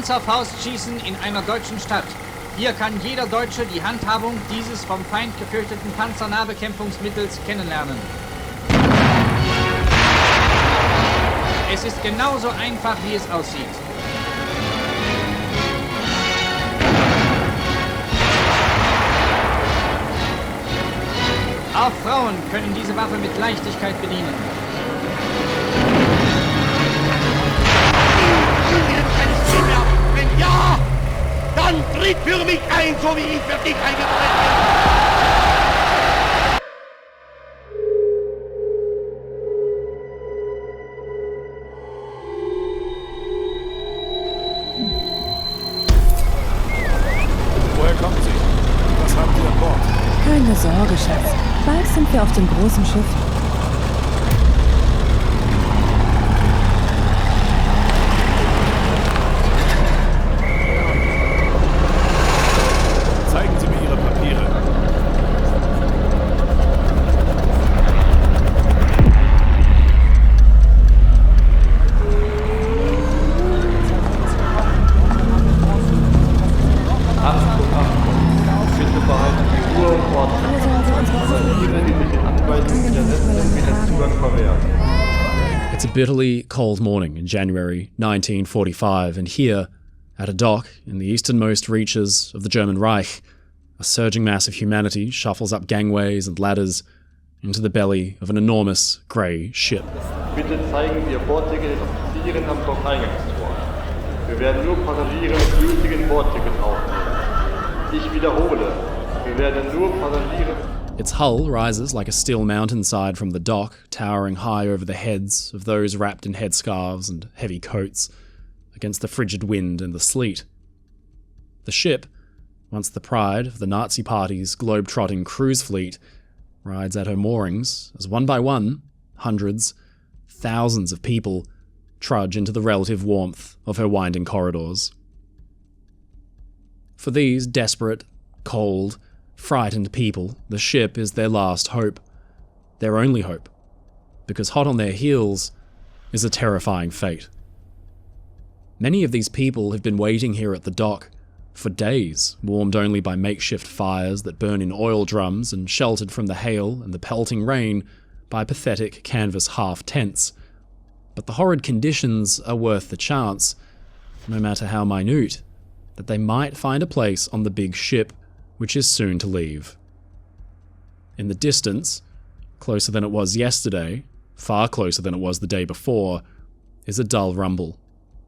Panzerfaustschießen in einer deutschen Stadt. Hier kann jeder Deutsche die Handhabung dieses vom Feind gefürchteten Panzernahbekämpfungsmittels kennenlernen. Es ist genauso einfach, wie es aussieht. Auch Frauen können diese Waffe mit Leichtigkeit bedienen. Wenn ja, dann tritt für mich ein, so wie ich für dich eingetreten bin. Woher kommen Sie? Was haben Sie an Bord? Keine Sorge, Schatz. Bald sind wir auf dem großen Schiff. Zeigen Sie mir Ihre Papiere. Bitte behalten die Ruhe und Ordnung. Passagiere, die sich den Anweisungen widersetzen, wird der Zugang verwehrt. It's a bitterly cold morning in January 1945, and here, at a dock in the easternmost reaches of the German Reich, a surging mass of humanity shuffles up gangways and ladders into the belly of an enormous grey ship. Bitte zeigen Sie Ihr Bordticket den Offizieren am Dock-Eingangstor. Wir werden nur Passagiere mit gültigen Bordtickets aufnehmen. Ich wiederhole, wir werden nur Passagiere... Its hull rises like a still mountainside from the dock, towering high over the heads of those wrapped in headscarves and heavy coats, against the frigid wind and the sleet. The ship, once the pride of the Nazi Party's globe-trotting cruise fleet, rides at her moorings as one by one, hundreds, thousands of people trudge into the relative warmth of her winding corridors. For these desperate, cold, frightened people, the ship is their last hope, their only hope, because hot on their heels is a terrifying fate. Many of these people have been waiting here at the dock for days, warmed only by makeshift fires that burn in oil drums and sheltered from the hail and the pelting rain by pathetic canvas half-tents. But the horrid conditions are worth the chance, no matter how minute, that they might find a place on the big ship which is soon to leave. In the distance, closer than it was yesterday, far closer than it was the day before, is a dull rumble,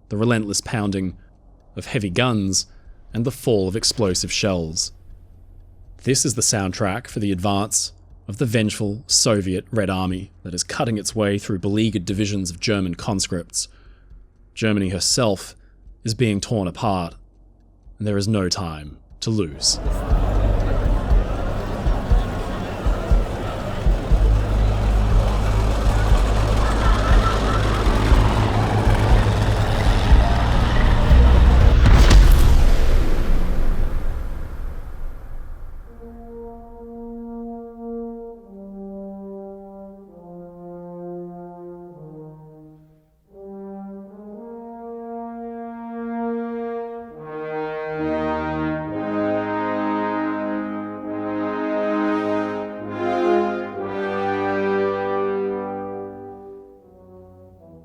the relentless pounding of heavy guns and the fall of explosive shells. This is the soundtrack for the advance of the vengeful Soviet Red Army that is cutting its way through beleaguered divisions of German conscripts. Germany herself is being torn apart, and there is no time to lose.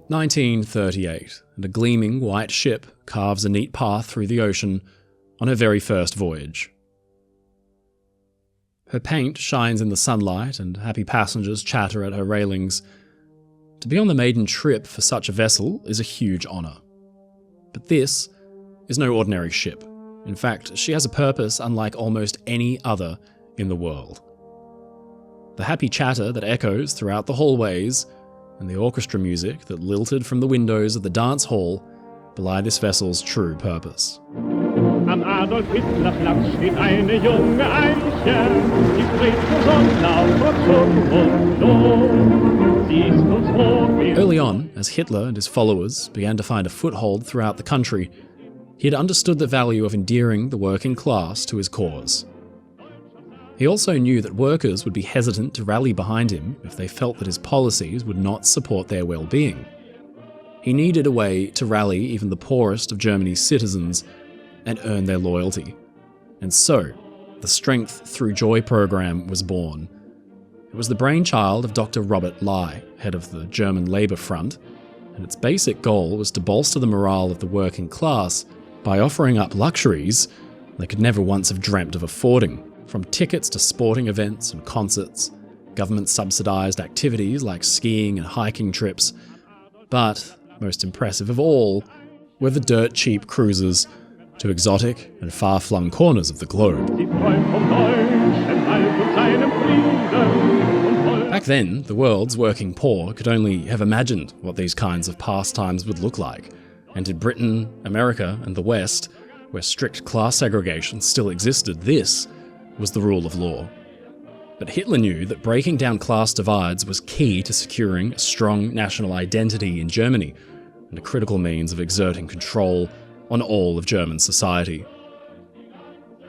(1938), and a gleaming white ship carves a neat path through the ocean on her very first voyage. Her paint shines in the sunlight, and happy passengers chatter at her railings. To be on the maiden trip for such a vessel is a huge honour. But this is no ordinary ship. In fact, she has a purpose unlike almost any other in the world. The happy chatter that echoes throughout the hallways and the orchestra music that lilted from the windows of the dance hall belie this vessel's true purpose. Am Adolf Hitlers Platz steht eine junge Eiche, die spricht von Sonnenlauf und Lohn. Sie ist uns hoch. Early on, as Hitler and his followers began to find a foothold throughout the country, he had understood the value of endearing the working class to his cause. He also knew that workers would be hesitant to rally behind him if they felt that his policies would not support their well-being. he needed a way to rally even the poorest of Germany's citizens and earn their loyalty. And so, the Strength Through Joy program was born. It was the brainchild of Dr. Robert Ley, head of the German Labour Front, and its basic goal was to bolster the morale of the working class by offering up luxuries they could never once have dreamt of affording, from tickets to sporting events and concerts, government-subsidised activities like skiing and hiking trips, but, most impressive of all, were the dirt-cheap cruises to exotic and far-flung corners of the globe. Back then, the world's working poor could only have imagined what these kinds of pastimes would look like, and in Britain, America, and the West, where strict class segregation still existed, this was the rule of law. But Hitler knew that breaking down class divides was key to securing a strong national identity in Germany, and a critical means of exerting control on all of German society.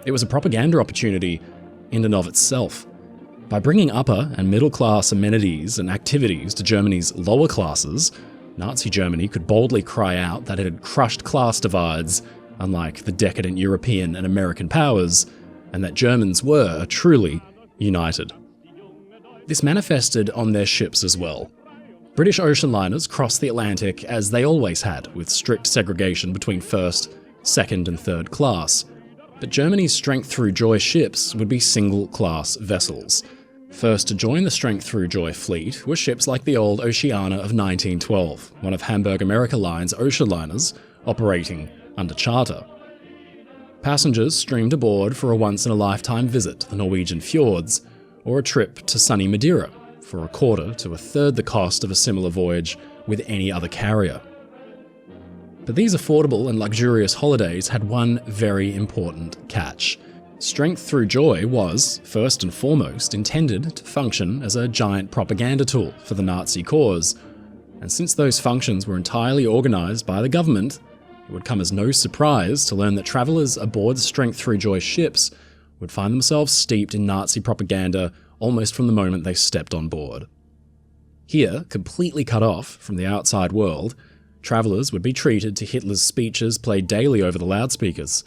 It was a propaganda opportunity in and of itself. By bringing upper and middle class amenities and activities to Germany's lower classes, Nazi Germany could boldly cry out that it had crushed class divides, unlike the decadent European and American powers, and that Germans were truly united. This manifested on their ships as well. British ocean liners crossed the Atlantic as they always had, with strict segregation between first, second and third class. But Germany's Strength Through Joy ships would be single-class vessels. First to join the Strength Through Joy fleet were ships like the old Oceana of 1912, one of Hamburg America Line's ocean liners operating under charter. Passengers streamed aboard for a once-in-a-lifetime visit to the Norwegian fjords, or a trip to sunny Madeira for a quarter to a third the cost of a similar voyage with any other carrier. But these affordable and luxurious holidays had one very important catch. Strength Through Joy was, first and foremost, intended to function as a giant propaganda tool for the Nazi cause, and since those functions were entirely organised by the government, it would come as no surprise to learn that travellers aboard Strength Through Joy ships would find themselves steeped in Nazi propaganda almost from the moment they stepped on board. Here, completely cut off from the outside world, travellers would be treated to Hitler's speeches played daily over the loudspeakers.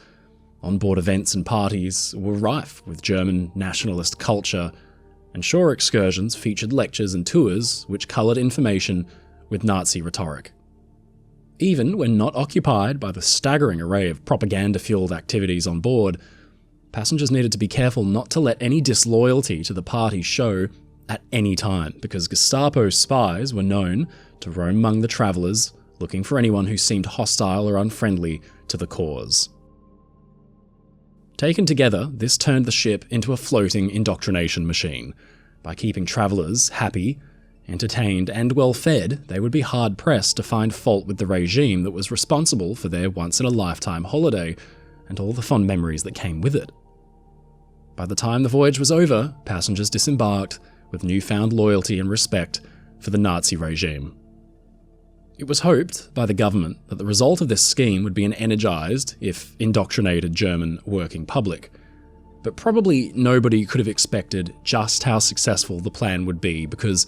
On-board events and parties were rife with German nationalist culture, and shore excursions featured lectures and tours which coloured information with Nazi rhetoric. Even when not occupied by the staggering array of propaganda-fueled activities on board, passengers needed to be careful not to let any disloyalty to the party show at any time, because Gestapo spies were known to roam among the travellers, looking for anyone who seemed hostile or unfriendly to the cause. Taken together, this turned the ship into a floating indoctrination machine. By keeping travellers happy, entertained, and well-fed, they would be hard-pressed to find fault with the regime that was responsible for their once-in-a-lifetime holiday and all the fond memories that came with it. By the time the voyage was over, passengers disembarked with newfound loyalty and respect for the Nazi regime. It was hoped by the government that the result of this scheme would be an energised, if indoctrinated, German working public. But probably nobody could have expected just how successful the plan would be, because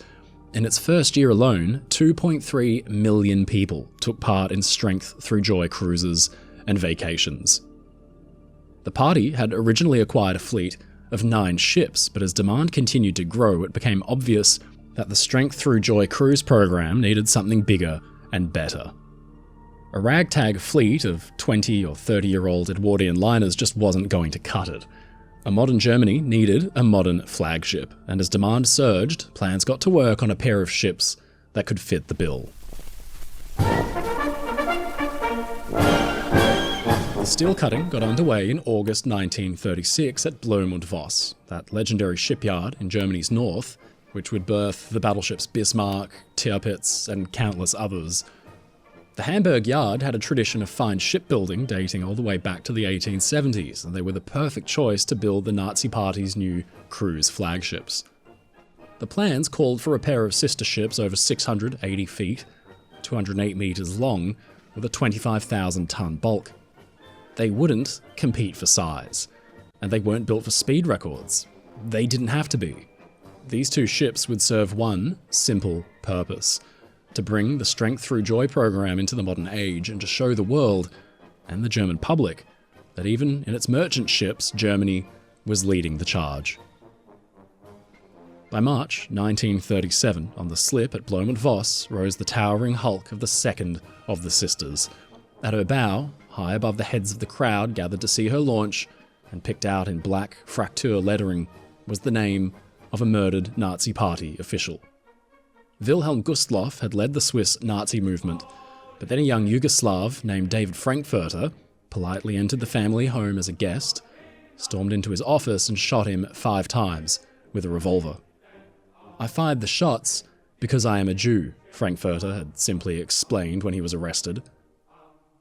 in its first year alone, 2.3 million people took part in Strength Through Joy cruises and vacations. The party had originally acquired a fleet of 9 ships, but as demand continued to grow, it became obvious that the Strength Through Joy cruise program needed something bigger and better. A ragtag fleet of 20 or 30-year-old Edwardian liners just wasn't going to cut it. A modern Germany needed a modern flagship, and as demand surged, plans got to work on a pair of ships that could fit the bill. The steel cutting got underway in August 1936 at Blohm und Voss, that legendary shipyard in Germany's north, which would birth the battleships Bismarck, Tirpitz, and countless others. The Hamburg yard had a tradition of fine shipbuilding dating all the way back to the 1870s, and they were the perfect choice to build the Nazi Party's new cruise flagships. The plans called for a pair of sister ships over 680 feet, 208 metres long, with a 25,000-ton bulk. They wouldn't compete for size, and they weren't built for speed records. They didn't have to be. These two ships would serve one simple purpose: to bring the Strength Through Joy program into the modern age and to show the world, and the German public, that even in its merchant ships, Germany was leading the charge. By March 1937, on the slip at Bloem-en-Vos rose the towering hulk of the second of the sisters. At her bow, high above the heads of the crowd gathered to see her launch, and picked out in black Fraktur lettering, was the name of a murdered Nazi Party official. Wilhelm Gustloff had led the Swiss Nazi movement, but then a young Yugoslav named David Frankfurter politely entered the family home as a guest, stormed into his office and shot him 5 times with a revolver. "I fired the shots because I am a Jew," Frankfurter had simply explained when he was arrested.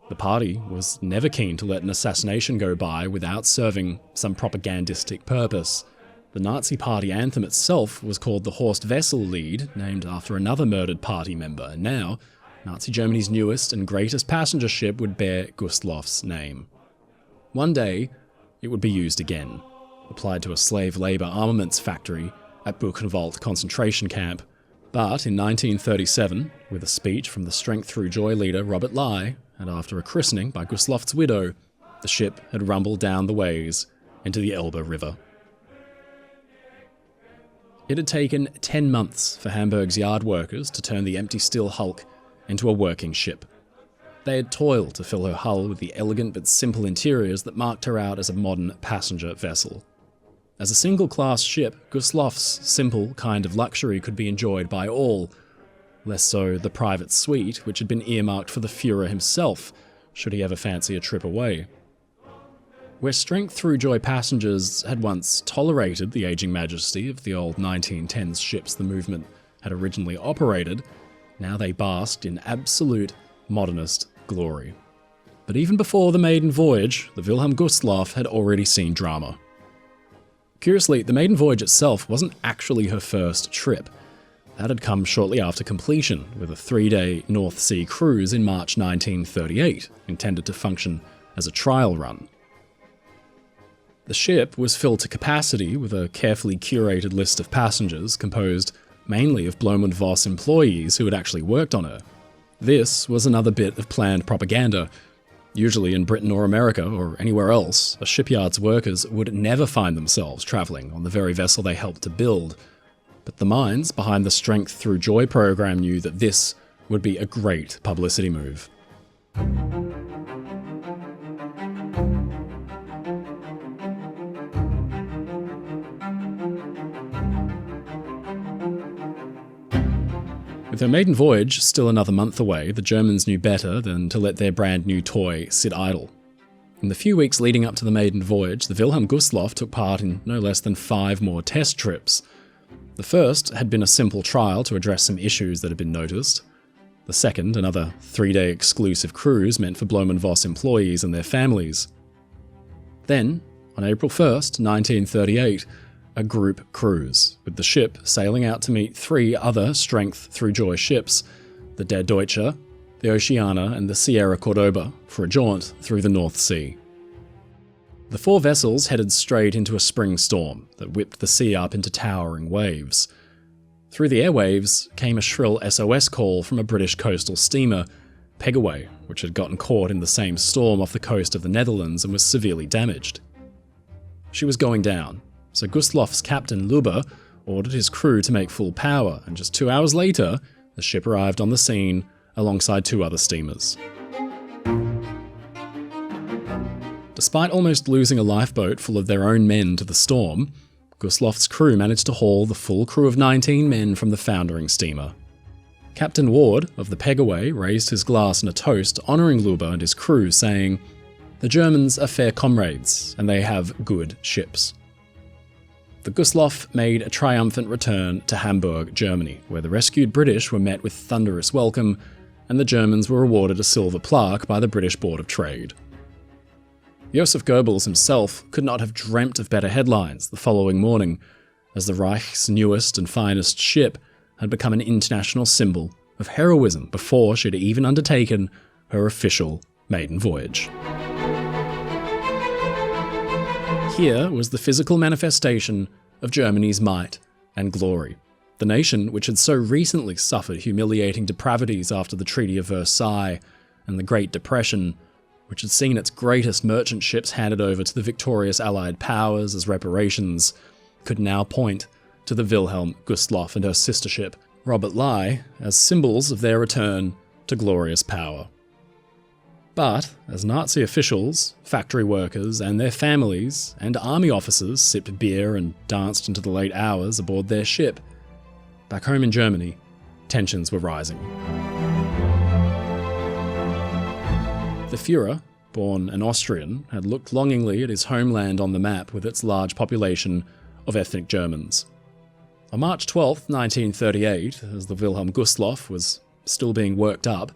The party was never keen to let an assassination go by without serving some propagandistic purpose. The Nazi Party anthem itself was called the Horst Wessel Lied, named after another murdered party member, and now Nazi Germany's newest and greatest passenger ship would bear Gustloff's name. One day, it would be used again, applied to a slave labour armaments factory at Buchenwald concentration camp. But in 1937, with a speech from the Strength Through Joy leader Robert Lai, and after a christening by Gustloff's widow, the ship had rumbled down the ways into the Elbe River. It had taken 10 months for Hamburg's yard workers to turn the empty steel hulk into a working ship. They had toiled to fill her hull with the elegant but simple interiors that marked her out as a modern passenger vessel. As a single-class ship, Gustloff's simple kind of luxury could be enjoyed by all, less so the private suite, which had been earmarked for the Führer himself, should he ever fancy a trip away. Where Strength Through Joy passengers had once tolerated the aging majesty of the old 1910s ships the movement had originally operated, now they basked in absolute modernist glory. But even before the maiden voyage, the Wilhelm Gustloff had already seen drama. Curiously, the maiden voyage itself wasn't actually her first trip. That had come shortly after completion, with a 3-day North Sea cruise in March 1938, intended to function as a trial run. The ship was filled to capacity with a carefully curated list of passengers composed mainly of Bloem-en-Vos employees who had actually worked on her. This was another bit of planned propaganda. Usually in Britain or America, or anywhere else, a shipyard's workers would never find themselves travelling on the very vessel they helped to build. But the minds behind the Strength Through Joy program knew that this would be a great publicity move. With her maiden voyage still another month away, the Germans knew better than to let their brand new toy sit idle. In the few weeks leading up to the maiden voyage, the Wilhelm Gustloff took part in no less than 5 more test trips. The first had been a simple trial to address some issues that had been noticed. The second, another 3-day exclusive cruise meant for Bloem-en-Vos employees and their families. Then, on April 1st, 1938, a group cruise, with the ship sailing out to meet 3 other Strength Through Joy ships, the Der Deutsche, the Oceana, and the Sierra Cordoba, for a jaunt through the North Sea. The 4 vessels headed straight into a spring storm that whipped the sea up into towering waves. Through the airwaves came a shrill SOS call from a British coastal steamer, Pegaway, which had gotten caught in the same storm off the coast of the Netherlands and was severely damaged. She was going down, so Gustloff's captain Luber ordered his crew to make full power, and just 2 hours later, the ship arrived on the scene alongside 2 other steamers. Despite almost losing a lifeboat full of their own men to the storm, Gustloff's crew managed to haul the full crew of 19 men from the foundering steamer. Captain Ward of the Pegaway raised his glass in a toast honouring Luber and his crew, saying, "The Germans are fair comrades, and they have good ships." The Gustloff made a triumphant return to Hamburg, Germany, where the rescued British were met with thunderous welcome, and the Germans were awarded a silver plaque by the British Board of Trade. Joseph Goebbels himself could not have dreamt of better headlines the following morning, as the Reich's newest and finest ship had become an international symbol of heroism before she had even undertaken her official maiden voyage. Here was the physical manifestation of Germany's might and glory. The nation, which had so recently suffered humiliating depravities after the Treaty of Versailles and the Great Depression, which had seen its greatest merchant ships handed over to the victorious Allied powers as reparations, could now point to the Wilhelm Gustloff and her sister ship, Robert Lai, as symbols of their return to glorious power. But, as Nazi officials, factory workers, and their families, and army officers sipped beer and danced into the late hours aboard their ship, back home in Germany, tensions were rising. The Führer, born an Austrian, had looked longingly at his homeland on the map with its large population of ethnic Germans. On March 12, 1938, as the Wilhelm Gustloff was still being worked up,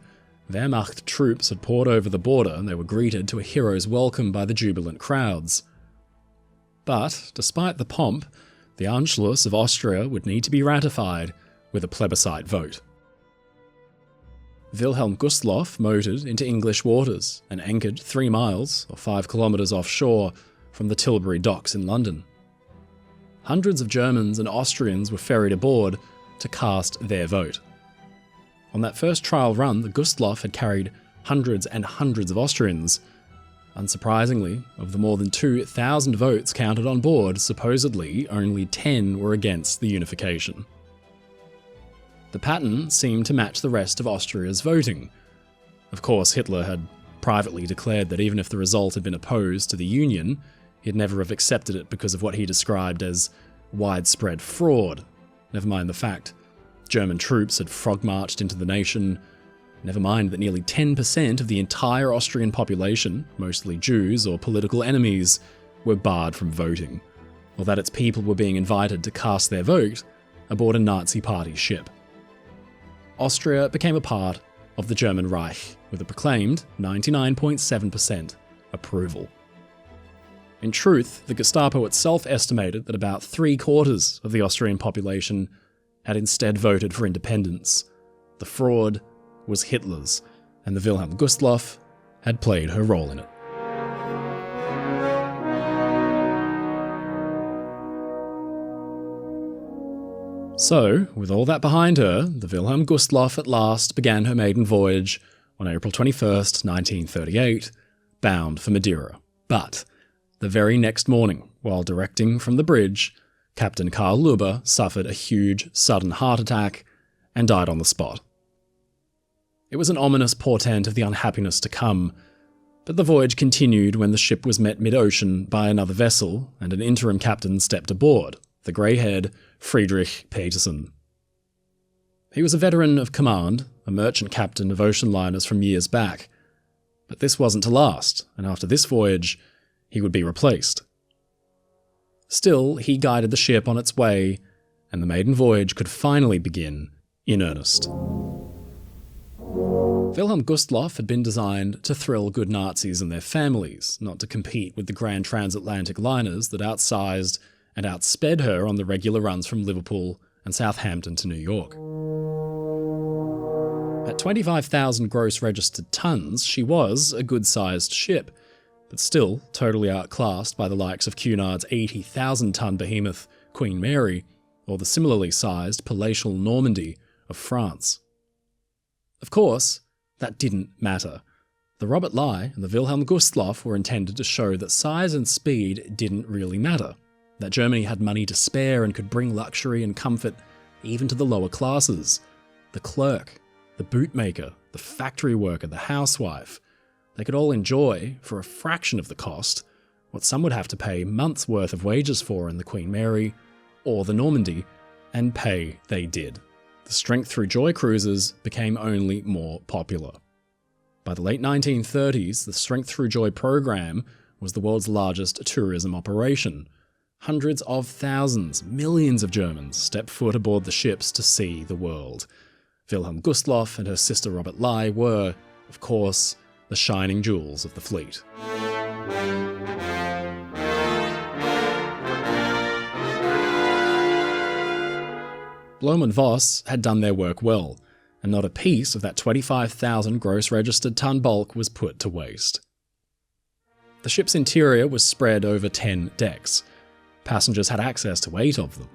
Wehrmacht troops had poured over the border and they were greeted to a hero's welcome by the jubilant crowds. But, despite the pomp, the Anschluss of Austria would need to be ratified with a plebiscite vote. Wilhelm Gustloff motored into English waters and anchored 3 miles, or 5 kilometres offshore, from the Tilbury docks in London. Hundreds of Germans and Austrians were ferried aboard to cast their vote. On that first trial run, the Gustloff had carried hundreds and hundreds of Austrians. Unsurprisingly, of the more than 2,000 votes counted on board, supposedly only 10 were against the unification. The pattern seemed to match the rest of Austria's voting. Of course, Hitler had privately declared that even if the result had been opposed to the Union, he'd never have accepted it because of what he described as widespread fraud. Never mind the fact German troops had frog-marched into the nation. Never mind that nearly 10% of the entire Austrian population, mostly Jews or political enemies, were barred from voting, or that its people were being invited to cast their vote aboard a Nazi party ship. Austria became a part of the German Reich, with a proclaimed 99.7% approval. In truth, the Gestapo itself estimated that about 3/4 of the Austrian population had instead voted for independence. The fraud was Hitler's, and the Wilhelm Gustloff had played her role in it. So, with all that behind her, the Wilhelm Gustloff at last began her maiden voyage on April 21st, 1938, bound for Madeira. But the very next morning, while directing from the bridge, Captain Karl Luber suffered a huge, sudden heart attack and died on the spot. It was an ominous portent of the unhappiness to come, but the voyage continued when the ship was met mid-ocean by another vessel and an interim captain stepped aboard, the grey-haired Friedrich Petersen. He was a veteran of command, a merchant captain of ocean liners from years back, but this wasn't to last, and after this voyage, he would be replaced. Still, he guided the ship on its way, and the maiden voyage could finally begin in earnest. Wilhelm Gustloff had been designed to thrill good Nazis and their families, not to compete with the grand transatlantic liners that outsized and outsped her on the regular runs from Liverpool and Southampton to New York. At 25,000 gross registered tons, she was a good-sized ship, but still totally outclassed by the likes of Cunard's 80,000-ton behemoth Queen Mary, or the similarly sized palatial Normandy of France. Of course, that didn't matter. The Robert Lai and the Wilhelm Gustloff were intended to show that size and speed didn't really matter, that Germany had money to spare and could bring luxury and comfort even to the lower classes. The clerk, the bootmaker, the factory worker, the housewife. They could all enjoy, for a fraction of the cost, what some would have to pay months' worth of wages for in the Queen Mary or the Normandy, and pay they did. The Strength Through Joy cruises became only more popular. By the late 1930s, the Strength Through Joy program was the world's largest tourism operation. Hundreds of thousands, millions of Germans stepped foot aboard the ships to see the world. Wilhelm Gustloff and her sister Robert Lai were, of course, the shining jewels of the fleet. Blohm and Voss had done their work well, and not a piece of that 25,000 gross registered ton bulk was put to waste. The ship's interior was spread over 10 decks. Passengers had access to 8 of them.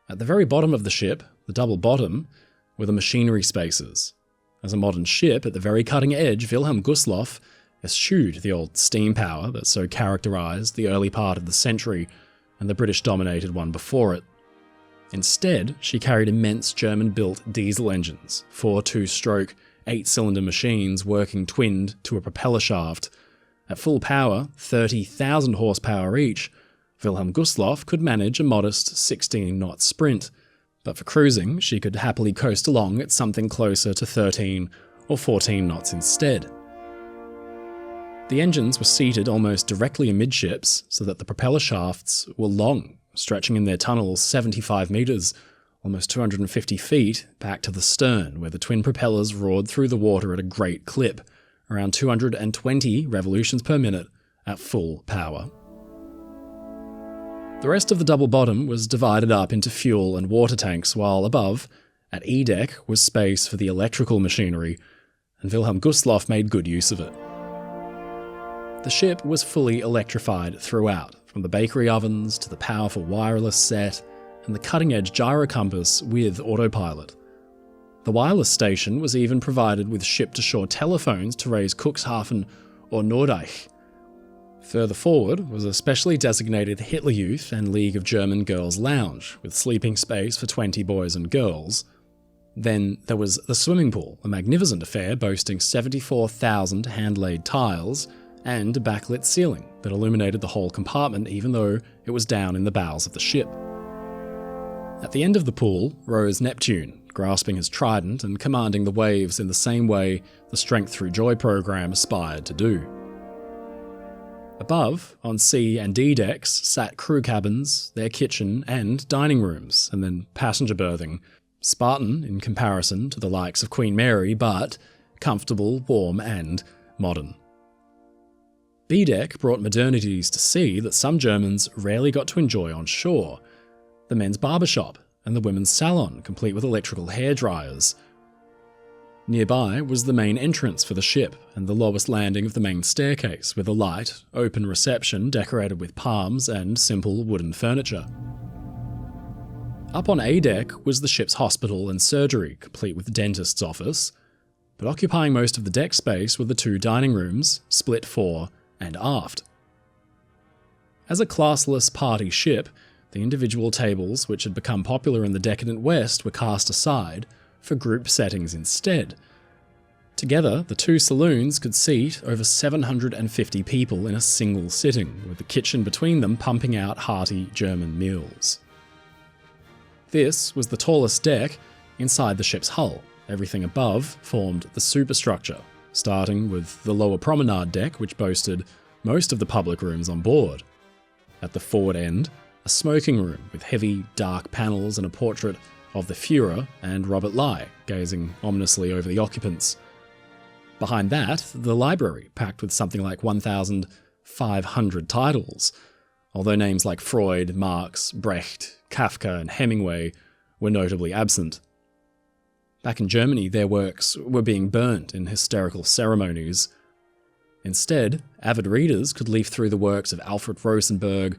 At the very bottom of the ship, the double bottom, were the machinery spaces. As a modern ship, at the very cutting edge, Wilhelm Gustloff eschewed the old steam power that so characterised the early part of the century and the British-dominated one before it. Instead, she carried immense German-built diesel engines, 4 two-stroke, 8-cylinder machines working twinned to a propeller shaft. At full power, 30,000 horsepower each, Wilhelm Gustloff could manage a modest 16-knot sprint, but for cruising, she could happily coast along at something closer to 13 or 14 knots instead. The engines were seated almost directly amidships, so that the propeller shafts were long, stretching in their tunnels 75 metres, almost 250 feet, back to the stern, where the twin propellers roared through the water at a great clip, around 220 revolutions per minute at full power. The rest of the double bottom was divided up into fuel and water tanks, while above, at E-deck, was space for the electrical machinery, and Wilhelm Gustloff made good use of it. The ship was fully electrified throughout, from the bakery ovens to the powerful wireless set and the cutting-edge gyrocompass with autopilot. The wireless station was even provided with ship-to-shore telephones to raise Cuxhaven or Nordeich. Further forward was a specially designated Hitler Youth and League of German Girls lounge, with sleeping space for 20 boys and girls. Then there was the swimming pool, a magnificent affair boasting 74,000 hand-laid tiles and a backlit ceiling that illuminated the whole compartment even though it was down in the bowels of the ship. At the end of the pool rose Neptune, grasping his trident and commanding the waves in the same way the Strength Through Joy program aspired to do. Above, on C and D decks, sat crew cabins, their kitchen and dining rooms, and then passenger berthing, Spartan in comparison to the likes of Queen Mary, but comfortable, warm and modern. B-deck brought modernities to sea that some Germans rarely got to enjoy on shore. The men's barbershop and the women's salon, complete with electrical hair dryers. Nearby was the main entrance for the ship and the lowest landing of the main staircase, with a light, open reception decorated with palms and simple wooden furniture. Up on A-deck was the ship's hospital and surgery, complete with dentist's office, but occupying most of the deck space were the 2 dining rooms, split fore and aft. As a classless party ship, the individual tables, which had become popular in the decadent West, were cast aside for group settings instead. Together, the 2 saloons could seat over 750 people in a single sitting, with the kitchen between them pumping out hearty German meals. This was the tallest deck inside the ship's hull. Everything above formed the superstructure, starting with the lower promenade deck, which boasted most of the public rooms on board. At the forward end, a smoking room with heavy, dark panels and a portrait of the Führer and Robert Lai gazing ominously over the occupants. Behind that, the library, packed with something like 1,500 titles, although names like Freud, Marx, Brecht, Kafka and Hemingway were notably absent. Back in Germany, their works were being burnt in hysterical ceremonies. Instead, avid readers could leaf through the works of Alfred Rosenberg,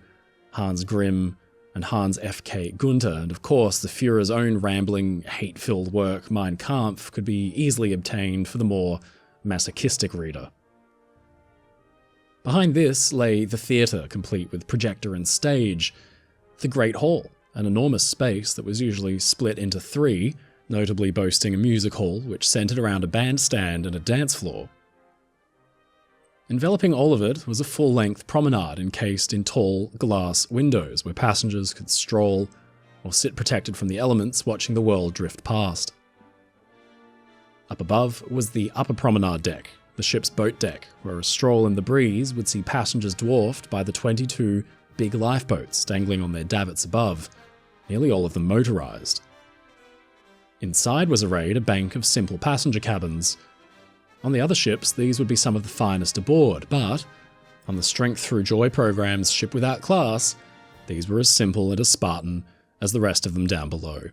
Hans Grimm, and Hans F.K. Gunther, and of course the Führer's own rambling, hate-filled work, Mein Kampf, could be easily obtained for the more masochistic reader. Behind this lay the theatre, complete with projector and stage, the Great Hall, an enormous space that was usually split into 3, notably boasting a music hall which centred around a bandstand and a dance floor. Enveloping all of it was a full-length promenade encased in tall glass windows where passengers could stroll or sit protected from the elements watching the world drift past. Up above was the upper promenade deck, the ship's boat deck, where a stroll in the breeze would see passengers dwarfed by the 22 big lifeboats dangling on their davits above, nearly all of them motorised. Inside was arrayed a bank of simple passenger cabins. On the other ships, these would be some of the finest aboard, but on the Strength Through Joy program's Ship Without Class, these were as simple and as Spartan as the rest of them down below.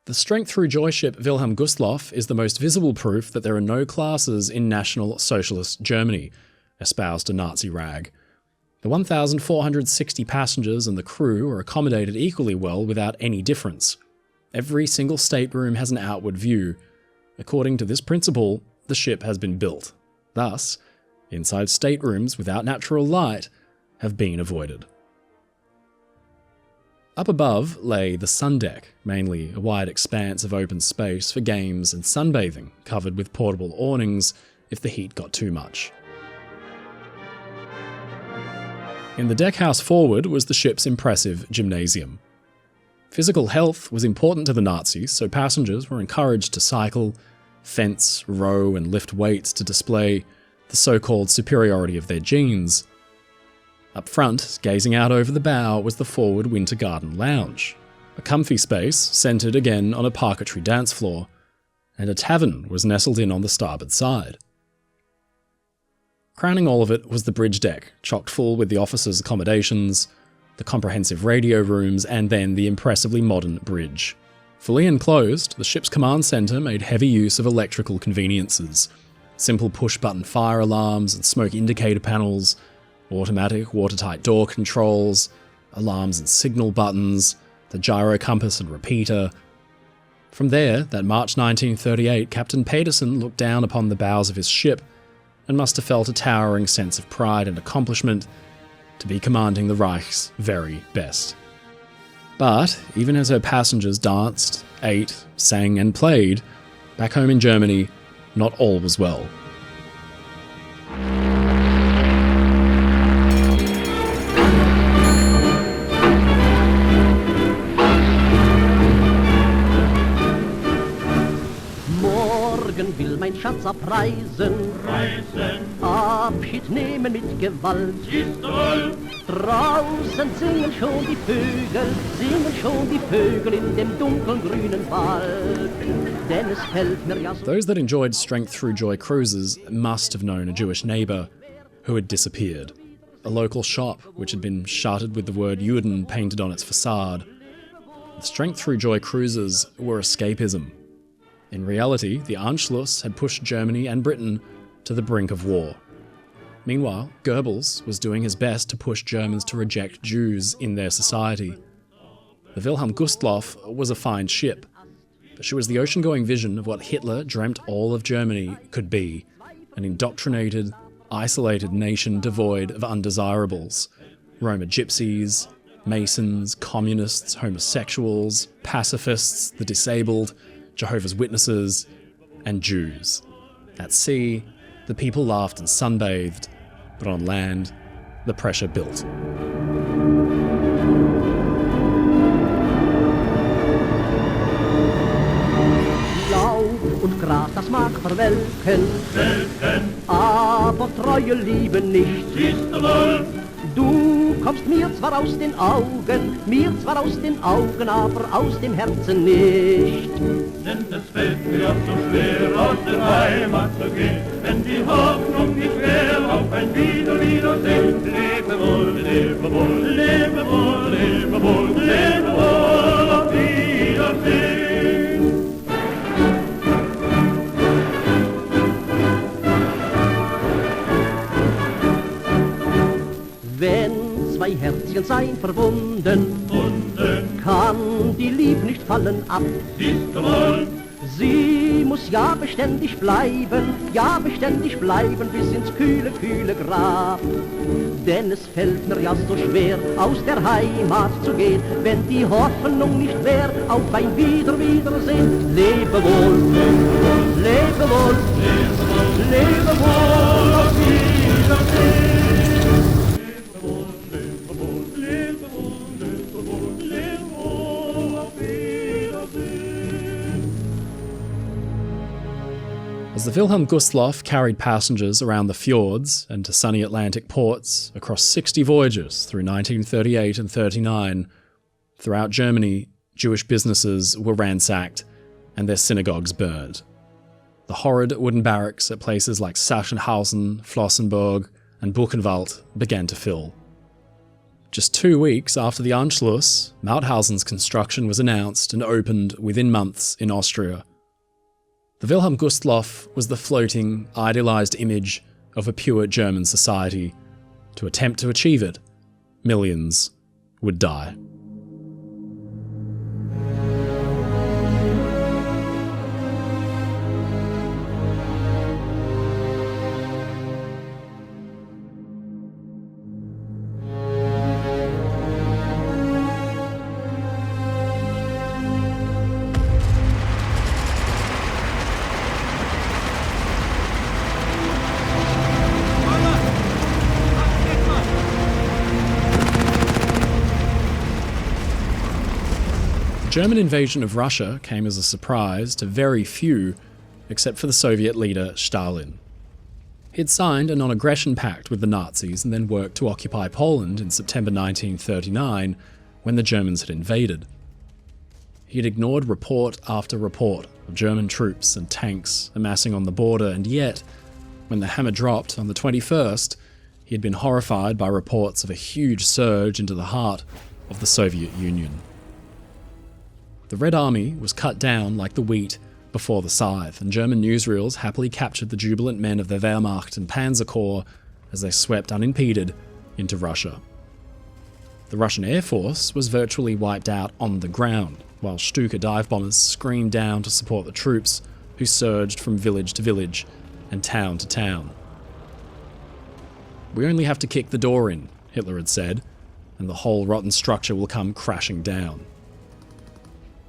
The Strength Through Joy ship Wilhelm Gustloff is the most visible proof that there are no classes in National Socialist Germany, espoused a Nazi rag. The 1,460 passengers and the crew are accommodated equally well without any difference. Every single stateroom has an outward view. According to this principle, the ship has been built. Thus, inside staterooms without natural light have been avoided. Up above lay the sun deck, mainly a wide expanse of open space for games and sunbathing, covered with portable awnings if the heat got too much. In the deckhouse forward was the ship's impressive gymnasium. Physical health was important to the Nazis, so passengers were encouraged to cycle, fence, row, and lift weights to display the so-called superiority of their genes. Up front, gazing out over the bow, was the forward Winter Garden Lounge, a comfy space centred again on a parquetry dance floor, and a tavern was nestled in on the starboard side. Crowning all of it was the bridge deck, chock full with the officers' accommodations, the comprehensive radio rooms, and then the impressively modern bridge. Fully enclosed, the ship's command centre made heavy use of electrical conveniences, simple push-button fire alarms and smoke indicator panels, automatic watertight door controls, alarms and signal buttons, the gyro compass and repeater. From there, that March 1938, Captain Pedersen looked down upon the bows of his ship and must have felt a towering sense of pride and accomplishment to be commanding the Reich's very best. But, even as her passengers danced, ate, sang and played, back home in Germany, not all was well. Morgen will mein Schatz abreisen, Abschied nehmen mit Gewalt. Draußen singen schon die Vögel in dem dunklen grünen Wald. Denn es fällt mir ja so. Those that enjoyed Strength Through Joy cruises must have known a Jewish neighbour who had disappeared. A local shop which had been shuttered with the word Juden painted on its facade. The Strength Through Joy cruises were escapism. In reality, the Anschluss had pushed Germany and Britain to the brink of war. Meanwhile, Goebbels was doing his best to push Germans to reject Jews in their society. The Wilhelm Gustloff was a fine ship, but she was the ocean-going vision of what Hitler dreamt all of Germany could be, an indoctrinated, isolated nation devoid of undesirables, Roma gypsies, Masons, communists, homosexuals, pacifists, the disabled, Jehovah's Witnesses, and Jews. At sea, the people laughed and sunbathed, but on land, the pressure built. Laub und Gras, das mag verwelken, aber treue Liebe nicht. Du kommst mir zwar aus den Augen, aber aus dem Herzen nicht. Denn es fällt mir auch so schwer, aus der Heimat zu gehen, wenn die Hoffnung nicht wäre auf ein Wiedersehen. Lebe wohl, lebe wohl, lebe wohl, lebe wohl, lebe wohl, auf Wiedersehen. Wenn zwei Herzchen seien verbunden, kann die Lieb nicht fallen ab. Sie muss ja beständig bleiben bis ins kühle, kühle Grab. Denn es fällt mir ja so schwer, aus der Heimat zu gehen, wenn die Hoffnung nicht wär auf ein Wiedersehen. Lebe wohl, lebe wohl, lebe wohl, auf Wiedersehen. As the Wilhelm Gustloff carried passengers around the fjords and to sunny Atlantic ports across 60 voyages through 1938 and 39, throughout Germany, Jewish businesses were ransacked and their synagogues burned. The horrid wooden barracks at places like Sachsenhausen, Flossenburg, and Buchenwald began to fill. Just 2 weeks after the Anschluss, Mauthausen's construction was announced and opened within months in Austria. The Wilhelm Gustloff was the floating, idealized image of a pure German society, to attempt to achieve it, millions would die. The German invasion of Russia came as a surprise to very few, except for the Soviet leader Stalin. He'd signed a non-aggression pact with the Nazis and then worked to occupy Poland in September 1939 when the Germans had invaded. He'd ignored report after report of German troops and tanks amassing on the border, and yet, when the hammer dropped on the 21st, he had been horrified by reports of a huge surge into the heart of the Soviet Union. The Red Army was cut down like the wheat before the scythe, and German newsreels happily captured the jubilant men of the Wehrmacht and Panzer Corps as they swept unimpeded into Russia. The Russian Air Force was virtually wiped out on the ground, while Stuka dive bombers screamed down to support the troops who surged from village to village and town to town. "We only have to kick the door in," Hitler had said, "and the whole rotten structure will come crashing down."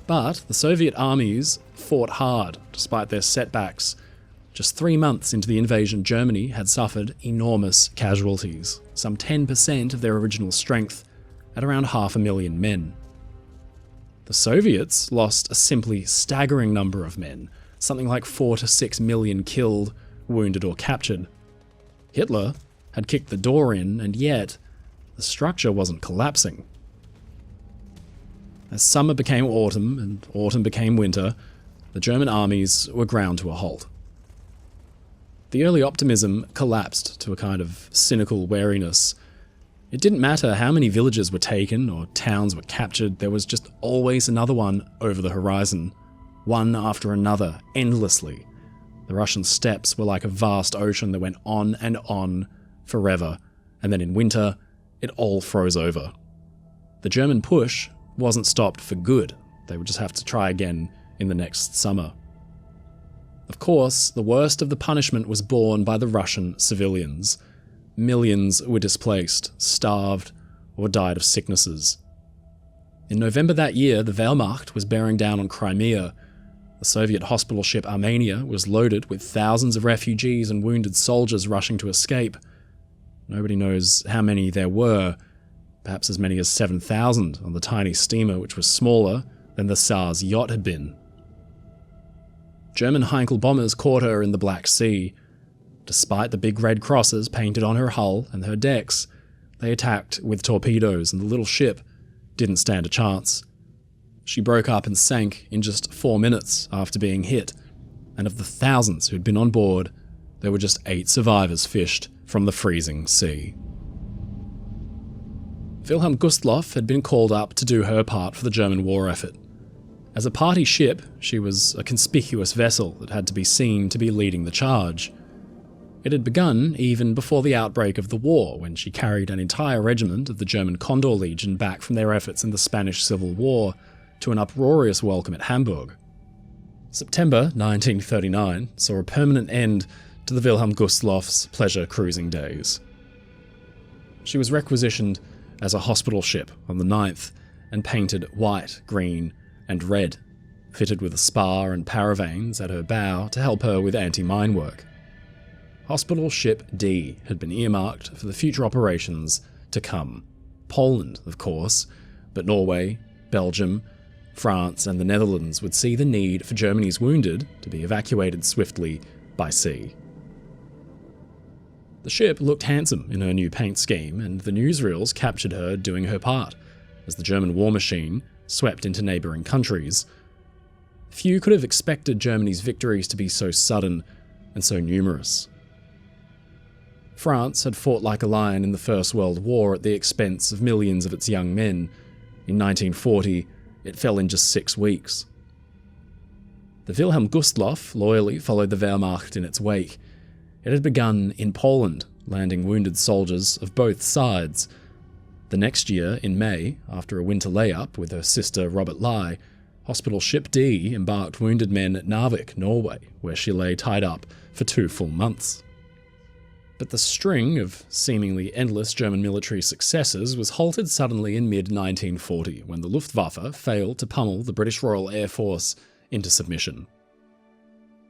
But the Soviet armies fought hard despite their setbacks. Just 3 months into the invasion, Germany had suffered enormous casualties, some 10% of their original strength, at around 500,000 men. The Soviets lost a simply staggering number of men, something like 4 to 6 million killed, wounded or captured. Hitler had kicked the door in, and yet the structure wasn't collapsing. As summer became autumn and autumn became winter, the German armies were ground to a halt. The early optimism collapsed to a kind of cynical wariness. It didn't matter how many villages were taken or towns were captured, there was just always another one over the horizon, one after another, endlessly. The Russian steppes were like a vast ocean that went on forever, and then in winter, it all froze over. The German push wasn't stopped for good. They would just have to try again in the next summer. Of course, the worst of the punishment was borne by the Russian civilians. Millions were displaced, starved, or died of sicknesses. In November that year, the Wehrmacht was bearing down on Crimea. The Soviet hospital ship Armenia was loaded with thousands of refugees and wounded soldiers rushing to escape. Nobody knows how many there were, perhaps as many as 7,000 on the tiny steamer, which was smaller than the Tsar's yacht had been. German Heinkel bombers caught her in the Black Sea. Despite the big red crosses painted on her hull and her decks, they attacked with torpedoes, and the little ship didn't stand a chance. She broke up and sank in just 4 minutes after being hit, and of the thousands who'd been on board, there were just 8 survivors fished from the freezing sea. Wilhelm Gustloff had been called up to do her part for the German war effort. As a party ship, she was a conspicuous vessel that had to be seen to be leading the charge. It had begun even before the outbreak of the war, when she carried an entire regiment of the German Condor Legion back from their efforts in the Spanish Civil War to an uproarious welcome at Hamburg. September 1939 saw a permanent end to the Wilhelm Gustloff's pleasure cruising days. She was requisitioned as a hospital ship on the 9th and painted white, green, and red, fitted with a spar and paravanes at her bow to help her with anti-mine work. Hospital Ship D had been earmarked for the future operations to come. Poland, of course, but Norway, Belgium, France, and the Netherlands would see the need for Germany's wounded to be evacuated swiftly by sea. The ship looked handsome in her new paint scheme, and the newsreels captured her doing her part as the German war machine swept into neighbouring countries. Few could have expected Germany's victories to be so sudden and so numerous. France had fought like a lion in the First World War at the expense of millions of its young men. In 1940, it fell in just 6 weeks. The Wilhelm Gustloff loyally followed the Wehrmacht in its wake. It had begun in Poland, landing wounded soldiers of both sides. The next year, in May, after a winter layup with her sister Robert Lai, Hospital Ship D embarked wounded men at Narvik, Norway, where she lay tied up for 2 full months. But the string of seemingly endless German military successes was halted suddenly in mid-1940 when the Luftwaffe failed to pummel the British Royal Air Force into submission.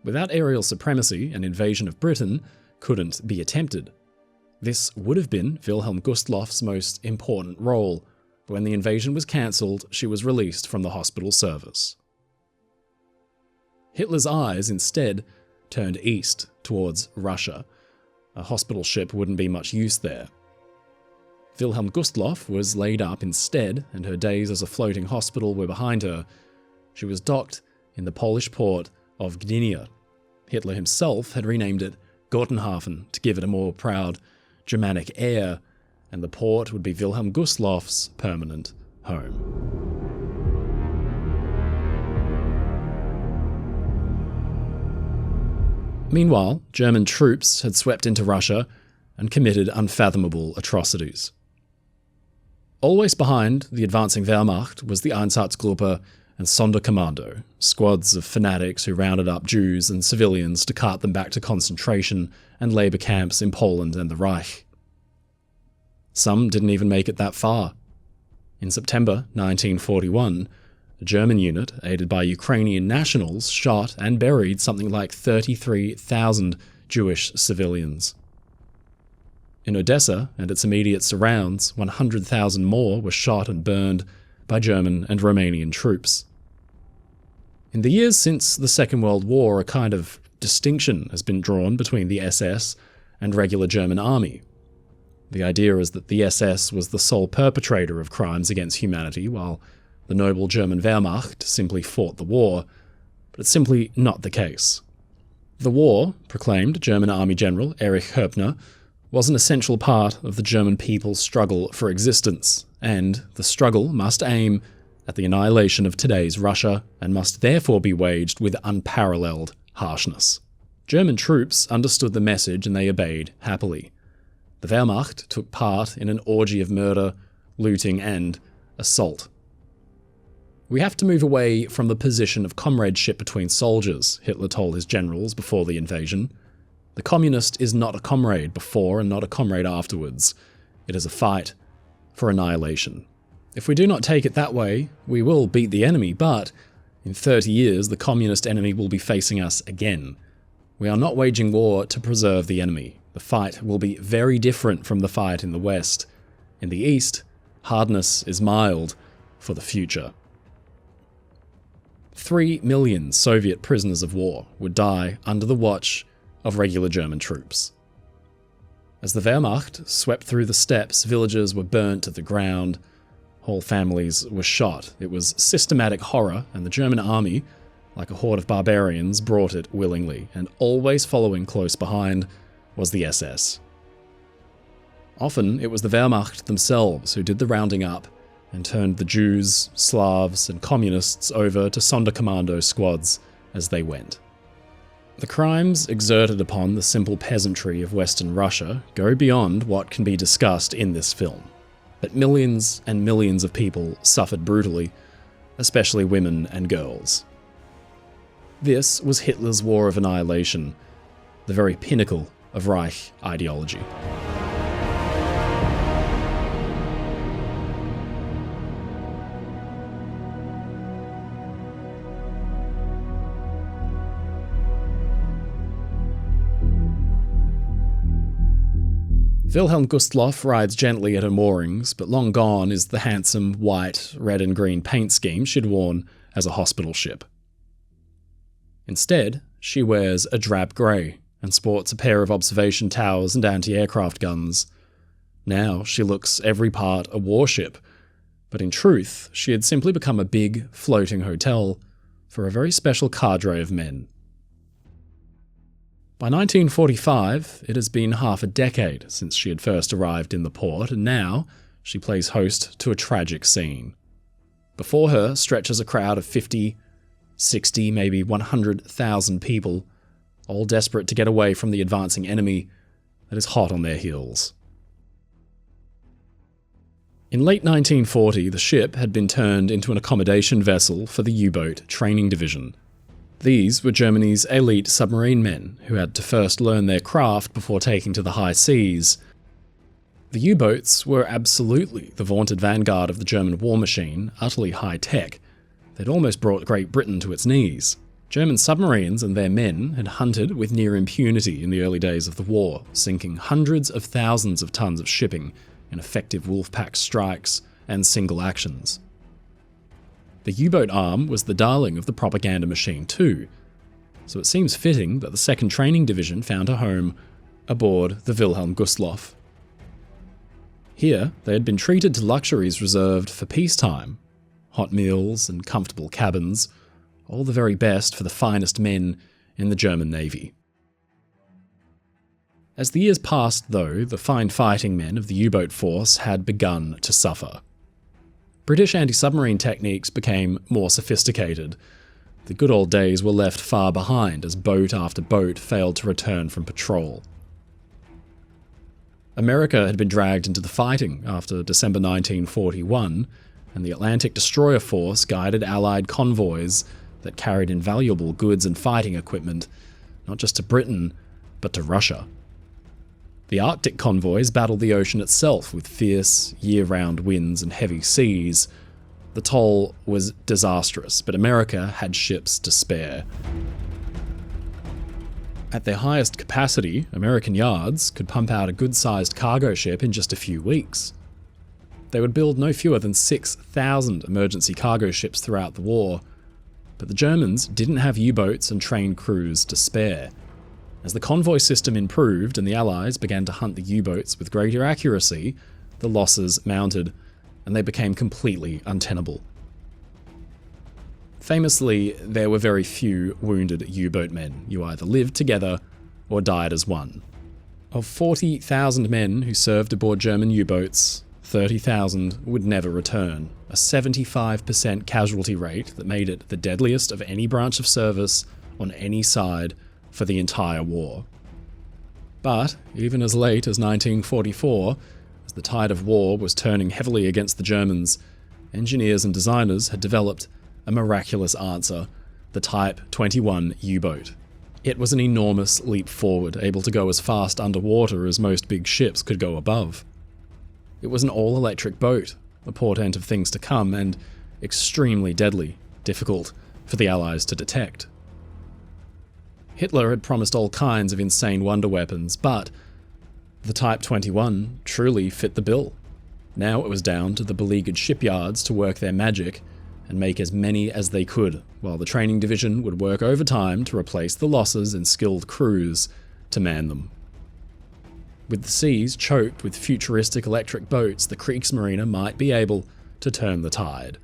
Without aerial supremacy, an invasion of Britain couldn't be attempted. This would have been Wilhelm Gustloff's most important role, but when the invasion was cancelled, she was released from the hospital service. Hitler's eyes instead turned east towards Russia. A hospital ship wouldn't be much use there. Wilhelm Gustloff was laid up instead, and her days as a floating hospital were behind her. She was docked in the Polish port of Gdynia. Hitler himself had renamed it Gotenhafen to give it a more proud Germanic air, and the port would be Wilhelm Gustloff's permanent home. Meanwhile, German troops had swept into Russia and committed unfathomable atrocities. Always behind the advancing Wehrmacht was the Einsatzgruppe and Sonderkommando, squads of fanatics who rounded up Jews and civilians to cart them back to concentration and labour camps in Poland and the Reich. Some didn't even make it that far. In September 1941, a German unit, aided by Ukrainian nationals, shot and buried something like 33,000 Jewish civilians. In Odessa and its immediate surrounds, 100,000 more were shot and burned by German and Romanian troops. In the years since the Second World War, a kind of distinction has been drawn between the SS and regular German army. The idea is that the SS was the sole perpetrator of crimes against humanity, while the noble German Wehrmacht simply fought the war, but it's simply not the case. The war, proclaimed German Army General Erich Hoeppner, was an essential part of the German people's struggle for existence, and the struggle must aim at the annihilation of today's Russia and must therefore be waged with unparalleled harshness. German troops understood the message and they obeyed happily. The Wehrmacht took part in an orgy of murder, looting, and assault. We have to move away from the position of comradeship between soldiers, Hitler told his generals before the invasion. The communist is not a comrade before and not a comrade afterwards. It is a fight for annihilation. If we do not take it that way, we will beat the enemy, but in 30 years the communist enemy will be facing us again. We are not waging war to preserve the enemy. The fight will be very different from the fight in the West. In the East, hardness is mild for the future. 3 million Soviet prisoners of war would die under the watch of regular German troops. As the Wehrmacht swept through the steppes, villages were burnt to the ground, whole families were shot. It was systematic horror, and the German army, like a horde of barbarians, brought it willingly, and always following close behind was the SS. Often it was the Wehrmacht themselves who did the rounding up and turned the Jews, Slavs, and communists over to Sonderkommando squads as they went. The crimes exerted upon the simple peasantry of Western Russia go beyond what can be discussed in this film. But millions and millions of people suffered brutally, especially women and girls. This was Hitler's war of annihilation, the very pinnacle of Reich ideology. Wilhelm Gustloff rides gently at her moorings, but long gone is the handsome white, red and green paint scheme she'd worn as a hospital ship. Instead, she wears a drab grey and sports a pair of observation towers and anti-aircraft guns. Now she looks every part a warship, but in truth she had simply become a big, floating hotel for a very special cadre of men. By 1945, it has been half a decade since she had first arrived in the port, and now she plays host to a tragic scene. Before her stretches a crowd of 50, 60, maybe 100,000 people, all desperate to get away from the advancing enemy that is hot on their heels. In late 1940, the ship had been turned into an accommodation vessel for the U-boat training division. These were Germany's elite submarine men, who had to first learn their craft before taking to the high seas. The U-boats were absolutely the vaunted vanguard of the German war machine, utterly high-tech. They'd almost brought Great Britain to its knees. German submarines and their men had hunted with near impunity in the early days of the war, sinking hundreds of thousands of tons of shipping in effective wolf-pack strikes and single actions. The U-boat arm was the darling of the propaganda machine too, so it seems fitting that the 2nd Training Division found a home aboard the Wilhelm Gustloff. Here, they had been treated to luxuries reserved for peacetime, hot meals and comfortable cabins, all the very best for the finest men in the German Navy. As the years passed, though, the fine fighting men of the U-boat force had begun to suffer. British anti-submarine techniques became more sophisticated. The good old days were left far behind as boat after boat failed to return from patrol. America had been dragged into the fighting after December 1941, and the Atlantic Destroyer Force guided Allied convoys that carried invaluable goods and fighting equipment, not just to Britain, but to Russia. The Arctic convoys battled the ocean itself with fierce, year-round winds and heavy seas. The toll was disastrous, but America had ships to spare. At their highest capacity, American yards could pump out a good-sized cargo ship in just a few weeks. They would build no fewer than 6,000 emergency cargo ships throughout the war, but the Germans didn't have U-boats and trained crews to spare. As the convoy system improved and the Allies began to hunt the U-boats with greater accuracy, the losses mounted, and they became completely untenable. Famously, there were very few wounded U-boat men. You either lived together or died as one. Of 40,000 men who served aboard German U-boats, 30,000 would never return, a 75% casualty rate that made it the deadliest of any branch of service on any side for the entire war. But, even as late as 1944, as the tide of war was turning heavily against the Germans, engineers and designers had developed a miraculous answer, the Type 21 U-boat. It was an enormous leap forward, able to go as fast underwater as most big ships could go above. It was an all-electric boat, a portent of things to come, and extremely deadly, difficult for the Allies to detect. Hitler had promised all kinds of insane wonder weapons, but the Type 21 truly fit the bill. Now it was down to the beleaguered shipyards to work their magic and make as many as they could, while the training division would work overtime to replace the losses in skilled crews to man them. With the seas choked with futuristic electric boats, the Kriegsmarine might be able to turn the tide.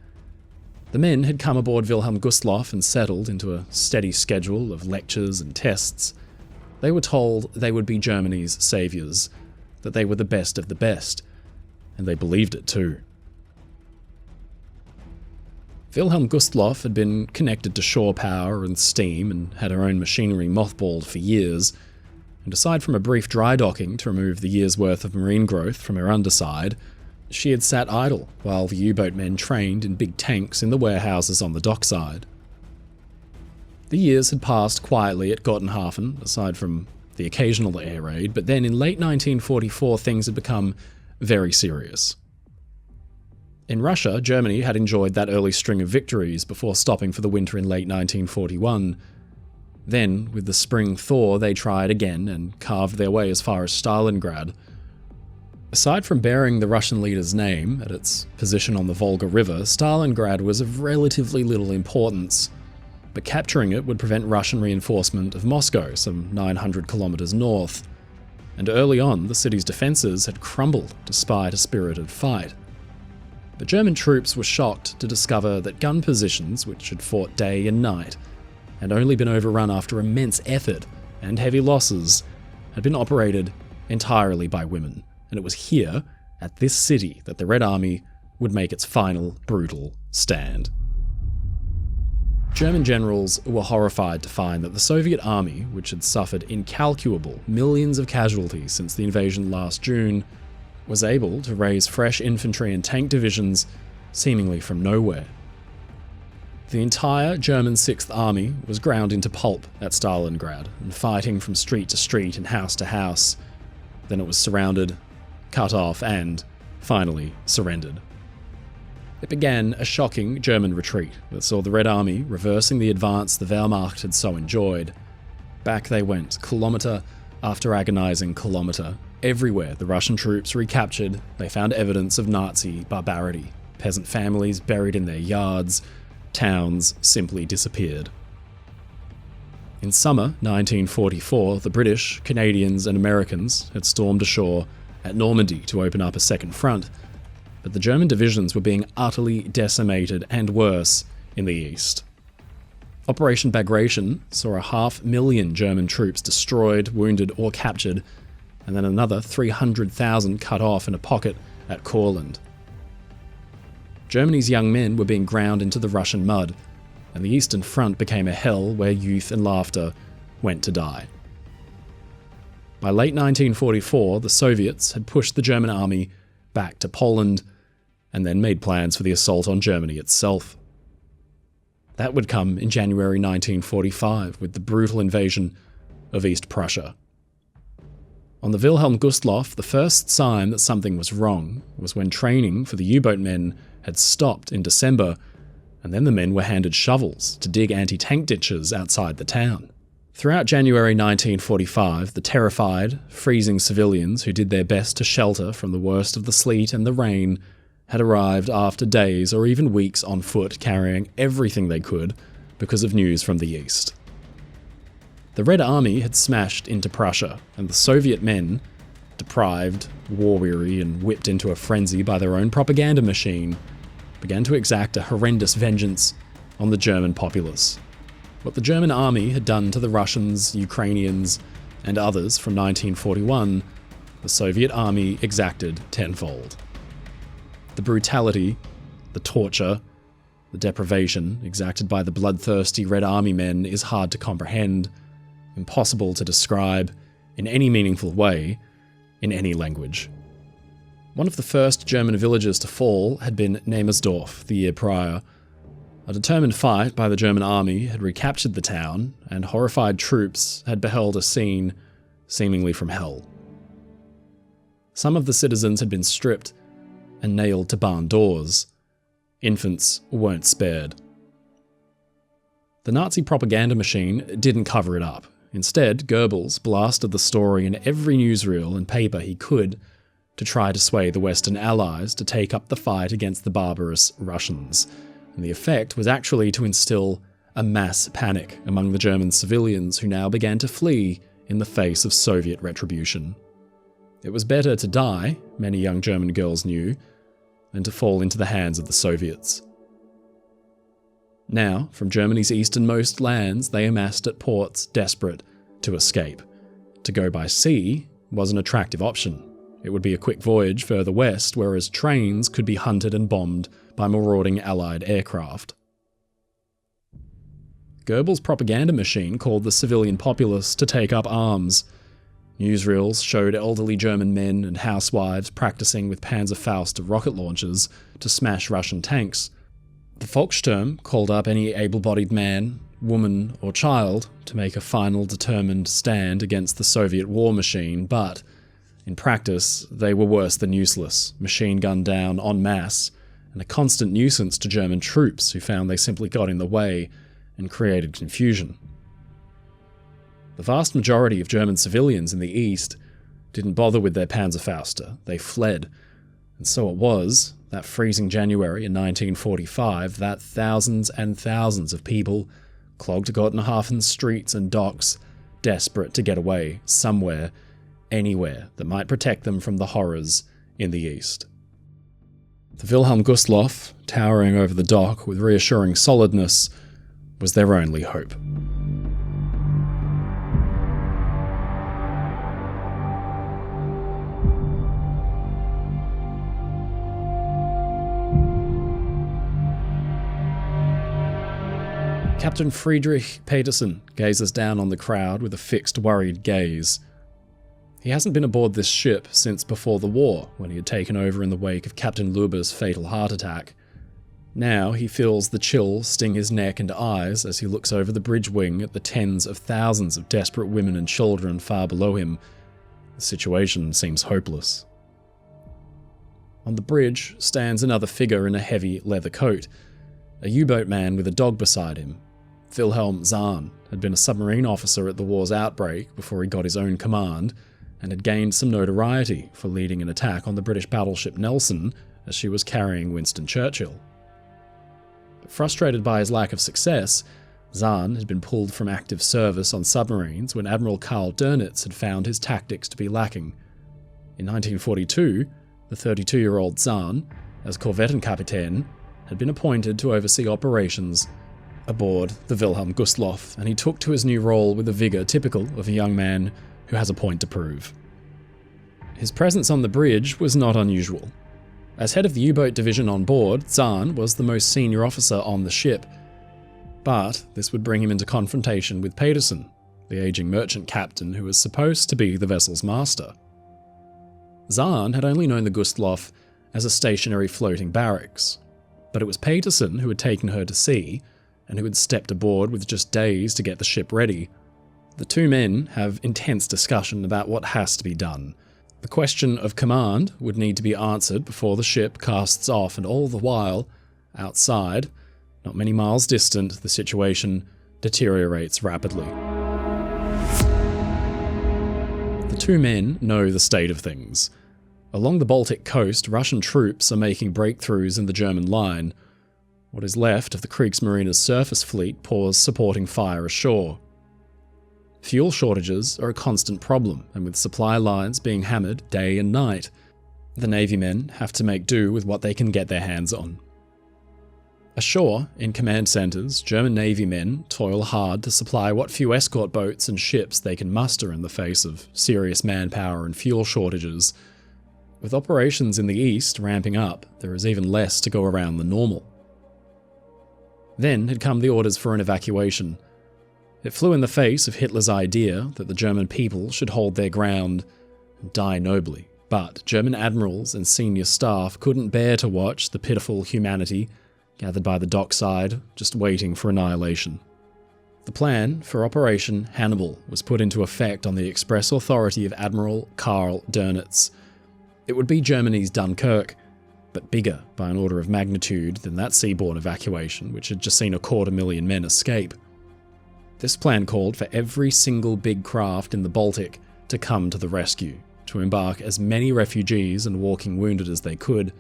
The men had come aboard Wilhelm Gustloff and settled into a steady schedule of lectures and tests. They were told they would be Germany's saviours, that they were the best of the best, and they believed it too. Wilhelm Gustloff had been connected to shore power and steam and had her own machinery mothballed for years, and aside from a brief dry docking to remove the year's worth of marine growth from her underside, she had sat idle while the U-boat men trained in big tanks in the warehouses on the dockside. The years had passed quietly at Gottenhafen, aside from the occasional air raid, but then in late 1944 things had become very serious. In Russia, Germany had enjoyed that early string of victories before stopping for the winter in late 1941. Then, with the spring thaw, they tried again and carved their way as far as Stalingrad. Aside from bearing the Russian leader's name at its position on the Volga River, Stalingrad was of relatively little importance, but capturing it would prevent Russian reinforcement of Moscow, some 900 kilometers north. And early on, the city's defenses had crumbled despite a spirited fight. But German troops were shocked to discover that gun positions, which had fought day and night, had only been overrun after immense effort and heavy losses, had been operated entirely by women. And it was here, at this city, that the Red Army would make its final brutal stand. German generals were horrified to find that the Soviet army, which had suffered incalculable millions of casualties since the invasion last June, was able to raise fresh infantry and tank divisions seemingly from nowhere. The entire German 6th Army was ground into pulp at Stalingrad and fighting from street to street and house to house. Then it was surrounded, cut off, and, finally, surrendered. It began a shocking German retreat that saw the Red Army reversing the advance the Wehrmacht had so enjoyed. Back they went, kilometre after agonizing kilometre. Everywhere the Russian troops recaptured, they found evidence of Nazi barbarity. Peasant families buried in their yards, towns simply disappeared. In summer 1944, the British, Canadians, and Americans had stormed ashore at Normandy to open up a second front, but the German divisions were being utterly decimated and worse in the east. Operation Bagration saw 500,000 German troops destroyed, wounded, or captured, and then another 300,000 cut off in a pocket at Courland. Germany's young men were being ground into the Russian mud, and the Eastern Front became a hell where youth and laughter went to die. By late 1944, the Soviets had pushed the German army back to Poland, and then made plans for the assault on Germany itself. That would come in January 1945 with the brutal invasion of East Prussia. On the Wilhelm Gustloff, the first sign that something was wrong was when training for the U-boat men had stopped in December, and then the men were handed shovels to dig anti-tank ditches outside the town. Throughout January 1945, the terrified, freezing civilians who did their best to shelter from the worst of the sleet and the rain had arrived after days or even weeks on foot, carrying everything they could because of news from the east. The Red Army had smashed into Prussia, and the Soviet men, deprived, war-weary, and whipped into a frenzy by their own propaganda machine, began to exact a horrendous vengeance on the German populace. What the German army had done to the Russians, Ukrainians, and others from 1941, the Soviet army exacted tenfold. The brutality, the torture, the deprivation exacted by the bloodthirsty Red Army men is hard to comprehend, impossible to describe in any meaningful way, in any language. One of the first German villages to fall had been Nemersdorf the year prior. A determined fight by the German army had recaptured the town, and horrified troops had beheld a scene seemingly from hell. Some of the citizens had been stripped and nailed to barn doors. Infants weren't spared. The Nazi propaganda machine didn't cover it up. Instead, Goebbels blasted the story in every newsreel and paper he could to try to sway the Western Allies to take up the fight against the barbarous Russians. And the effect was actually to instill a mass panic among the German civilians who now began to flee in the face of Soviet retribution. It was better to die, many young German girls knew, than to fall into the hands of the Soviets. Now, from Germany's easternmost lands, they amassed at ports desperate to escape. To go by sea was an attractive option. It would be a quick voyage further west, whereas trains could be hunted and bombed by marauding Allied aircraft. Goebbels' propaganda machine called the civilian populace to take up arms. Newsreels showed elderly German men and housewives practicing with Panzerfaust rocket launchers to smash Russian tanks. The Volkssturm called up any able-bodied man, woman, or child to make a final determined stand against the Soviet war machine, but in practice, they were worse than useless, machine-gunned down en masse, and a constant nuisance to German troops who found they simply got in the way and created confusion. The vast majority of German civilians in the east didn't bother with their Panzerfauste, they fled, and so it was, that freezing January in 1945, that thousands and thousands of people clogged Gottenhafen's streets and docks, desperate to get away somewhere, anywhere that might protect them from the horrors in the east. The Wilhelm Gustloff, towering over the dock with reassuring solidness, was their only hope. Captain Friedrich Petersen gazes down on the crowd with a fixed, worried gaze. He hasn't been aboard this ship since before the war, when he had taken over in the wake of Captain Luber's fatal heart attack. Now he feels the chill sting his neck and eyes as he looks over the bridge wing at the tens of thousands of desperate women and children far below him. The situation seems hopeless. On the bridge stands another figure in a heavy leather coat, a U-boat man with a dog beside him. Wilhelm Zahn had been a submarine officer at the war's outbreak before he got his own command, and had gained some notoriety for leading an attack on the British battleship Nelson as she was carrying Winston Churchill. But frustrated by his lack of success, Zahn had been pulled from active service on submarines when Admiral Karl Dönitz had found his tactics to be lacking. In 1942, the 32-year-old Zahn, as Korvettenkapitän, had been appointed to oversee operations aboard the Wilhelm Gustloff, and he took to his new role with a vigour typical of a young man who has a point to prove. His presence on the bridge was not unusual. As head of the U-boat division on board, Zahn was the most senior officer on the ship. But this would bring him into confrontation with Petersen, the aging merchant captain who was supposed to be the vessel's master. Zahn had only known the Gustloff as a stationary floating barracks, but it was Petersen who had taken her to sea, and who had stepped aboard with just days to get the ship ready. The two men have intense discussion about what has to be done. The question of command would need to be answered before the ship casts off, and all the while, outside, not many miles distant, the situation deteriorates rapidly. The two men know the state of things. Along the Baltic coast, Russian troops are making breakthroughs in the German line. What is left of the Kriegsmarine's surface fleet pours supporting fire ashore. Fuel shortages are a constant problem, and with supply lines being hammered day and night, the Navy men have to make do with what they can get their hands on. Ashore, in command centres, German Navy men toil hard to supply what few escort boats and ships they can muster in the face of serious manpower and fuel shortages. With operations in the east ramping up, there is even less to go around than normal. Then had come the orders for an evacuation. It flew in the face of Hitler's idea that the German people should hold their ground and die nobly, but German admirals and senior staff couldn't bear to watch the pitiful humanity gathered by the dockside, just waiting for annihilation. The plan for Operation Hannibal was put into effect on the express authority of Admiral Karl Dönitz. It would be Germany's Dunkirk, but bigger by an order of magnitude than that seaborne evacuation, which had just seen 250,000 men escape. This plan called for every single big craft in the Baltic to come to the rescue, to embark as many refugees and walking wounded as they could,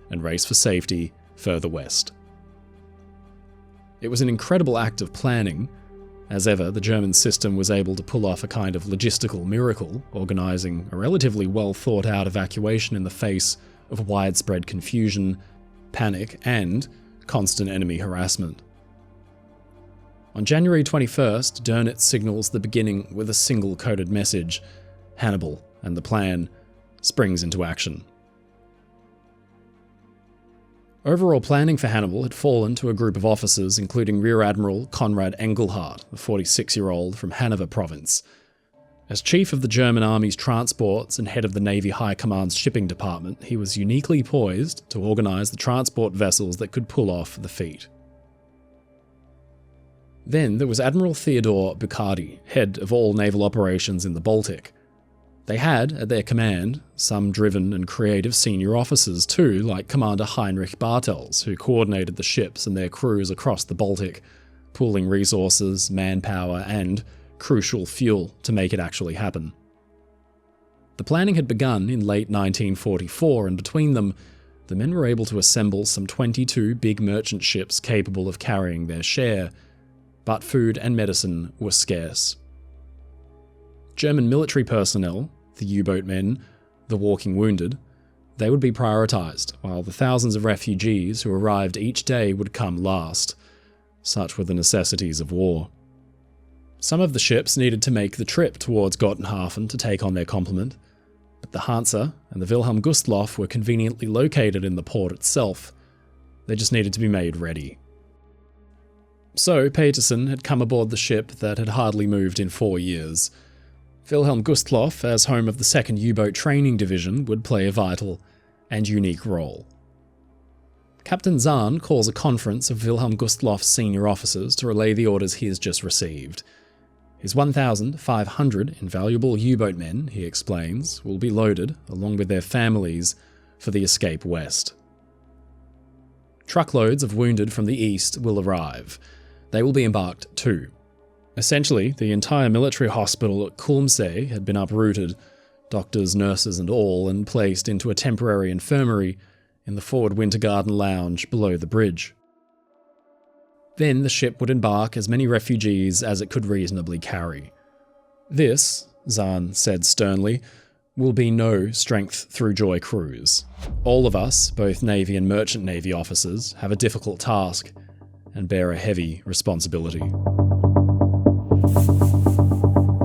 and race for safety further west. It was an incredible act of planning. As ever, the German system was able to pull off a kind of logistical miracle, organising a relatively well-thought-out evacuation in the face of widespread confusion, panic, and constant enemy harassment. On January 21st, Dönitz signals the beginning with a single coded message: Hannibal, and the plan springs into action. Overall planning for Hannibal had fallen to a group of officers including Rear Admiral Konrad Engelhardt, a 46-year-old from Hanover province. As chief of the German Army's transports and head of the Navy High Command's shipping department, he was uniquely poised to organise the transport vessels that could pull off the feat. Then there was Admiral Theodor Buchardi, head of all naval operations in the Baltic. They had, at their command, some driven and creative senior officers too, like Commander Heinrich Bartels, who coordinated the ships and their crews across the Baltic, pooling resources, manpower, and crucial fuel to make it actually happen. The planning had begun in late 1944, and between them, the men were able to assemble some 22 big merchant ships capable of carrying their share, but food and medicine were scarce. German military personnel, the U-boat men, the walking wounded, they would be prioritised, while the thousands of refugees who arrived each day would come last. Such were the necessities of war. Some of the ships needed to make the trip towards Gotenhafen to take on their complement, but the Hansa and the Wilhelm Gustloff were conveniently located in the port itself. They just needed to be made ready. So Petersen had come aboard the ship that had hardly moved in 4 years. Wilhelm Gustloff, as home of the 2nd U-boat Training Division, would play a vital and unique role. Captain Zahn calls a conference of Wilhelm Gustloff's senior officers to relay the orders he has just received. His 1,500 invaluable U-boat men, he explains, will be loaded, along with their families, for the escape west. Truckloads of wounded from the east will arrive. They will be embarked too. Essentially, the entire military hospital at Kulmsee had been uprooted, doctors, nurses and all, and placed into a temporary infirmary in the forward Winter Garden lounge below the bridge. Then the ship would embark as many refugees as it could reasonably carry. This, Zahn said sternly, will be no strength through joy cruise. All of us, both Navy and Merchant Navy officers, have a difficult task and bear a heavy responsibility.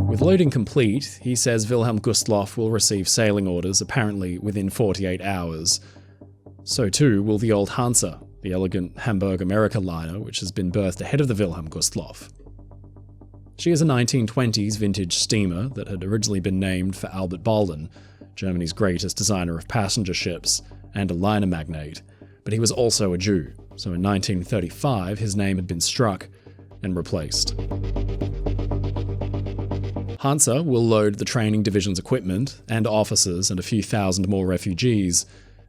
With loading complete, he says Wilhelm Gustloff will receive sailing orders apparently within 48 hours. So too will the old Hansa, the elegant Hamburg America liner which has been berthed ahead of the Wilhelm Gustloff. She is a 1920s vintage steamer that had originally been named for Albert Balden, Germany's greatest designer of passenger ships and a liner magnate, but he was also a Jew, so in 1935 his name had been struck and replaced. Hansa will load the training division's equipment and officers and a few thousand more refugees,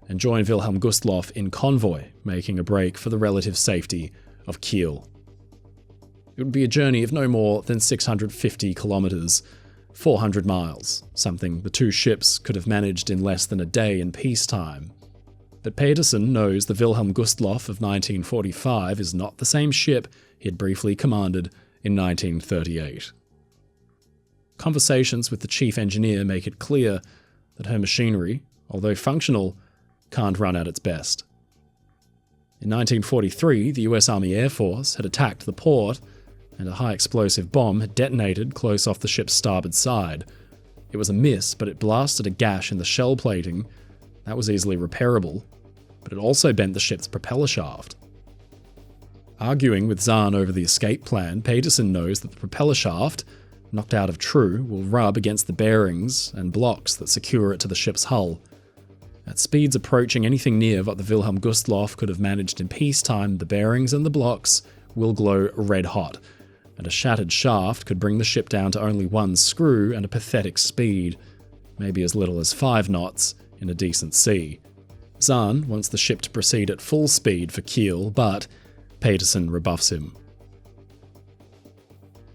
and join Wilhelm Gustloff in convoy, making a break for the relative safety of Kiel. It would be a journey of no more than 650 kilometres, 400 miles, something the two ships could have managed in less than a day in peacetime. But Petersen knows the Wilhelm Gustloff of 1945 is not the same ship he had briefly commanded in 1938. Conversations with the chief engineer make it clear that her machinery, although functional, can't run at its best. In 1943, the US Army Air Force had attacked the port, and a high-explosive bomb had detonated close off the ship's starboard side. It was a miss, but it blasted a gash in the shell plating. That was easily repairable, but it also bent the ship's propeller shaft. Arguing with Zahn over the escape plan, Petersen knows that the propeller shaft, knocked out of true, will rub against the bearings and blocks that secure it to the ship's hull. At speeds approaching anything near what the Wilhelm Gustloff could have managed in peacetime, the bearings and the blocks will glow red hot, and a shattered shaft could bring the ship down to only one screw and a pathetic speed, maybe as little as 5 knots in a decent sea. Zahn wants the ship to proceed at full speed for Kiel, but Petersen rebuffs him.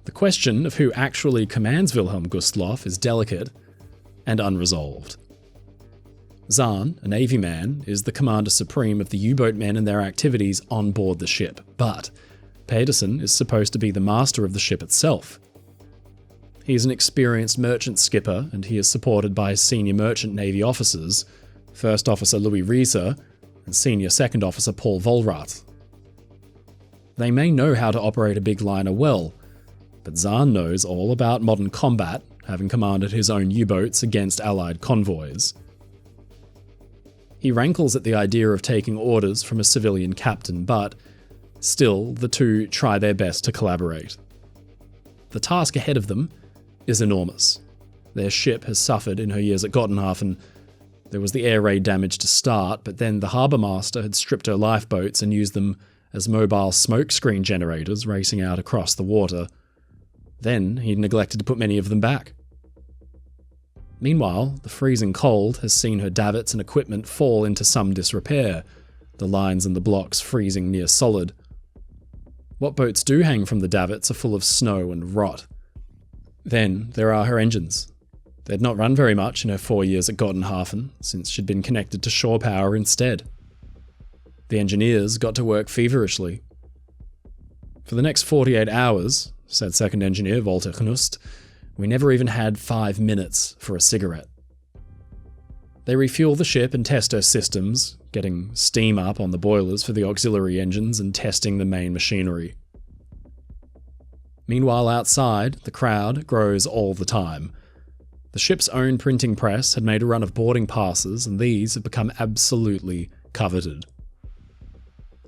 The question of who actually commands Wilhelm Gustloff is delicate and unresolved. Zahn, a Navy man, is the commander supreme of the U-boat men and their activities on board the ship, but Petersen is supposed to be the master of the ship itself. He is an experienced merchant skipper, and he is supported by his senior merchant Navy officers, First Officer Louis Rieser and Senior Second Officer Paul Vollrath. They may know how to operate a big liner well, but Zahn knows all about modern combat, having commanded his own U-boats against Allied convoys. He rankles at the idea of taking orders from a civilian captain, but still the two try their best to collaborate. The task ahead of them is enormous. Their ship has suffered in her years at Gottenhafen. There was the air raid damage to start, but then the harbour master had stripped her lifeboats and used them as mobile smokescreen generators racing out across the water. Then he'd neglected to put many of them back. Meanwhile, the freezing cold has seen her davits and equipment fall into some disrepair, the lines and the blocks freezing near solid. What boats do hang from the davits are full of snow and rot. Then there are her engines. They'd not run very much in her 4 years at Gottenhafen, since she'd been connected to shore power instead. The engineers got to work feverishly. For the next 48 hours, said second engineer Walter Knust, we never even had 5 minutes for a cigarette. They refuel the ship and test her systems, getting steam up on the boilers for the auxiliary engines and testing the main machinery. Meanwhile outside, the crowd grows all the time. The ship's own printing press had made a run of boarding passes, and these have become absolutely coveted.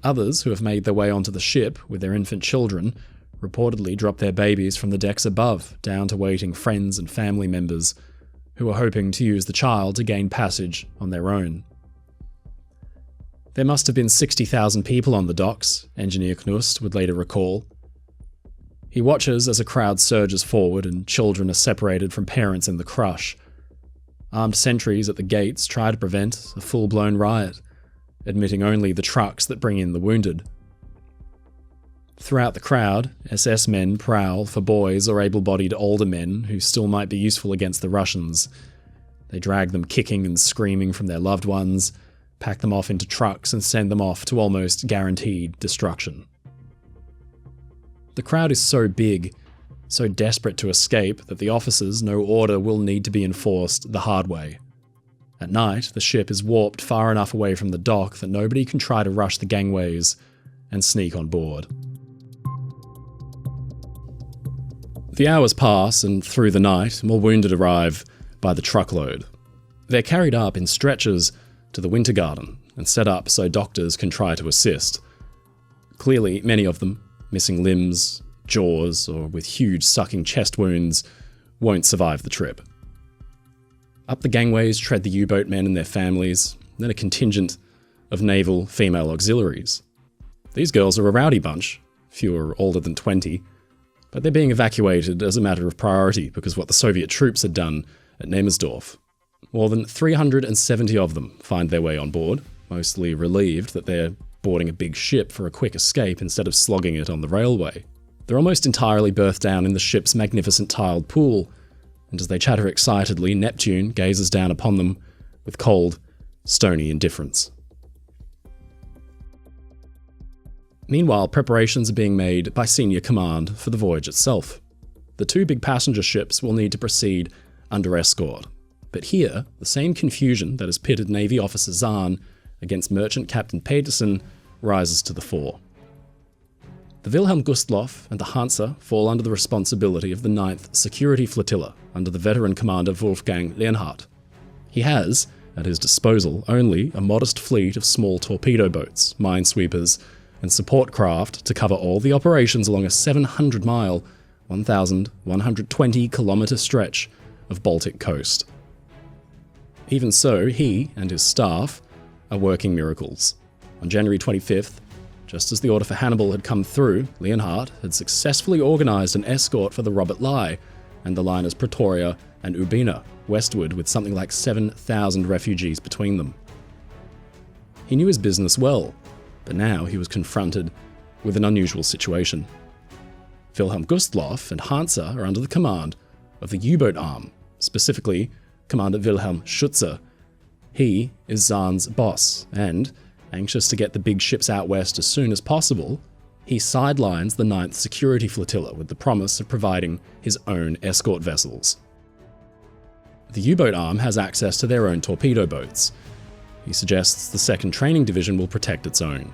Others who have made their way onto the ship with their infant children reportedly drop their babies from the decks above down to waiting friends and family members who are hoping to use the child to gain passage on their own. There must have been 60,000 people on the docks, Engineer Knust would later recall. He watches as a crowd surges forward and children are separated from parents in the crush. Armed sentries at the gates try to prevent a full-blown riot, admitting only the trucks that bring in the wounded. Throughout the crowd, SS men prowl for boys or able-bodied older men who still might be useful against the Russians. They drag them kicking and screaming from their loved ones, pack them off into trucks and send them off to almost guaranteed destruction. The crowd is so big, so desperate to escape, that the officers know order will need to be enforced the hard way. At night, the ship is warped far enough away from the dock that nobody can try to rush the gangways and sneak on board. The hours pass, and through the night, more wounded arrive by the truckload. They're carried up in stretchers to the winter garden and set up so doctors can try to assist. Clearly, many of them, missing limbs, jaws, or with huge sucking chest wounds, won't survive the trip. Up the gangways tread the U-boat men and their families, then a contingent of naval female auxiliaries. These girls are a rowdy bunch, few are older than 20, but they're being evacuated as a matter of priority because of what the Soviet troops had done at Nemersdorf. More than 370 of them find their way on board, mostly relieved that they're boarding a big ship for a quick escape instead of slogging it on the railway. They're almost entirely berthed down in the ship's magnificent tiled pool, and as they chatter excitedly, Neptune gazes down upon them with cold, stony indifference. Meanwhile, preparations are being made by senior command for the voyage itself. The two big passenger ships will need to proceed under escort. But here, the same confusion that has pitted Navy Officer Zahn against Merchant Captain Petersen rises to the fore. The Wilhelm Gustloff and the Hansa fall under the responsibility of the 9th Security Flotilla under the veteran commander Wolfgang Leonhardt. He has, at his disposal, only a modest fleet of small torpedo boats, minesweepers, and support craft to cover all the operations along a 700-mile, 1,120-kilometre stretch of Baltic coast. Even so, he and his staff are working miracles. On January 25th, just as the order for Hannibal had come through, Leonhardt had successfully organised an escort for the Robert Lai and the liners Pretoria and Ubina westward with something like 7,000 refugees between them. He knew his business well, but now he was confronted with an unusual situation. Wilhelm Gustloff and Hansa are under the command of the U-boat arm, specifically Commander Wilhelm Schütze. He is Zahn's boss, and, anxious to get the big ships out west as soon as possible, he sidelines the 9th Security Flotilla with the promise of providing his own escort vessels. The U-boat arm has access to their own torpedo boats. He suggests the 2nd Training Division will protect its own.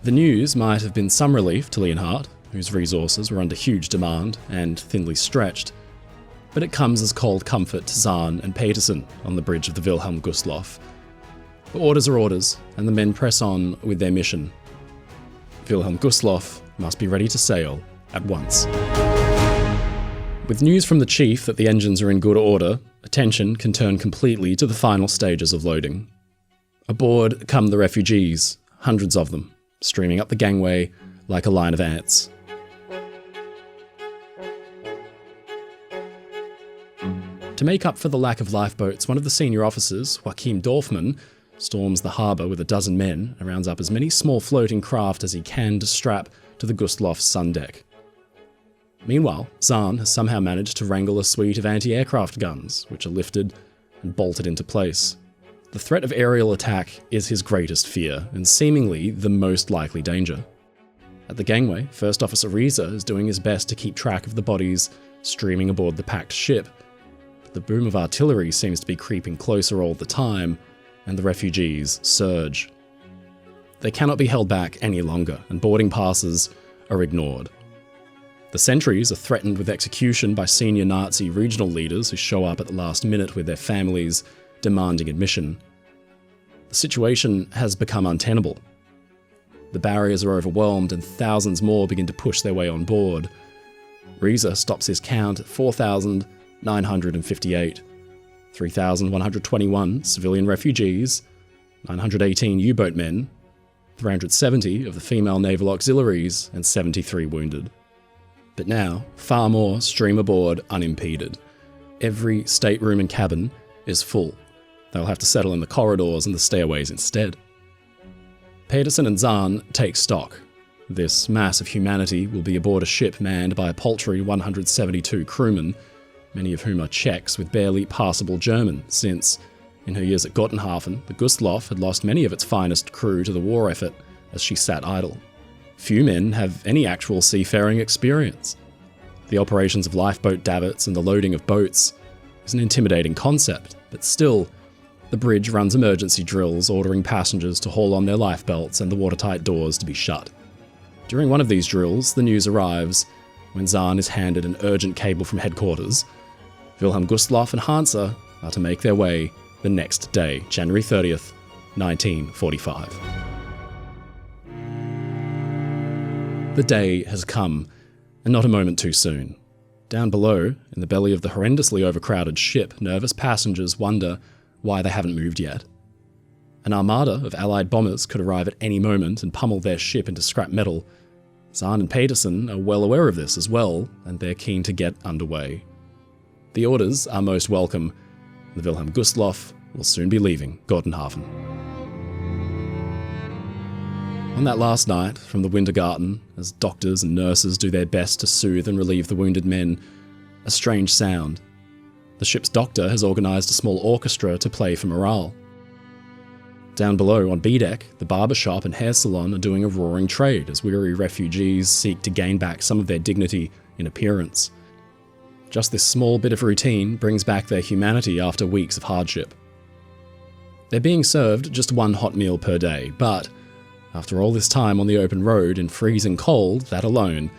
The news might have been some relief to Leonhardt, whose resources were under huge demand and thinly stretched, but it comes as cold comfort to Zahn and Petersen on the bridge of the Wilhelm Gustloff. But orders are orders, and the men press on with their mission. Wilhelm Gustloff must be ready to sail at once. With news from the chief that the engines are in good order, attention can turn completely to the final stages of loading. Aboard come the refugees, hundreds of them, streaming up the gangway like a line of ants. To make up for the lack of lifeboats, one of the senior officers, Joachim Dorfmann, storms the harbour with a dozen men and rounds up as many small floating craft as he can to strap to the Gustloff's sun deck. Meanwhile, Zahn has somehow managed to wrangle a suite of anti-aircraft guns, which are lifted and bolted into place. The threat of aerial attack is his greatest fear, and seemingly the most likely danger. At the gangway, First Officer Riese is doing his best to keep track of the bodies streaming aboard the packed ship, but the boom of artillery seems to be creeping closer all the time, and the refugees surge. They cannot be held back any longer, and boarding passes are ignored. The sentries are threatened with execution by senior Nazi regional leaders who show up at the last minute with their families demanding admission. The situation has become untenable, The barriers are overwhelmed and thousands more begin to push their way on board. Riese stops his count at 4,958. 3,121 civilian refugees, 918 U-boat men, 370 of the female naval auxiliaries, and 73 wounded. But now, far more stream aboard unimpeded. Every stateroom and cabin is full. They'll have to settle in the corridors and the stairways instead. Pedersen and Zahn take stock. This mass of humanity will be aboard a ship manned by a paltry 172 crewmen, many of whom are Czechs with barely passable German, since, in her years at Gottenhafen, the Gustloff had lost many of its finest crew to the war effort as she sat idle. Few men have any actual seafaring experience. The operations of lifeboat davits and the loading of boats is an intimidating concept, but still, the bridge runs emergency drills ordering passengers to haul on their lifebelts and the watertight doors to be shut. During one of these drills, the news arrives when Zahn is handed an urgent cable from headquarters. Wilhelm Gustloff and Hansa are to make their way the next day, January 30th, 1945. The day has come, and not a moment too soon. Down below, in the belly of the horrendously overcrowded ship, nervous passengers wonder why they haven't moved yet. An armada of Allied bombers could arrive at any moment and pummel their ship into scrap metal. Zahn and Pedersen are well aware of this as well, and they're keen to get underway. The orders are most welcome. The Wilhelm Gustloff will soon be leaving Gottenhafen. On that last night, from the Wintergarten, as doctors and nurses do their best to soothe and relieve the wounded men, a strange sound. The ship's doctor has organised a small orchestra to play for morale. Down below, on B-deck, the barber shop and hair salon are doing a roaring trade as weary refugees seek to gain back some of their dignity in appearance. Just this small bit of routine brings back their humanity after weeks of hardship. They're being served just one hot meal per day, but after all this time on the open road in freezing cold, that alone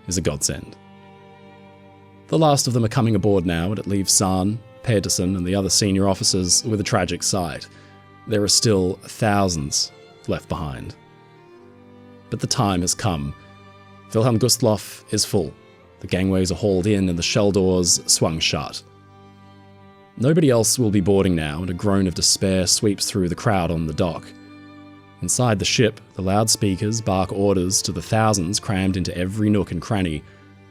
is a godsend. The last of them are coming aboard now, and it leaves Zahn, Pedersen, and the other senior officers with a tragic sight. There are still thousands left behind. But the time has come. Wilhelm Gustloff is full. The gangways are hauled in and the shell doors swung shut. Nobody else will be boarding now, and a groan of despair sweeps through the crowd on the dock. Inside the ship, the loudspeakers bark orders to the thousands crammed into every nook and cranny.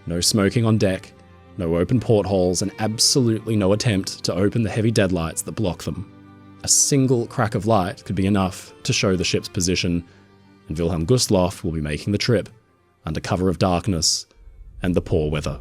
No smoking on deck, no open portholes, and absolutely no attempt to open the heavy deadlights that block them. A single crack of light could be enough to show the ship's position, and Wilhelm Gustloff will be making the trip under cover of darkness and the poor weather.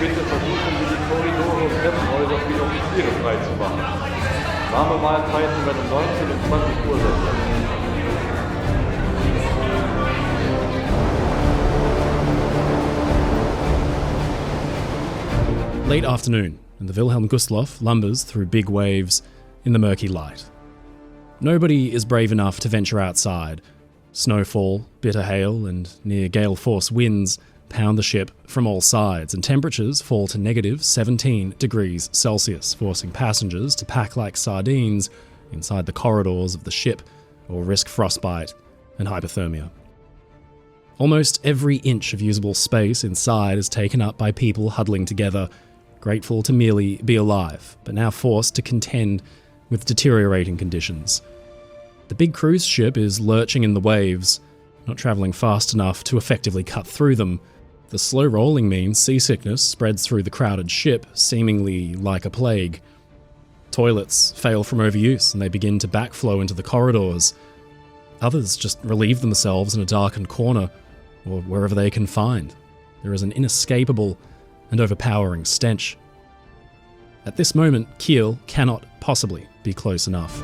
Bitte versuchen Sie die Korridore und Treppenhäuser für die Offiziere freizumachen. Warme Mahlzeiten werden um 19 und 20 Uhr sein. Late afternoon, and the Wilhelm Gustloff lumbers through big waves in the murky light. Nobody is brave enough to venture outside. Snowfall, bitter hail, and near gale-force winds pound the ship from all sides, and temperatures fall to negative 17 degrees Celsius, forcing passengers to pack like sardines inside the corridors of the ship or risk frostbite and hypothermia. Almost every inch of usable space inside is taken up by people huddling together, grateful to merely be alive, but now forced to contend with deteriorating conditions. The big cruise ship is lurching in the waves, not travelling fast enough to effectively cut through them. The slow rolling means seasickness spreads through the crowded ship, seemingly like a plague. Toilets fail from overuse and they begin to backflow into the corridors. Others just relieve themselves in a darkened corner, or wherever they can find. There is an inescapable and overpowering stench. At this moment, Kiel cannot possibly be close enough.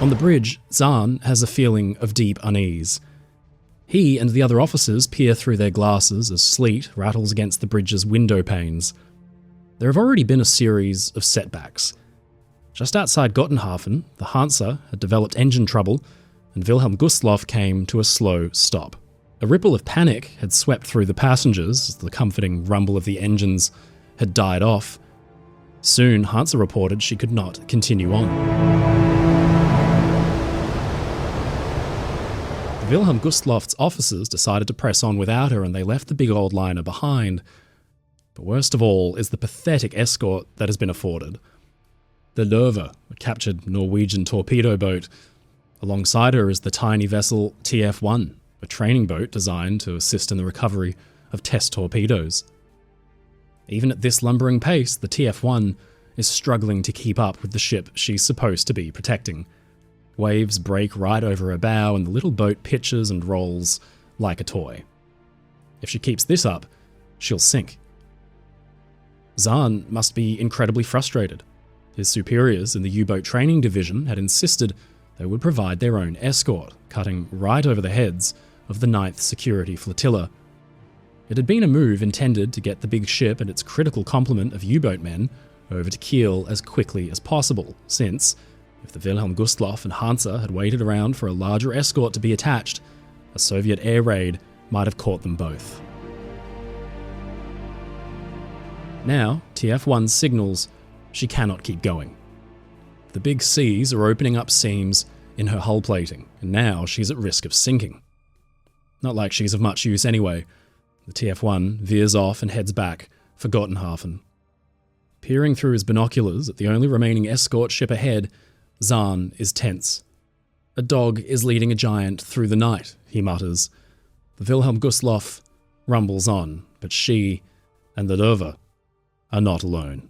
On the bridge, Zahn has a feeling of deep unease. He and the other officers peer through their glasses as sleet rattles against the bridge's window panes. There have already been a series of setbacks. Just outside Gottenhafen, the Hansa had developed engine trouble, and Wilhelm Gustloff came to a slow stop. A ripple of panic had swept through the passengers as the comforting rumble of the engines had died off. Soon, Hansa reported she could not continue on. Wilhelm Gustloff's officers decided to press on without her, and they left the big old liner behind. But worst of all is the pathetic escort that has been afforded. The Löwe, a captured Norwegian torpedo boat. Alongside her is the tiny vessel TF1, a training boat designed to assist in the recovery of test torpedoes. Even at this lumbering pace, the TF1 is struggling to keep up with the ship she's supposed to be protecting. Waves break right over her bow and the little boat pitches and rolls like a toy. If she keeps this up, she'll sink. Zahn must be incredibly frustrated. His superiors in the U-boat training division had insisted they would provide their own escort, cutting right over the heads of the 9th Security Flotilla. It had been a move intended to get the big ship and its critical complement of U-boat men over to Kiel as quickly as possible, since, if the Wilhelm Gustloff and Hansa had waited around for a larger escort to be attached, a Soviet air raid might have caught them both. Now, TF1 signals she cannot keep going. The big seas are opening up seams in her hull plating, and now she's at risk of sinking. Not like she's of much use anyway. The TF1 veers off and heads back for Gottenhafen. Peering through his binoculars at the only remaining escort ship ahead, Zahn is tense. A dog is leading a giant through the night, he mutters. The Wilhelm Gustloff rumbles on, but she and the Löwe are not alone.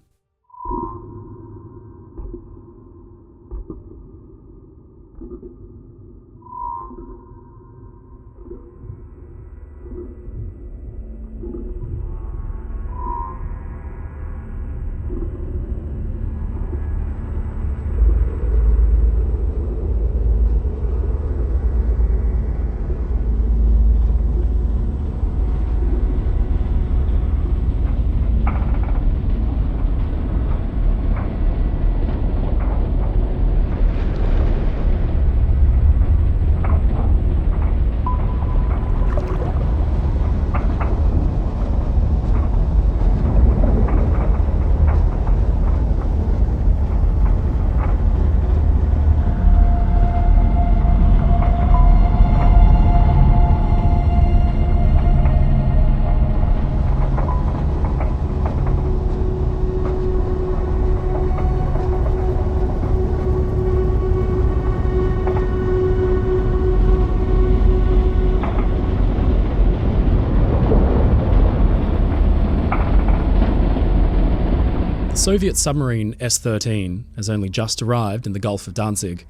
Soviet submarine S-13 has only just arrived in the Gulf of Danzig,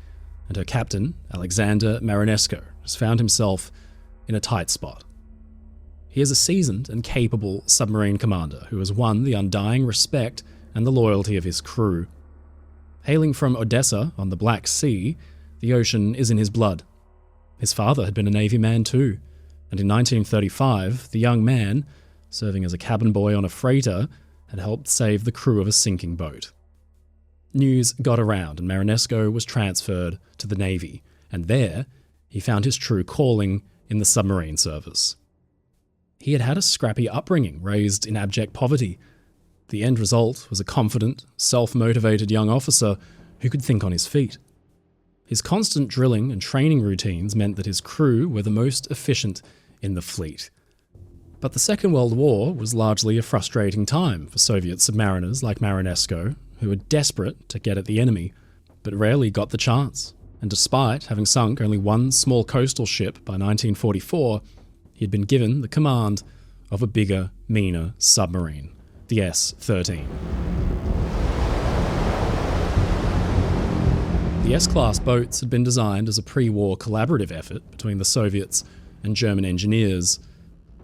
and her captain, Alexander Marinesko, has found himself in a tight spot. He is a seasoned and capable submarine commander who has won the undying respect and the loyalty of his crew. Hailing from Odessa on the Black Sea, the ocean is in his blood. His father had been a Navy man too. and in 1935, the young man, serving as a cabin boy on a freighter, had helped save the crew of a sinking boat. News got around, and Marinesco was transferred to the Navy, and there he found his true calling in the submarine service. He had had a scrappy upbringing, raised in abject poverty. The end result was a confident, self-motivated young officer who could think on his feet. His constant drilling and training routines meant that his crew were the most efficient in the fleet. But the Second World War was largely a frustrating time for Soviet submariners like Marinesco, who were desperate to get at the enemy, but rarely got the chance. And despite having sunk only one small coastal ship by 1944, he had been given the command of a bigger, meaner submarine, the S-13. The S-class boats had been designed as a pre-war collaborative effort between the Soviets and German engineers.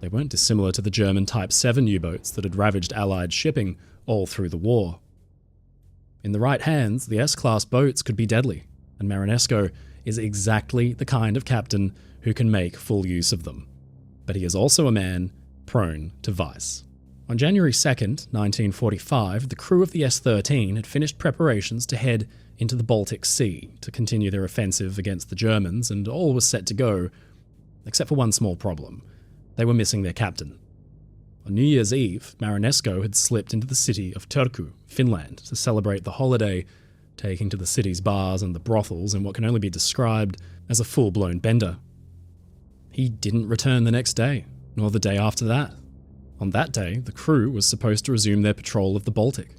They weren't dissimilar to the German Type 7 U-boats that had ravaged Allied shipping all through the war. In the right hands, the S-class boats could be deadly, and Marinesco is exactly the kind of captain who can make full use of them. But he is also a man prone to vice. On January 2nd, 1945, the crew of the S-13 had finished preparations to head into the Baltic Sea to continue their offensive against the Germans, and all was set to go, except for one small problem. They were missing their captain. On New Year's Eve, Marinesco had slipped into the city of Turku, Finland, to celebrate the holiday, taking to the city's bars and the brothels in what can only be described as a full-blown bender. He didn't return the next day, nor the day after that. On that day, the crew was supposed to resume their patrol of the Baltic.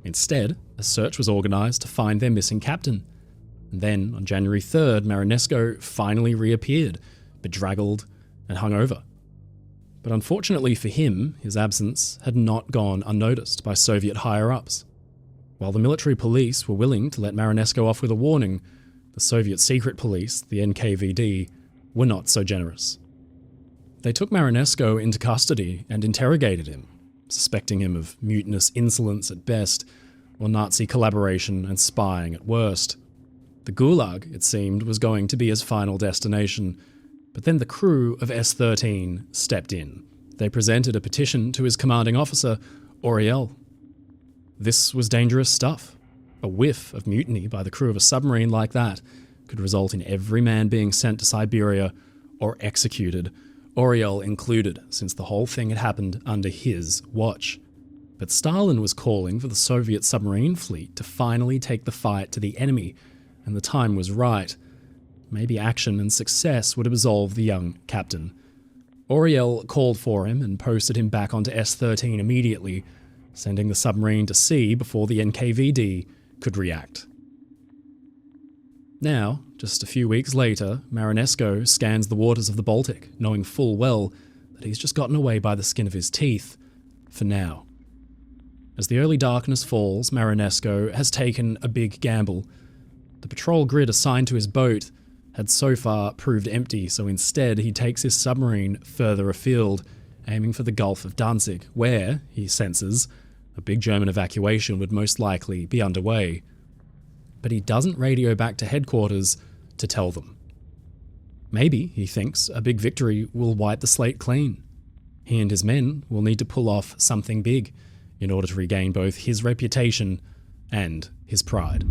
Instead, a search was organised to find their missing captain. And then, on January 3rd, Marinesco finally reappeared, bedraggled and hungover. But unfortunately for him, his absence had not gone unnoticed by Soviet higher-ups. While the military police were willing to let Marinesco off with a warning, the Soviet secret police, the NKVD, were not so generous. They took Marinesco into custody and interrogated him, suspecting him of mutinous insolence at best, or Nazi collaboration and spying at worst. The Gulag, it seemed, was going to be his final destination, but then the crew of S-13 stepped in. They presented a petition to his commanding officer, Auriel. This was dangerous stuff. A whiff of mutiny by the crew of a submarine like that could result in every man being sent to Siberia or executed, Auriel included, since the whole thing had happened under his watch. But Stalin was calling for the Soviet submarine fleet to finally take the fight to the enemy, and the time was right. Maybe action and success would absolve the young captain. Auriel called for him and posted him back onto S-13 immediately, sending the submarine to sea before the NKVD could react. Now, just a few weeks later, Marinesco scans the waters of the Baltic, knowing full well that he's just gotten away by the skin of his teeth, for now. As the early darkness falls, Marinesco has taken a big gamble. The patrol grid assigned to his boat had so far proved empty, so instead he takes his submarine further afield, aiming for the Gulf of Danzig, where, he senses, a big German evacuation would most likely be underway. But he doesn't radio back to headquarters to tell them. Maybe, he thinks, a big victory will wipe the slate clean. He and his men will need to pull off something big in order to regain both his reputation and his pride.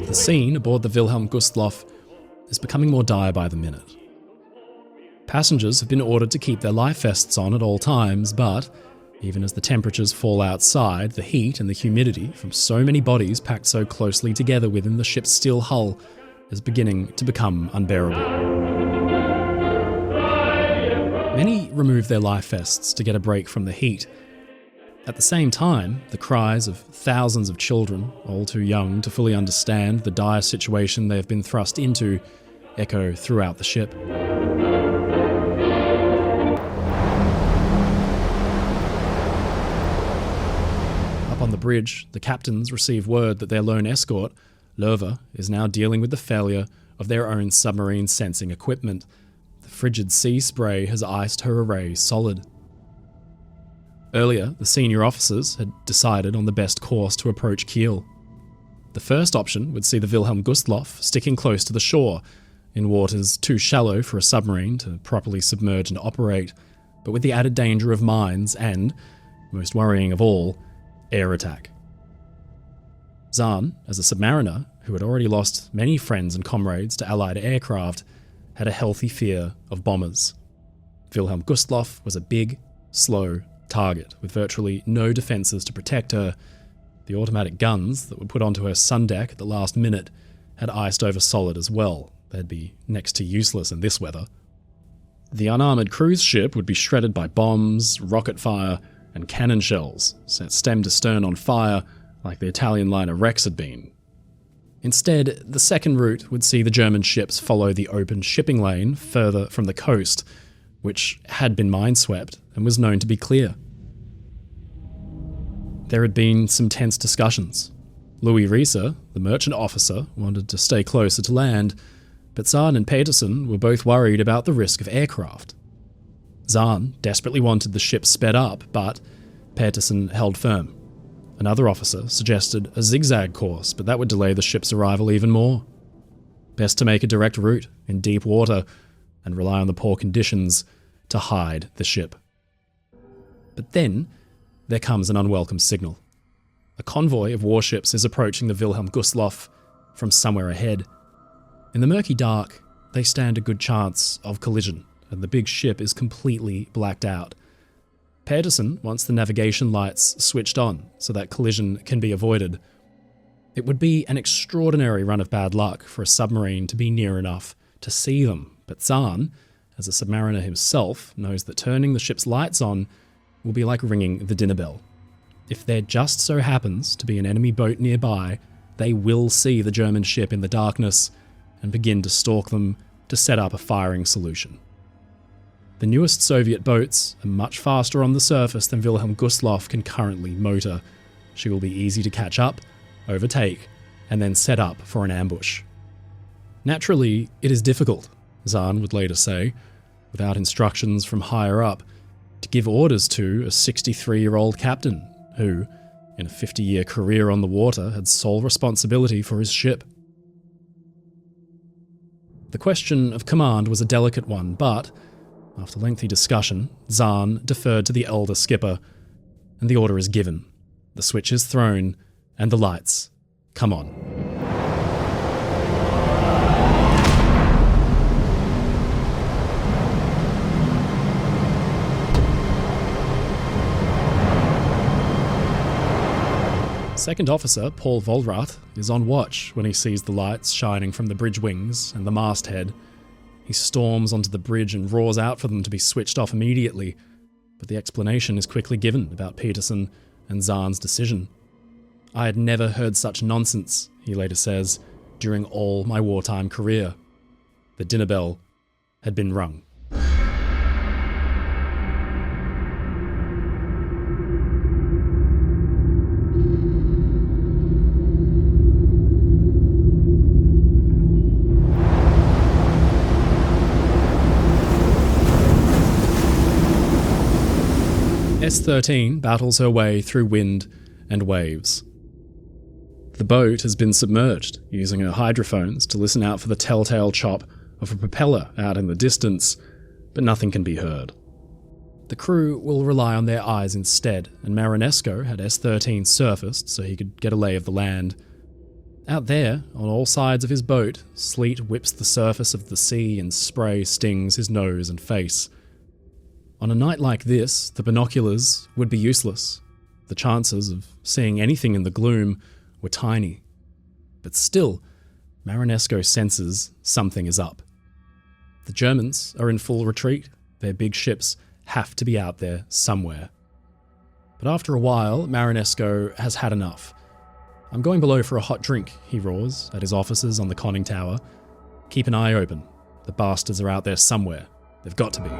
The scene aboard the Wilhelm Gustloff is becoming more dire by the minute. Passengers have been ordered to keep their life vests on at all times, but even as the temperatures fall outside, the heat and the humidity from so many bodies packed so closely together within the ship's steel hull is beginning to become unbearable. Many remove their life vests to get a break from the heat. At the same time, the cries of thousands of children, all too young to fully understand the dire situation they have been thrust into, echo throughout the ship. Up on the bridge, the captains receive word that their lone escort, Löwe, is now dealing with the failure of their own submarine sensing equipment. The frigid sea spray has iced her array solid. Earlier, the senior officers had decided on the best course to approach Kiel. The first option would see the Wilhelm Gustloff sticking close to the shore, in waters too shallow for a submarine to properly submerge and operate, but with the added danger of mines and, most worrying of all, air attack. Zahn, as a submariner who had already lost many friends and comrades to Allied aircraft, had a healthy fear of bombers. Wilhelm Gustloff was a big, slow target with virtually no defences to protect her. The automatic guns that were put onto her sun deck at the last minute had iced over solid as well. They'd be next to useless in this weather. The unarmoured cruise ship would be shredded by bombs, rocket fire, and cannon shells, set stem to stern on fire like the Italian liner Rex had been. Instead, the second route would see the German ships follow the open shipping lane further from the coast, which had been mineswept and was known to be clear. There had been some tense discussions. Louis Rieser, the merchant officer, wanted to stay closer to land, but Zahn and Petersen were both worried about the risk of aircraft. Zahn desperately wanted the ship sped up, but Petersen held firm. Another officer suggested a zigzag course, but that would delay the ship's arrival even more. Best to make a direct route in deep water and rely on the poor conditions to hide the ship. But then there comes an unwelcome signal. A convoy of warships is approaching the Wilhelm Gustloff from somewhere ahead. In the murky dark, they stand a good chance of collision, and the big ship is completely blacked out. Petersen wants the navigation lights switched on so that collision can be avoided. It would be an extraordinary run of bad luck for a submarine to be near enough to see them, but Zahn, as a submariner himself, knows that turning the ship's lights on will be like ringing the dinner bell. If there just so happens to be an enemy boat nearby, they will see the German ship in the darkness and begin to stalk them to set up a firing solution. The newest Soviet boats are much faster on the surface than Wilhelm Gustloff can currently motor. She will be easy to catch up, overtake, and then set up for an ambush. Naturally, it is difficult, Zahn would later say, without instructions from higher up, to give orders to a 63-year-old captain who, in a 50-year career on the water, had sole responsibility for his ship. The question of command was a delicate one, but after lengthy discussion, Zahn deferred to the elder skipper, and the order is given. The switch is thrown, and the lights come on. Second Officer Paul Vollrath is on watch when he sees the lights shining from the bridge wings and the masthead. He storms onto the bridge and roars out for them to be switched off immediately, but the explanation is quickly given about Petersen and Zahn's decision. "I had never heard such nonsense," he later says, "during all my wartime career." The dinner bell had been rung. S-13 battles her way through wind and waves. The boat has been submerged, using her hydrophones to listen out for the telltale chop of a propeller out in the distance, but nothing can be heard. The crew will rely on their eyes instead, and Marinesco had S-13 surfaced so he could get a lay of the land. Out there, on all sides of his boat, sleet whips the surface of the sea and spray stings his nose and face. On a night like this, the binoculars would be useless. The chances of seeing anything in the gloom were tiny. But still, Marinesco senses something is up. The Germans are in full retreat. Their big ships have to be out there somewhere. But after a while, Marinesco has had enough. "I'm going below for a hot drink," he roars at his officers on the conning tower. "Keep an eye open. The bastards are out there somewhere. They've got to be."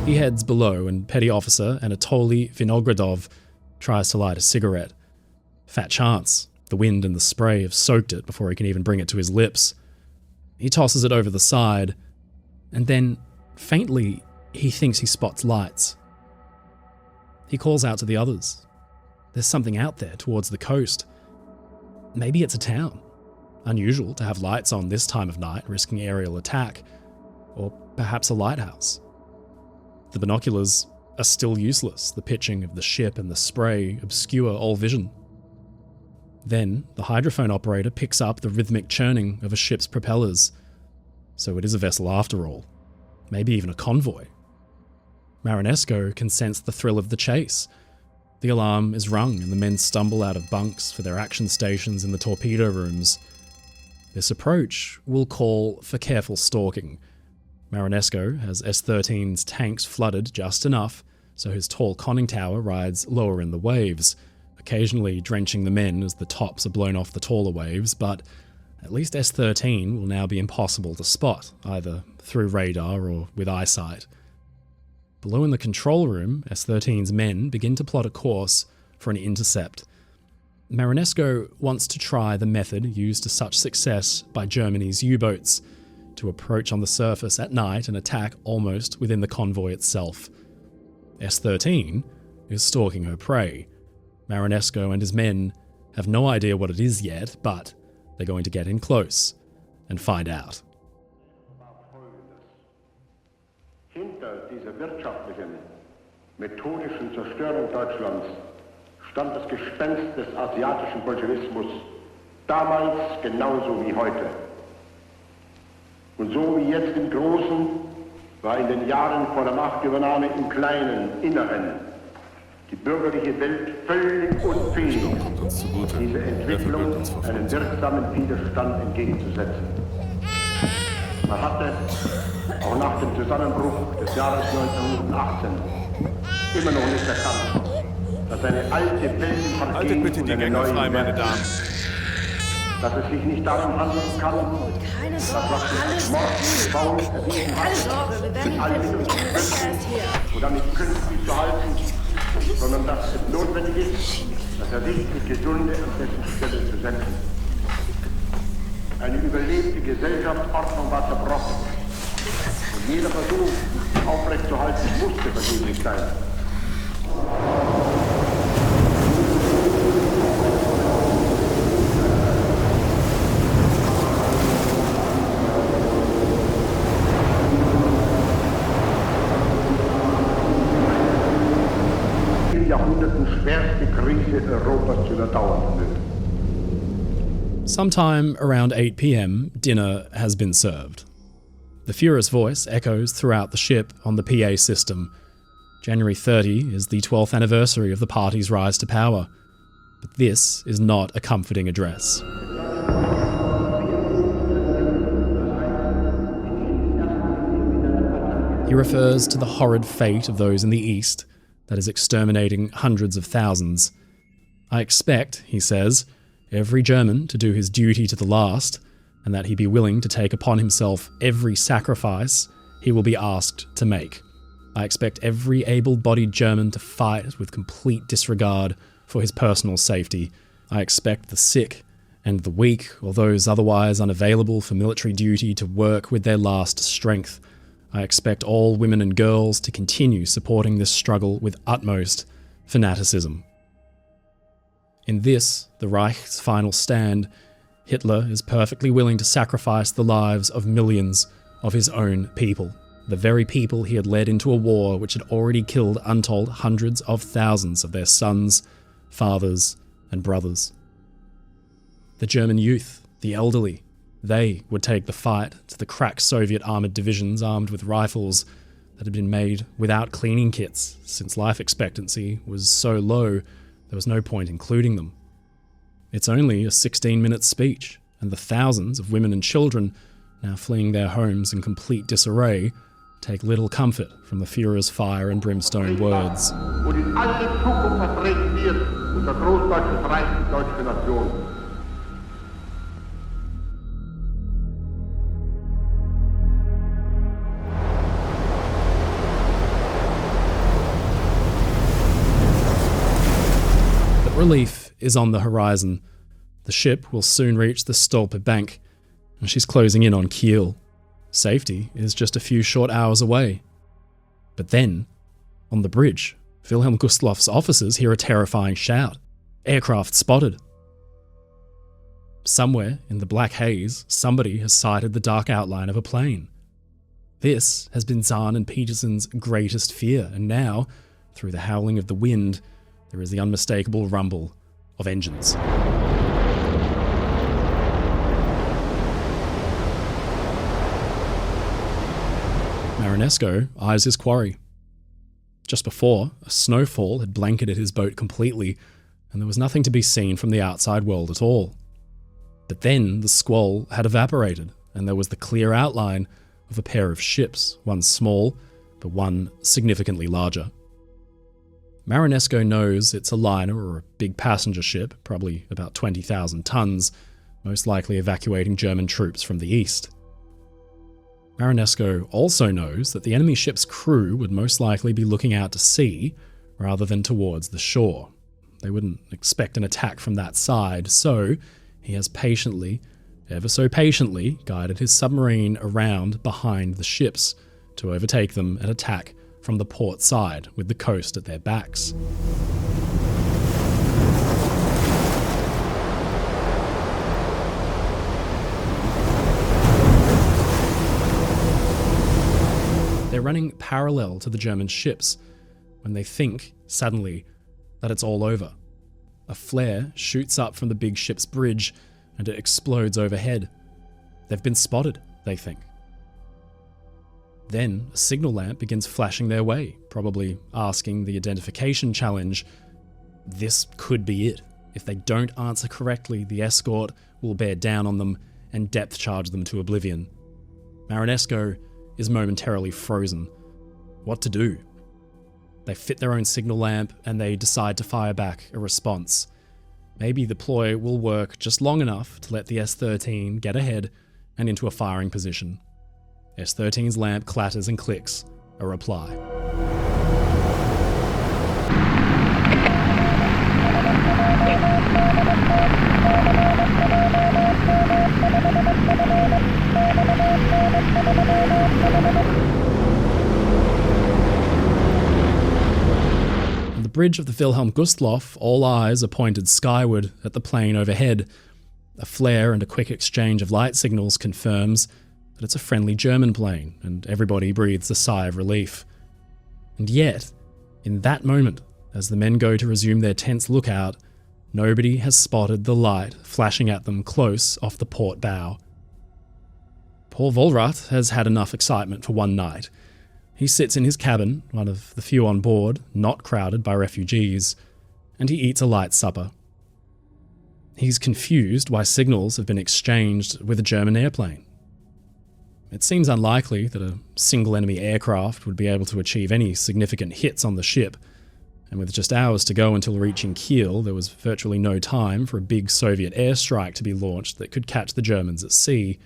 He heads below, and Petty Officer Anatoly Vinogradov tries to light a cigarette. Fat chance. The wind and the spray have soaked it before he can even bring it to his lips. He tosses it over the side, and then, faintly, he thinks he spots lights. He calls out to the others. There's something out there towards the coast. Maybe it's a town. Unusual to have lights on this time of night, risking aerial attack. Or perhaps a lighthouse. The binoculars are still useless. The pitching of the ship and the spray obscure all vision. Then, the hydrophone operator picks up the rhythmic churning of a ship's propellers. So it is a vessel after all. Maybe even a convoy. Marinesco can sense the thrill of the chase. The alarm is rung and the men stumble out of bunks for their action stations in the torpedo rooms. This approach will call for careful stalking. Marinesco has S-13's tanks flooded just enough so his tall conning tower rides lower in the waves, occasionally drenching the men as the tops are blown off the taller waves, but at least S-13 will now be impossible to spot, either through radar or with eyesight. Below in the control room, S-13's men begin to plot a course for an intercept. Marinesco wants to try the method used to such success by Germany's U-boats, to approach on the surface at night and attack almost within the convoy itself. S-13 is stalking her prey. Marinesco and his men have no idea what it is yet, but they're going to get in close and find out. Hinter dieser wirtschaftlichen, methodischen Zerstörung Deutschlands stand das Gespenst des asiatischen Bolschewismus, damals genauso wie heute. Und so wie jetzt im Großen, war in den Jahren vor der Machtübernahme im Kleinen, Inneren, die bürgerliche Welt völlig unfähig, dieser Entwicklung einen wirksamen Widerstand entgegenzusetzen. Man hatte, auch nach dem Zusammenbruch des Jahres 1918, immer noch nicht erkannt, dass eine alte Welt vergeht und eine neue meine Damen. Dass es sich nicht darum handeln kann, das, was sich als Mord und Faul erwiesen hat, mit allen Mitteln zu töten oder nicht künftig zu halten, sondern dass es notwendig ist, das ersichtlich Gesunde an dessen Stelle zu setzen. Eine überlebte Gesellschaftsordnung war zerbrochen. Und jeder Versuch, sie aufrechtzuerhalten, musste vergeblich sein. Jahrhunderten schwerste Krise Europas zu überdauern wird. Sometime around 8 p.m, dinner has been served. The Führer's voice echoes throughout the ship on the PA system. January 30 is the 12th anniversary of the party's rise to power. But this is not a comforting address. He refers to the horrid fate of those in the East that is exterminating hundreds of thousands. I expect, he says, every German to do his duty to the last, and that he be willing to take upon himself every sacrifice he will be asked to make. I expect every able-bodied German to fight with complete disregard for his personal safety. I expect the sick and the weak, or those otherwise unavailable for military duty, to work with their last strength. I expect all women and girls to continue supporting this struggle with utmost fanaticism. In this, the Reich's final stand, Hitler is perfectly willing to sacrifice the lives of millions of his own people, the very people he had led into a war which had already killed untold hundreds of thousands of their sons, fathers, and brothers. The German youth, the elderly, they would take the fight to the crack Soviet armoured divisions armed with rifles that had been made without cleaning kits, since life expectancy was so low there was no point including them. It's only a 16-minute speech, and the thousands of women and children, now fleeing their homes in complete disarray, take little comfort from the Führer's fire and brimstone words. Und in alle Zukunft vertreten wird unser großdeutsches Reich, die deutsche Nation. Relief is on the horizon. The ship will soon reach the Stolpe bank, and she's closing in on Kiel. Safety is just a few short hours away. But then, on the bridge, Wilhelm Gustloff's officers hear a terrifying shout. Aircraft spotted. Somewhere in the black haze, somebody has sighted the dark outline of a plane. This has been Zahn and Petersen's greatest fear, and now, through the howling of the wind, there is the unmistakable rumble of engines. Marinesco eyes his quarry. Just before, a snowfall had blanketed his boat completely, and there was nothing to be seen from the outside world at all. But then the squall had evaporated, and there was the clear outline of a pair of ships, one small, but one significantly larger. Marinesco knows it's a liner or a big passenger ship, probably about 20,000 tons, most likely evacuating German troops from the east. Marinesco also knows that the enemy ship's crew would most likely be looking out to sea rather than towards the shore. They wouldn't expect an attack from that side, so he has patiently, ever so patiently, guided his submarine around behind the ships to overtake them and attack from the port side with the coast at their backs. They're running parallel to the German ships when they think, suddenly, that it's all over. A flare shoots up from the big ship's bridge and it explodes overhead. They've been spotted, they think. Then a signal lamp begins flashing their way, probably asking the identification challenge. This could be it. If they don't answer correctly, the escort will bear down on them and depth charge them to oblivion. Marinesco is momentarily frozen. What to do? They fit their own signal lamp and they decide to fire back a response. Maybe the ploy will work just long enough to let the S-13 get ahead and into a firing position. S-13's lamp clatters and clicks, a reply. On the bridge of the Wilhelm Gustloff, all eyes are pointed skyward at the plane overhead. A flare and a quick exchange of light signals confirms that it's a friendly German plane, and everybody breathes a sigh of relief. And yet, in that moment, as the men go to resume their tense lookout, nobody has spotted the light flashing at them close off the port bow. Paul Vollrath has had enough excitement for one night. He sits in his cabin, one of the few on board, not crowded by refugees, and he eats a light supper. He's confused why signals have been exchanged with a German airplane. It seems unlikely that a single enemy aircraft would be able to achieve any significant hits on the ship, and with just hours to go until reaching Kiel, there was virtually no time for a big Soviet airstrike to be launched that could catch the Germans at sea.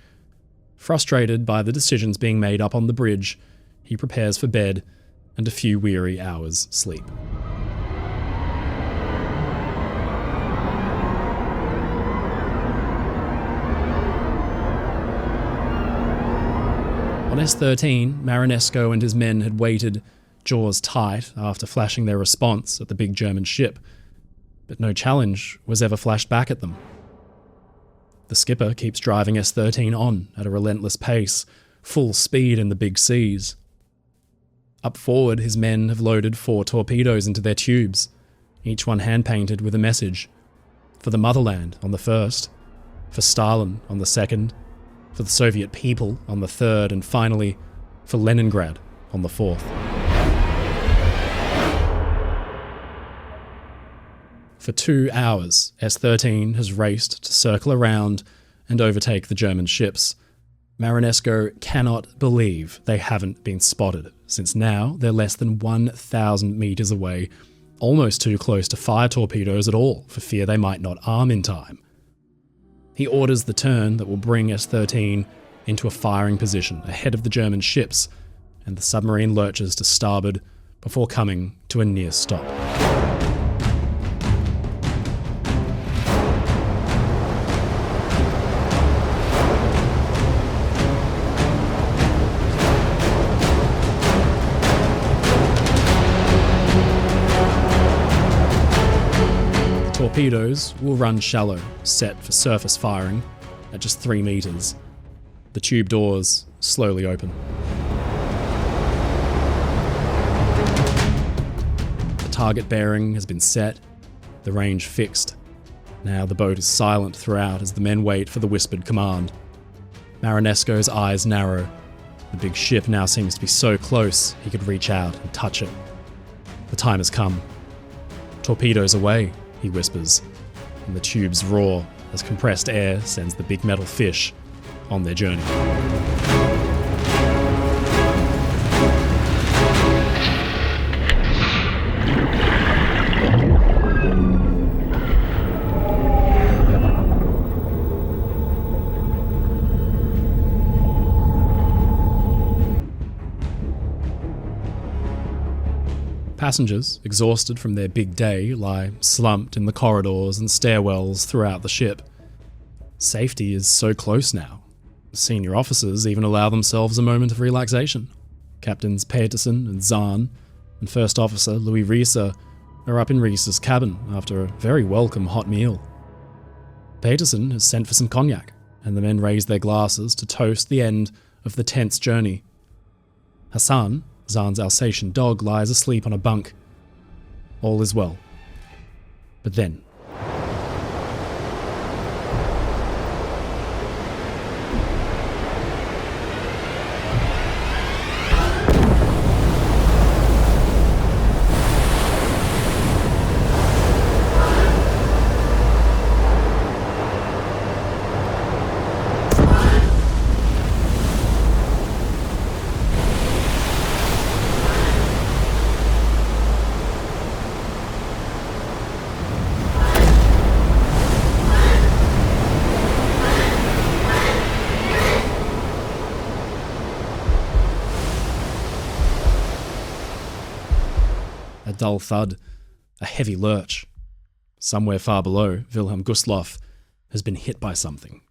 Frustrated by the decisions being made up on the bridge, he prepares for bed and a few weary hours' sleep. On S-13, Marinesco and his men had waited, jaws tight, after flashing their response at the big German ship, but no challenge was ever flashed back at them. The skipper keeps driving S-13 on at a relentless pace, full speed in the big seas. Up forward, his men have loaded 4 torpedoes into their tubes, each one hand-painted with a message. For the motherland on the first, for Stalin on the second, for the Soviet people on the third, and finally, for Leningrad on the fourth. For 2 hours, S-13 has raced to circle around and overtake the German ships. Marinesco cannot believe they haven't been spotted, since now they're less than 1,000 meters away, almost too close to fire torpedoes at all, for fear they might not arm in time. He orders the turn that will bring S-13 into a firing position ahead of the German ships, and the submarine lurches to starboard before coming to a near stop. torpedoes will run shallow, set for surface firing at just 3 meters. The tube doors slowly open. The target bearing has been set, the range fixed. Now the boat is silent throughout as the men wait for the whispered command. Marinesco's eyes narrow. The big ship now seems to be so close he could reach out and touch it. The time has come. "Torpedoes away," he whispers, and the tubes roar as compressed air sends the big metal fish on their journey. Passengers, exhausted from their big day, lie slumped in the corridors and stairwells throughout the ship. Safety is so close now. Senior officers even allow themselves a moment of relaxation. Captains Petersen and Zahn and First Officer Louis Rieser are up in Rieser's cabin after a very welcome hot meal. Petersen has sent for some cognac, and the men raise their glasses to toast the end of the tense journey. Hassan, Zahn's Alsatian dog, lies asleep on a bunk. All is well. But then... A dull thud, a heavy lurch. Somewhere far below, Wilhelm Gustloff has been hit by something.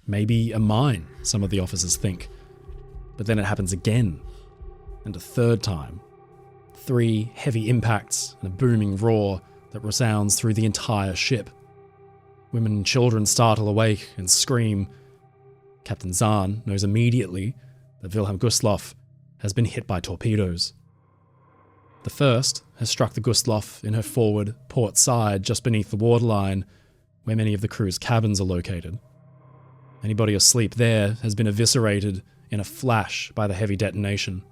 Maybe a mine, some of the officers think. But then it happens again, and a third time. 3 heavy impacts and a booming roar that resounds through the entire ship. Women and children startle awake and scream. Captain Zahn knows immediately that Wilhelm Gustloff has been hit by torpedoes. The first has struck the Gustloff in her forward port side just beneath the waterline, where many of the crew's cabins are located. Anybody asleep there has been eviscerated in a flash by the heavy detonation.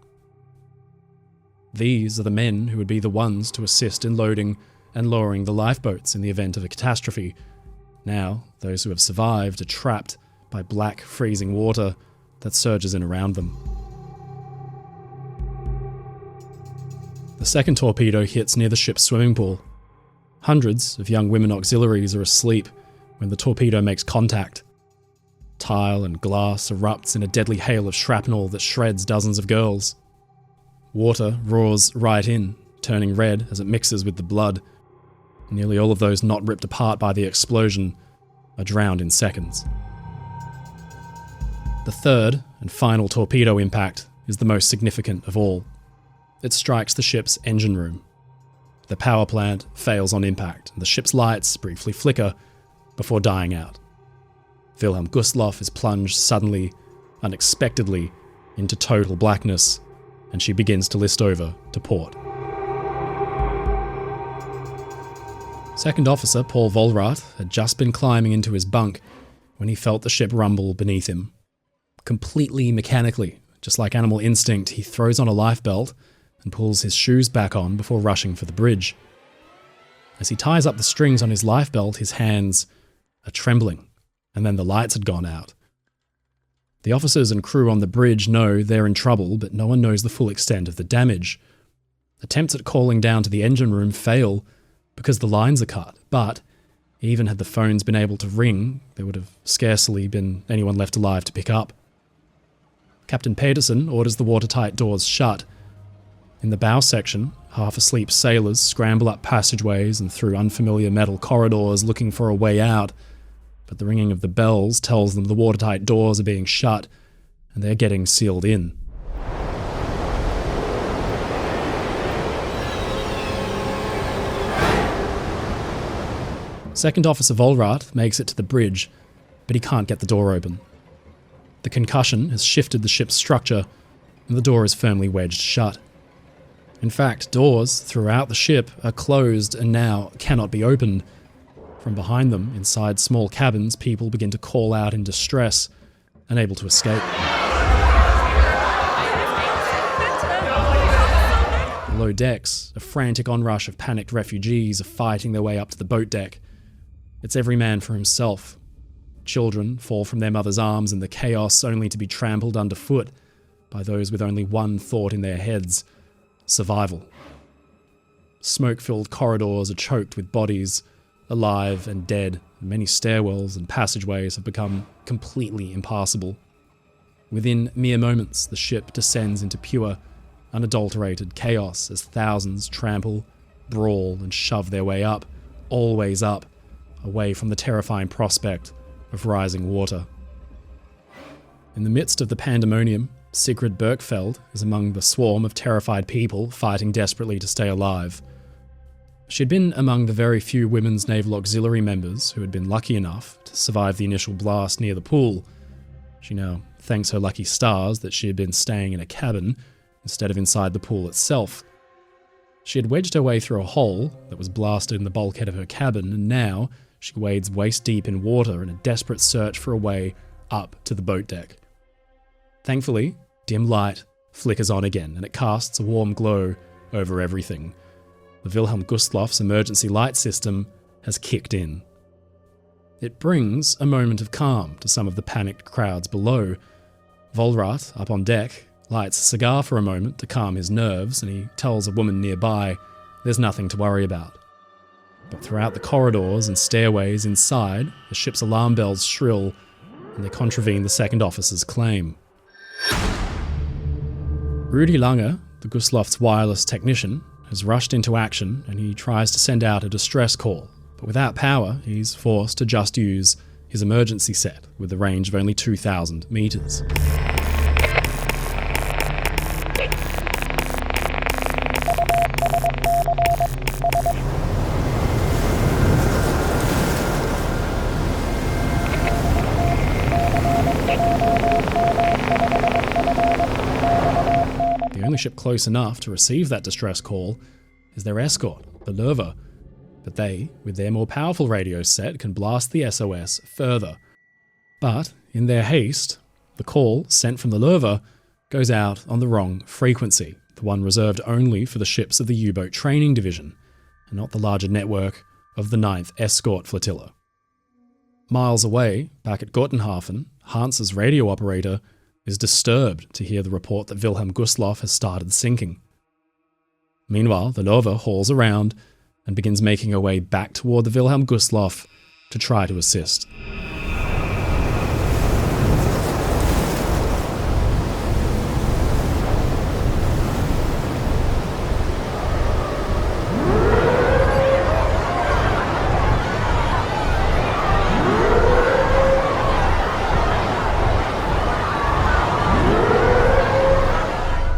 These are the men who would be the ones to assist in loading and lowering the lifeboats in the event of a catastrophe. Now, those who have survived are trapped by black, freezing water that surges in around them. The second torpedo hits near the ship's swimming pool. Hundreds of young women auxiliaries are asleep when the torpedo makes contact. Tile and glass erupts in a deadly hail of shrapnel that shreds dozens of girls. Water roars right in, turning red as it mixes with the blood. Nearly all of those not ripped apart by the explosion are drowned in seconds. The third and final torpedo impact is the most significant of all. It strikes the ship's engine room. The power plant fails on impact, and the ship's lights briefly flicker before dying out. Wilhelm Gustloff is plunged suddenly, unexpectedly, into total blackness, and she begins to list over to port. Second Officer Paul Vollrath had just been climbing into his bunk when he felt the ship rumble beneath him. Completely mechanically, just like animal instinct, he throws on a lifebelt and pulls his shoes back on before rushing for the bridge. As he ties up the strings on his lifebelt, his hands are trembling, and then the lights had gone out. The officers and crew on the bridge know they're in trouble, but no one knows the full extent of the damage. Attempts at calling down to the engine room fail because the lines are cut, but even had the phones been able to ring, there would have scarcely been anyone left alive to pick up. Captain Petersen orders the watertight doors shut. In the bow section, half-asleep sailors scramble up passageways and through unfamiliar metal corridors looking for a way out, but the ringing of the bells tells them the watertight doors are being shut and they're getting sealed in. Second Officer Vollrath makes it to the bridge, but he can't get the door open. The concussion has shifted the ship's structure, and the door is firmly wedged shut. In fact, doors throughout the ship are closed and now cannot be opened. From behind them, inside small cabins, people begin to call out in distress, unable to escape. Below decks, a frantic onrush of panicked refugees are fighting their way up to the boat deck. It's every man for himself. Children fall from their mother's arms in the chaos, only to be trampled underfoot by those with only one thought in their heads: survival. Smoke-filled corridors are choked with bodies, alive and dead. Many stairwells and passageways have become completely impassable. Within mere moments, the ship descends into pure, unadulterated chaos as thousands trample, brawl, and shove their way up, always up, away from the terrifying prospect of rising water. In the midst of the pandemonium, Sigrid Bergfeld is among the swarm of terrified people fighting desperately to stay alive. She'd been among the very few women's naval auxiliary members who had been lucky enough to survive the initial blast near the pool. She now thanks her lucky stars that she had been staying in a cabin instead of inside the pool itself. She had wedged her way through a hole that was blasted in the bulkhead of her cabin, and now she wades waist-deep in water in a desperate search for a way up to the boat deck. Thankfully, dim light flickers on again, and it casts a warm glow over everything. The Wilhelm Gustloff's emergency light system has kicked in. It brings a moment of calm to some of the panicked crowds below. Vollrath, up on deck, lights a cigar for a moment to calm his nerves, and he tells a woman nearby there's nothing to worry about. But throughout the corridors and stairways inside, the ship's alarm bells shrill, and they contravene the second officer's claim. Rudi Lange, the Gustloff's wireless technician, has rushed into action, and he tries to send out a distress call, but without power, he's forced to just use his emergency set with a range of only 2,000 meters. The only ship close enough to receive that distress call is their escort, the Löwe, but they, with their more powerful radio set, can blast the SOS further. But, in their haste, the call sent from the Löwe goes out on the wrong frequency, the one reserved only for the ships of the U-boat training division, and not the larger network of the 9th Escort Flotilla. Miles away, back at Gottenhafen, Hans's radio operator is disturbed to hear the report that Wilhelm Gustloff has started sinking. Meanwhile, the Löwe hauls around and begins making her way back toward the Wilhelm Gustloff to try to assist.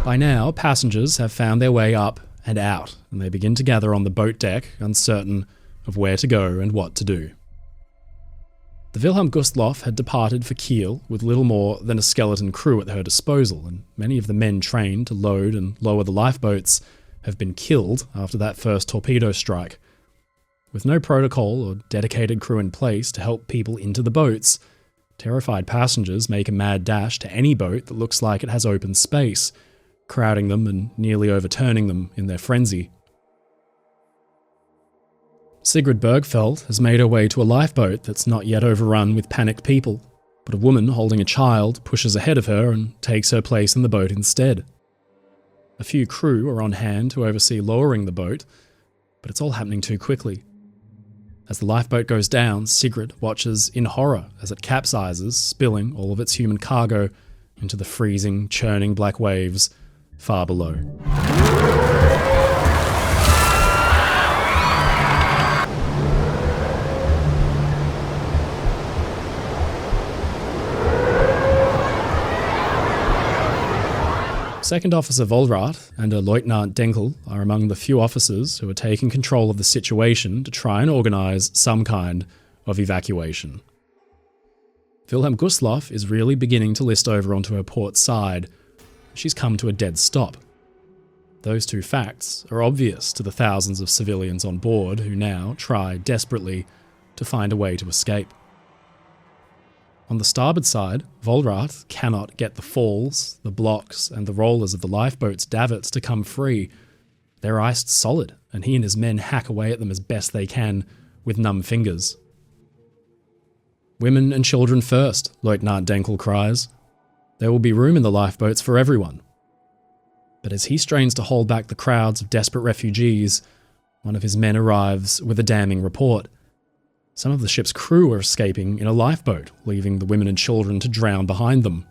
By now, passengers have found their way up and out, and they begin to gather on the boat deck, uncertain of where to go and what to do. The Wilhelm Gustloff had departed for Kiel with little more than a skeleton crew at her disposal, and many of the men trained to load and lower the lifeboats have been killed after that first torpedo strike. With no protocol or dedicated crew in place to help people into the boats, terrified passengers make a mad dash to any boat that looks like it has open space, crowding them and nearly overturning them in their frenzy. Sigrid Bergfeld has made her way to a lifeboat that's not yet overrun with panicked people, but a woman holding a child pushes ahead of her and takes her place in the boat instead. A few crew are on hand to oversee lowering the boat, but it's all happening too quickly. As the lifeboat goes down, Sigrid watches in horror as it capsizes, spilling all of its human cargo into the freezing, churning black waves far below. Second Officer Vollrath and a Leutnant Denkel are among the few officers who are taking control of the situation to try and organise some kind of evacuation. Wilhelm Gustloff is really beginning to list over onto her port side. She's come to a dead stop. Those two facts are obvious to the thousands of civilians on board who now try desperately to find a way to escape. On the starboard side, Vollrath cannot get the falls, the blocks, and the rollers of the lifeboat's davits to come free. They're iced solid, and he and his men hack away at them as best they can with numb fingers. "Women and children first," Lieutenant Denkel cries. "There will be room in the lifeboats for everyone." But as he strains to hold back the crowds of desperate refugees, one of his men arrives with a damning report. Some of the ship's crew are escaping in a lifeboat, leaving the women and children to drown behind them.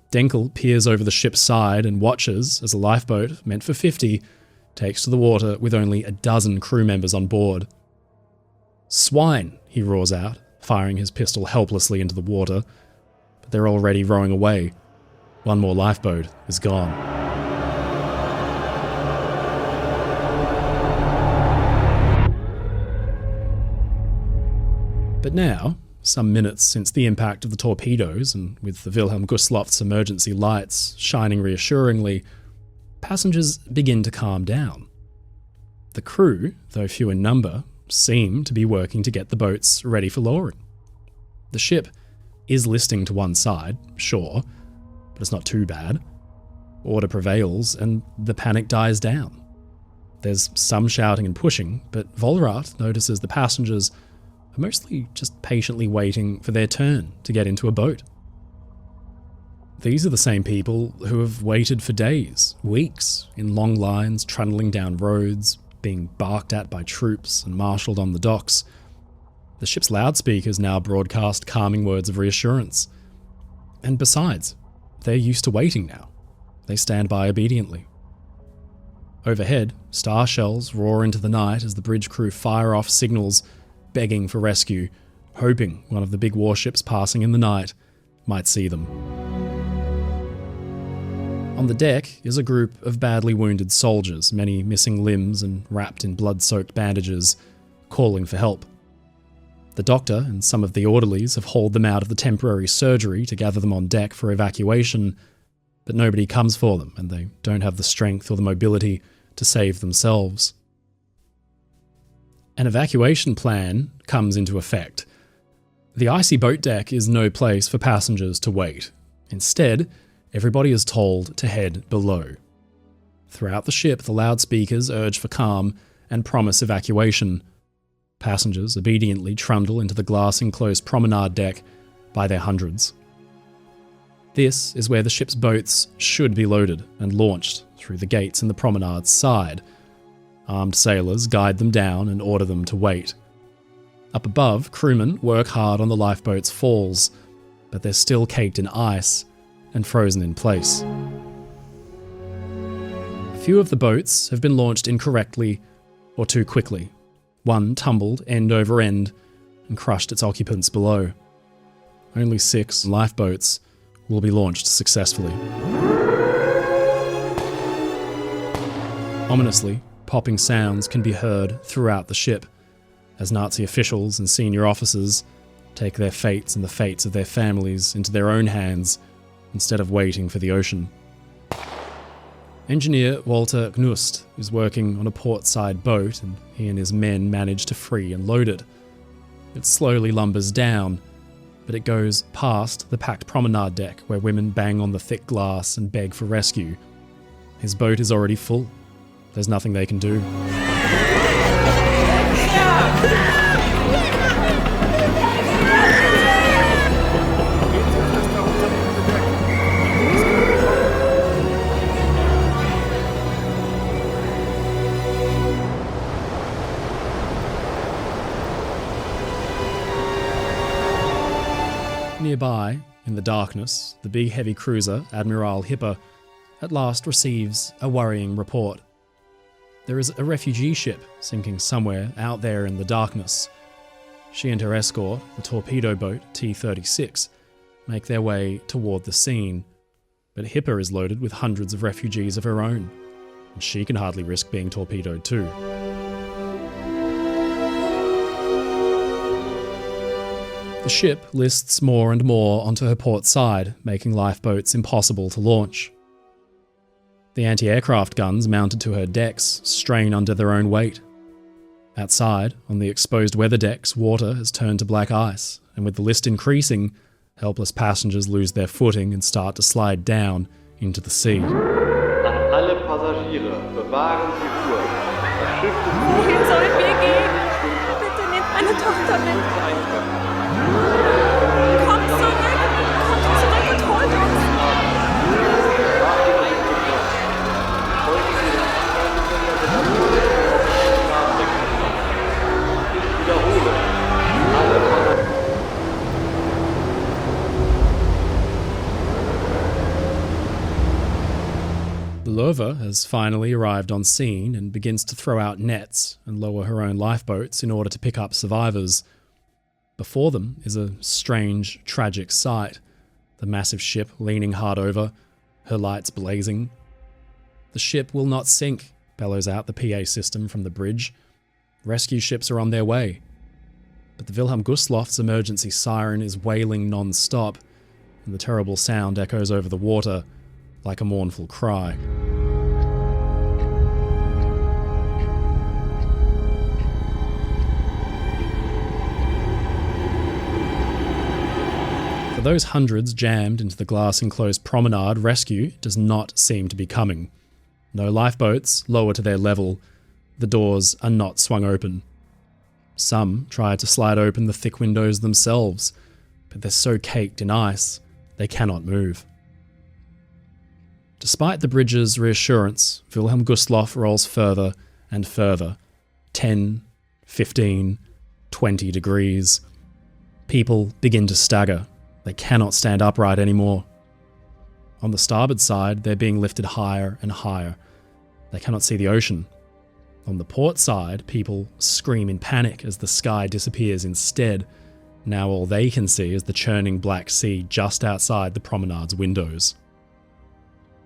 Denkel peers over the ship's side and watches as a lifeboat, meant for 50, takes to the water with only a dozen crew members on board. "Swine!" he roars out, firing his pistol helplessly into the water, but they're already rowing away. One more lifeboat is gone. But now, some minutes since the impact of the torpedoes, and with the Wilhelm Gustloff's emergency lights shining reassuringly, passengers begin to calm down. The crew, though few in number, seem to be working to get the boats ready for lowering. The ship is listing to one side, sure, but it's not too bad. Order prevails, and the panic dies down. There's some shouting and pushing, but Vollrath notices the passengers are mostly just patiently waiting for their turn to get into a boat. These are the same people who have waited for days, weeks, in long lines trundling down roads, being barked at by troops and marshalled on the docks. The ship's loudspeakers now broadcast calming words of reassurance. And besides, they're used to waiting now. They stand by obediently. Overhead, star shells roar into the night as the bridge crew fire off signals begging for rescue, hoping one of the big warships passing in the night might see them. On the deck is a group of badly wounded soldiers, many missing limbs and wrapped in blood-soaked bandages, calling for help. The doctor and some of the orderlies have hauled them out of the temporary surgery to gather them on deck for evacuation, but nobody comes for them, and they don't have the strength or the mobility to save themselves. An evacuation plan comes into effect. The icy boat deck is no place for passengers to wait. Instead, everybody is told to head below. Throughout the ship, the loudspeakers urge for calm and promise evacuation. Passengers obediently trundle into the glass-enclosed promenade deck by their hundreds. This is where the ship's boats should be loaded and launched through the gates in the promenade's side. Armed sailors guide them down and order them to wait. Up above, crewmen work hard on the lifeboat's falls, but they're still caked in ice and frozen in place. A few of the boats have been launched incorrectly or too quickly. One tumbled end over end and crushed its occupants below. Only 6 lifeboats will be launched successfully. Ominously, popping sounds can be heard throughout the ship as Nazi officials and senior officers take their fates and the fates of their families into their own hands instead of waiting for the ocean. Engineer Walter Knust is working on a port-side boat, and he and his men manage to free and load it. It slowly lumbers down, but it goes past the packed promenade deck where women bang on the thick glass and beg for rescue. His boat is already full. There's nothing they can do. Nearby, in the darkness, the big heavy cruiser, Admiral Hipper, at last receives a worrying report. There is a refugee ship sinking somewhere out there in the darkness. She and her escort, the torpedo boat T-36, make their way toward the scene, but Hipper is loaded with hundreds of refugees of her own, and she can hardly risk being torpedoed too. The ship lists more and more onto her port side, making lifeboats impossible to launch. The anti-aircraft guns mounted to her decks strain under their own weight. Outside, on the exposed weather decks, water has turned to black ice, and with the list increasing, helpless passengers lose their footing and start to slide down into the sea. An alle Passagiere, bewahren Sie Ruhe. Das Schiff ist Wohin sollen wir gehen? Bitte nehmt meine Tochter mit. Kommt zurück und holt uns. Ich wiederhole. Alle Passagiere. The Löwe has finally arrived on scene and begins to throw out nets and lower her own lifeboats in order to pick up survivors. Before them is a strange, tragic sight. The massive ship leaning hard over, her lights blazing. The ship will not sink, bellows out the PA system from the bridge. Rescue ships are on their way. But the Wilhelm Gustloff's emergency siren is wailing non-stop, and the terrible sound echoes over the water like a mournful cry. For those hundreds jammed into the glass-enclosed promenade, rescue does not seem to be coming. No lifeboats lower to their level. The doors are not swung open. Some try to slide open the thick windows themselves, but they're so caked in ice, they cannot move. Despite the bridge's reassurance, Wilhelm Gustloff rolls further and further. 10, 15, 20 degrees. People begin to stagger. They cannot stand upright anymore. On the starboard side, they're being lifted higher and higher. They cannot see the ocean. On the port side, people scream in panic as the sky disappears instead. Now all they can see is the churning Black Sea just outside the promenade's windows.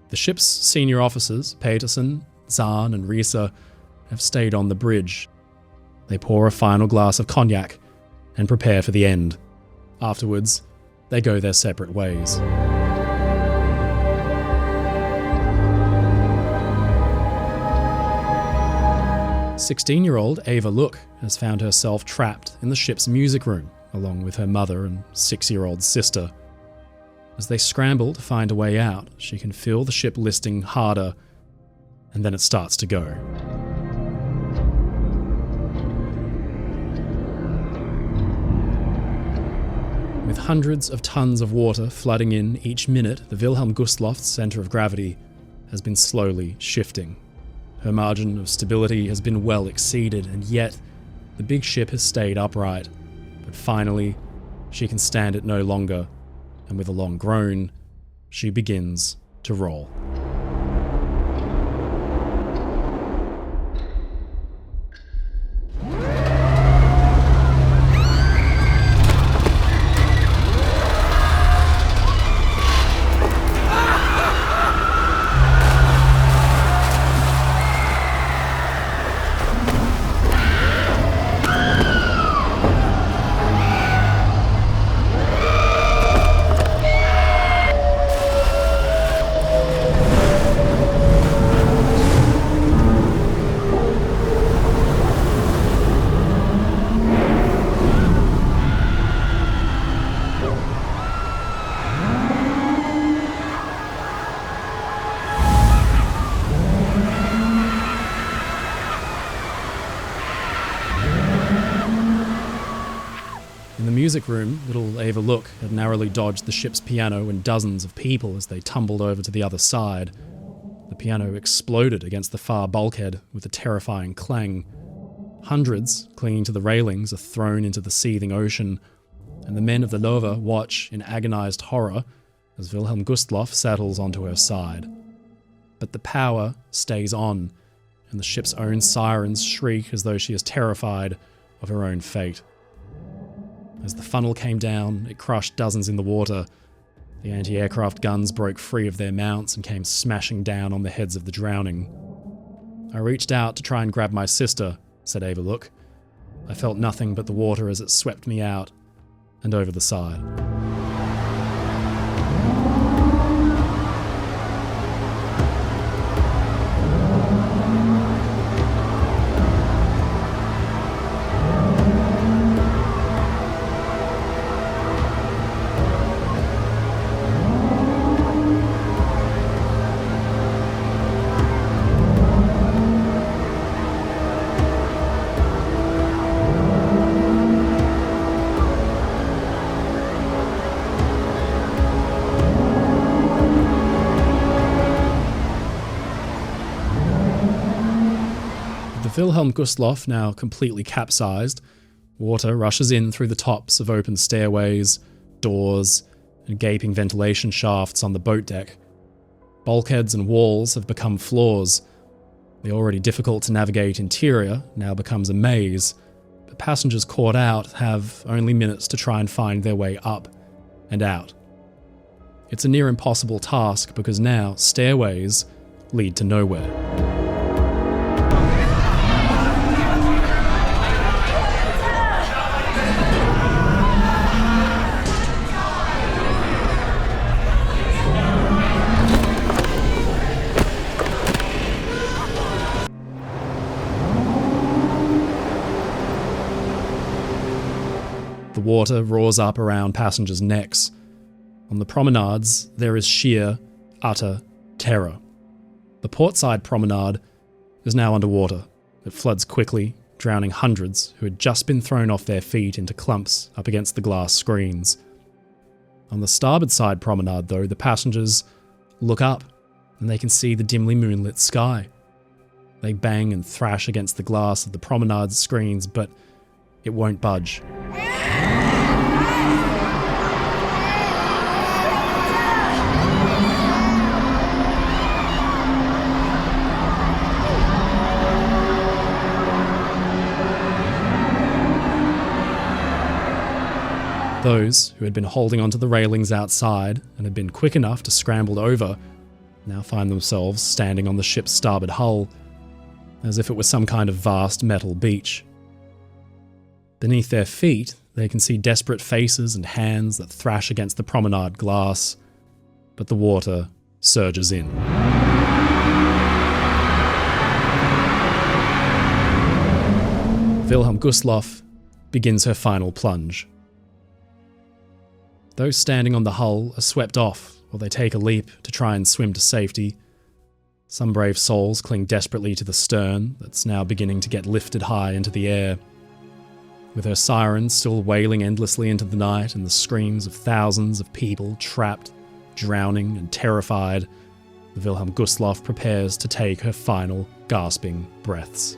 The ship's senior officers, Petersen, Zahn and Rieser, have stayed on the bridge. They pour a final glass of cognac and prepare for the end. Afterwards, they go their separate ways. "16-year-old Ava Look has found herself trapped in the ship's music room, along with her mother and 6-year-old sister. As they scramble to find a way out, she can feel the ship listing harder, and then it starts to go. With hundreds of tons of water flooding in each minute, the Wilhelm Gustloff's centre of gravity has been slowly shifting. Her margin of stability has been well exceeded, and yet the big ship has stayed upright. But finally, she can stand it no longer, and with a long groan, she begins to roll. In the music room, little Ava Look had narrowly dodged the ship's piano and dozens of people as they tumbled over to the other side. The piano exploded against the far bulkhead with a terrifying clang. Hundreds, clinging to the railings, are thrown into the seething ocean, and the men of the Löwe watch in agonized horror as Wilhelm Gustloff settles onto her side. But the power stays on, and the ship's own sirens shriek as though she is terrified of her own fate. As the funnel came down, it crushed dozens in the water. The anti-aircraft guns broke free of their mounts and came smashing down on the heads of the drowning. I reached out to try and grab my sister, said Ava Look. I felt nothing but the water as it swept me out and over the side. Wilhelm Gustloff now completely capsized, water rushes in through the tops of open stairways, doors, and gaping ventilation shafts on the boat deck. Bulkheads and walls have become floors. The already difficult to navigate interior now becomes a maze, but passengers caught out have only minutes to try and find their way up and out. It's a near impossible task because now stairways lead to nowhere. The water roars up around passengers' necks. On the promenades, there is sheer, utter terror. The portside promenade is now underwater. It floods quickly, drowning hundreds who had just been thrown off their feet into clumps up against the glass screens. On the starboard side promenade, though, the passengers look up and they can see the dimly moonlit sky. They bang and thrash against the glass of the promenade screens, but it won't budge. Those who had been holding onto the railings outside and had been quick enough to scramble over now find themselves standing on the ship's starboard hull, as if it was some kind of vast metal beach. Beneath their feet, they can see desperate faces and hands that thrash against the promenade glass, but the water surges in. Wilhelm Gustloff begins her final plunge. Those standing on the hull are swept off, or they take a leap to try and swim to safety. Some brave souls cling desperately to the stern that's now beginning to get lifted high into the air. With her sirens still wailing endlessly into the night and the screams of thousands of people trapped, drowning and terrified, the Wilhelm Gustloff prepares to take her final gasping breaths.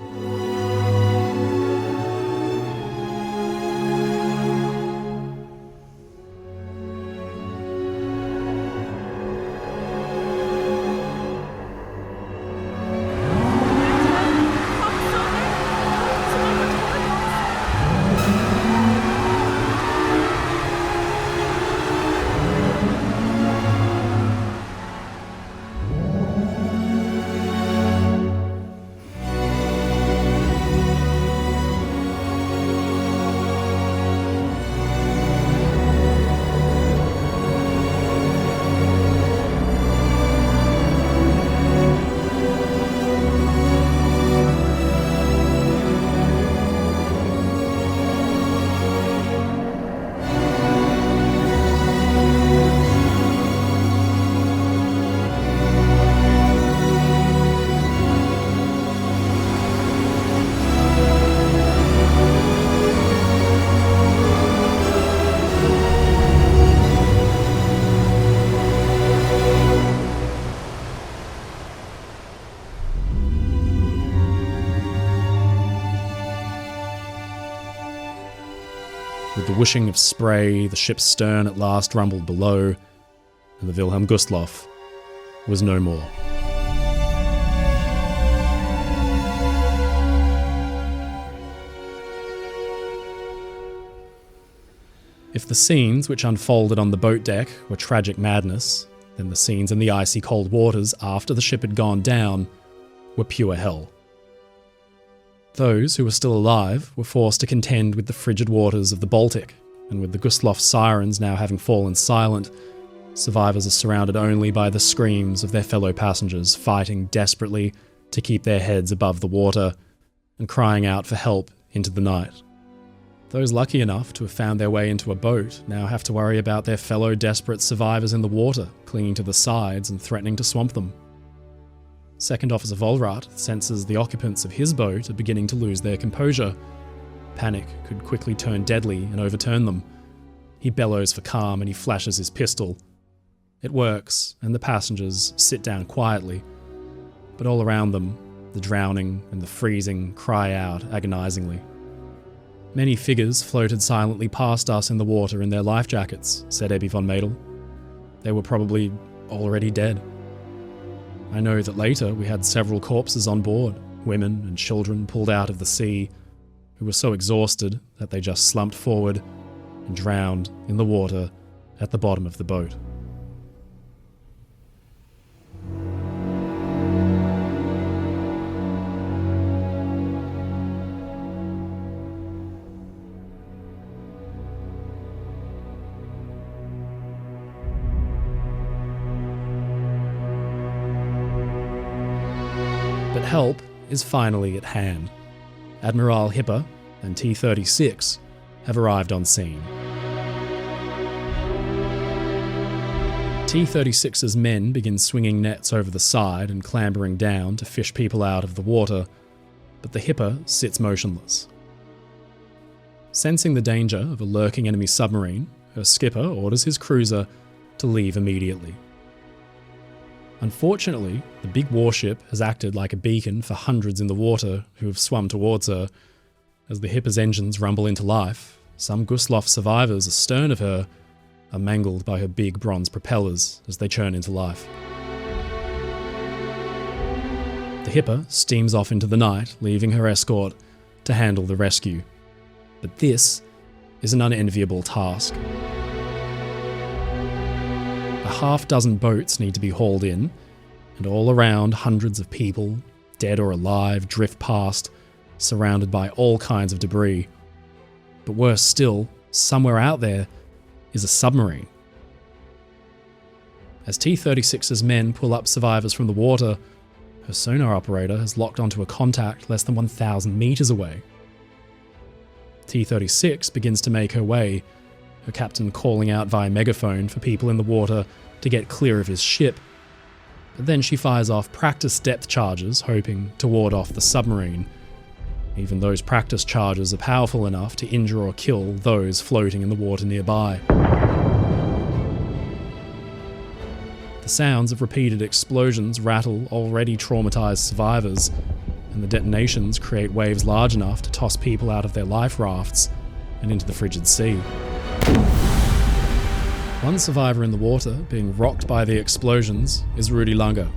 With the whooshing of spray, the ship's stern at last rumbled below, and the Wilhelm Gustloff was no more. If the scenes which unfolded on the boat deck were tragic madness, then the scenes in the icy cold waters after the ship had gone down were pure hell. Those who were still alive were forced to contend with the frigid waters of the Baltic, and with the Gustloff sirens now having fallen silent, survivors are surrounded only by the screams of their fellow passengers fighting desperately to keep their heads above the water and crying out for help into the night. Those lucky enough to have found their way into a boat now have to worry about their fellow desperate survivors in the water, clinging to the sides and threatening to swamp them. Second Officer Vollrath senses the occupants of his boat are beginning to lose their composure. Panic could quickly turn deadly and overturn them. He bellows for calm and he flashes his pistol. It works, and the passengers sit down quietly, but all around them, the drowning and the freezing cry out agonizingly. Many figures floated silently past us in the water in their life jackets, said Ebbe von Madel. They were probably already dead. I know that later we had several corpses on board, women and children pulled out of the sea, who were so exhausted that they just slumped forward and drowned in the water at the bottom of the boat. But help is finally at hand. Admiral Hipper and T-36 have arrived on scene. T-36's men begin swinging nets over the side and clambering down to fish people out of the water, but the Hipper sits motionless. Sensing the danger of a lurking enemy submarine, her skipper orders his cruiser to leave immediately. Unfortunately, the big warship has acted like a beacon for hundreds in the water who have swum towards her. As the Hipper's engines rumble into life, some Gustloff survivors astern of her are mangled by her big bronze propellers as they churn into life. The Hipper steams off into the night, leaving her escort to handle the rescue. But this is an unenviable task. A half-dozen boats need to be hauled in, and all around hundreds of people, dead or alive, drift past, surrounded by all kinds of debris. But worse still, somewhere out there is a submarine. As T-36's men pull up survivors from the water, her sonar operator has locked onto a contact less than 1,000 meters away. T-36 begins to make her way, her captain calling out via megaphone for people in the water to get clear of his ship. But then she fires off practice depth charges, hoping to ward off the submarine. Even those practice charges are powerful enough to injure or kill those floating in the water nearby. The sounds of repeated explosions rattle already traumatized survivors, and the detonations create waves large enough to toss people out of their life rafts and into the frigid sea. One survivor in the water, being rocked by the explosions, is Rudi Langer,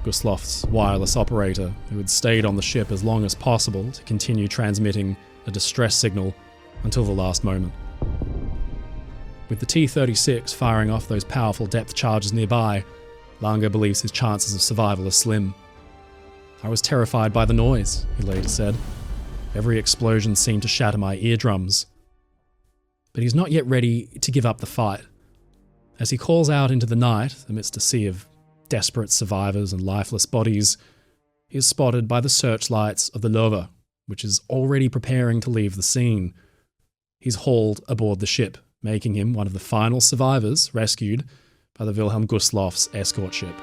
Gustloff's wireless operator, who had stayed on the ship as long as possible to continue transmitting a distress signal until the last moment. With the T-36 firing off those powerful depth charges nearby, Langer believes his chances of survival are slim. "I was terrified by the noise," he later said. "Every explosion seemed to shatter my eardrums." But he's not yet ready to give up the fight. As he calls out into the night, amidst a sea of desperate survivors and lifeless bodies, he is spotted by the searchlights of the Löwe, which is already preparing to leave the scene. He's hauled aboard the ship, making him one of the final survivors rescued by the Wilhelm Gustloff's escort ship.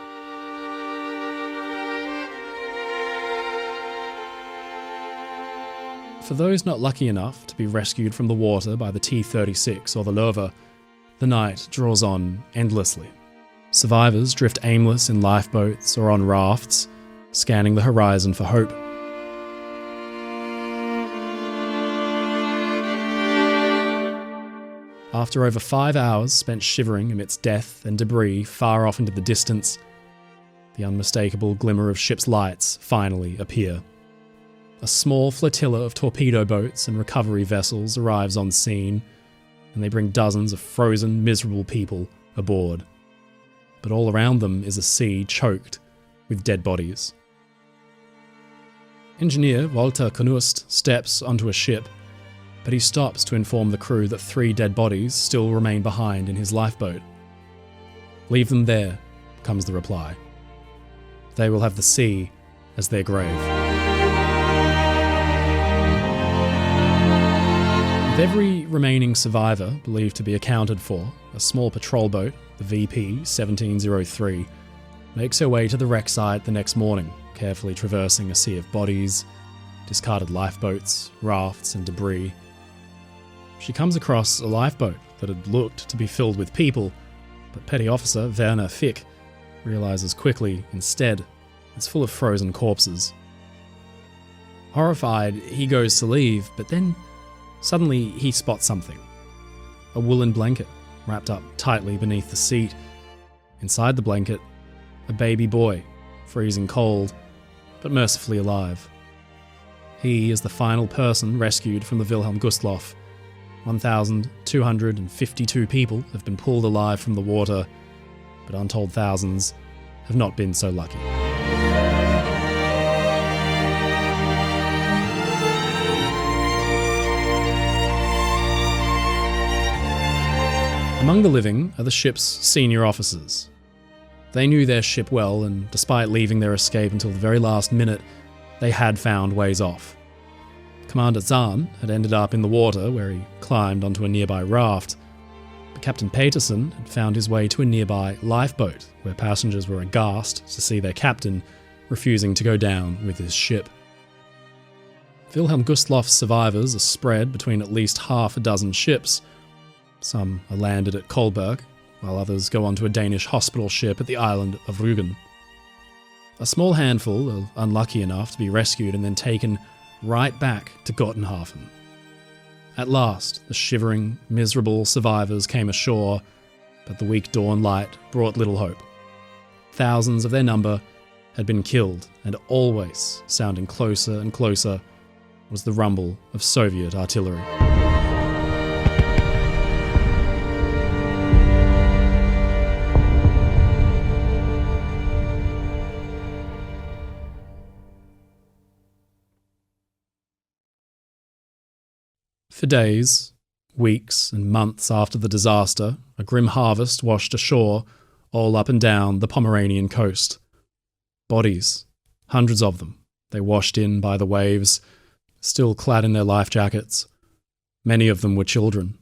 For those not lucky enough to be rescued from the water by the T-36 or the Löwe, the night draws on endlessly. Survivors drift aimless in lifeboats or on rafts, scanning the horizon for hope. After over 5 hours spent shivering amidst death and debris far off into the distance, the unmistakable glimmer of ship's lights finally appear. A small flotilla of torpedo boats and recovery vessels arrives on scene, and they bring dozens of frozen, miserable people aboard. But all around them is a sea choked with dead bodies. Engineer Walter Knust steps onto a ship, but he stops to inform the crew that 3 dead bodies still remain behind in his lifeboat. "Leave them there," comes the reply. "They will have the sea as their grave." With every remaining survivor believed to be accounted for, a small patrol boat, the VP 1703, makes her way to the wreck site the next morning, carefully traversing a sea of bodies, discarded lifeboats, rafts, and debris. She comes across a lifeboat that had looked to be filled with people, but Petty Officer Werner Fick realizes quickly, instead, it's full of frozen corpses. Horrified, he goes to leave, but then suddenly he spots something. A woolen blanket wrapped up tightly beneath the seat. Inside the blanket, a baby boy, freezing cold, but mercifully alive. He is the final person rescued from the Wilhelm Gustloff. 1,252 people have been pulled alive from the water, but untold thousands have not been so lucky. Among the living are the ship's senior officers. They knew their ship well, and despite leaving their escape until the very last minute, they had found ways off. Commander Zahn had ended up in the water, where he climbed onto a nearby raft. But Captain Peterson had found his way to a nearby lifeboat, where passengers were aghast to see their captain refusing to go down with his ship. Wilhelm Gustloff's survivors are spread between at least half a dozen ships. Some are landed at Kolberg, while others go onto a Danish hospital ship at the island of Rügen. A small handful are unlucky enough to be rescued and then taken right back to Gottenhafen. At last, the shivering, miserable survivors came ashore, but the weak dawn light brought little hope. Thousands of their number had been killed, and always, sounding closer and closer, was the rumble of Soviet artillery. For days, weeks, and months after the disaster, a grim harvest washed ashore all up and down the Pomeranian coast. Bodies, hundreds of them, they washed in by the waves, still clad in their life jackets. Many of them were children.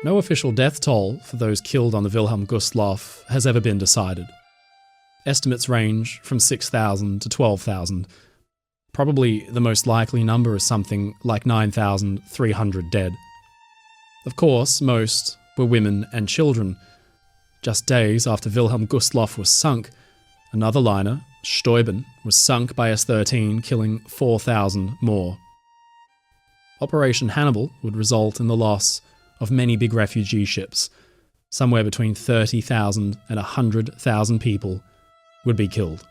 No official death toll for those killed on the Wilhelm Gustloff has ever been decided. Estimates range from 6,000 to 12,000. Probably the most likely number is something like 9,300 dead. Of course, most were women and children. Just days after Wilhelm Gustloff was sunk, another liner, Steuben, was sunk by S-13, killing 4,000 more. Operation Hannibal would result in the loss of many big refugee ships. Somewhere between 30,000 and 100,000 people would be killed.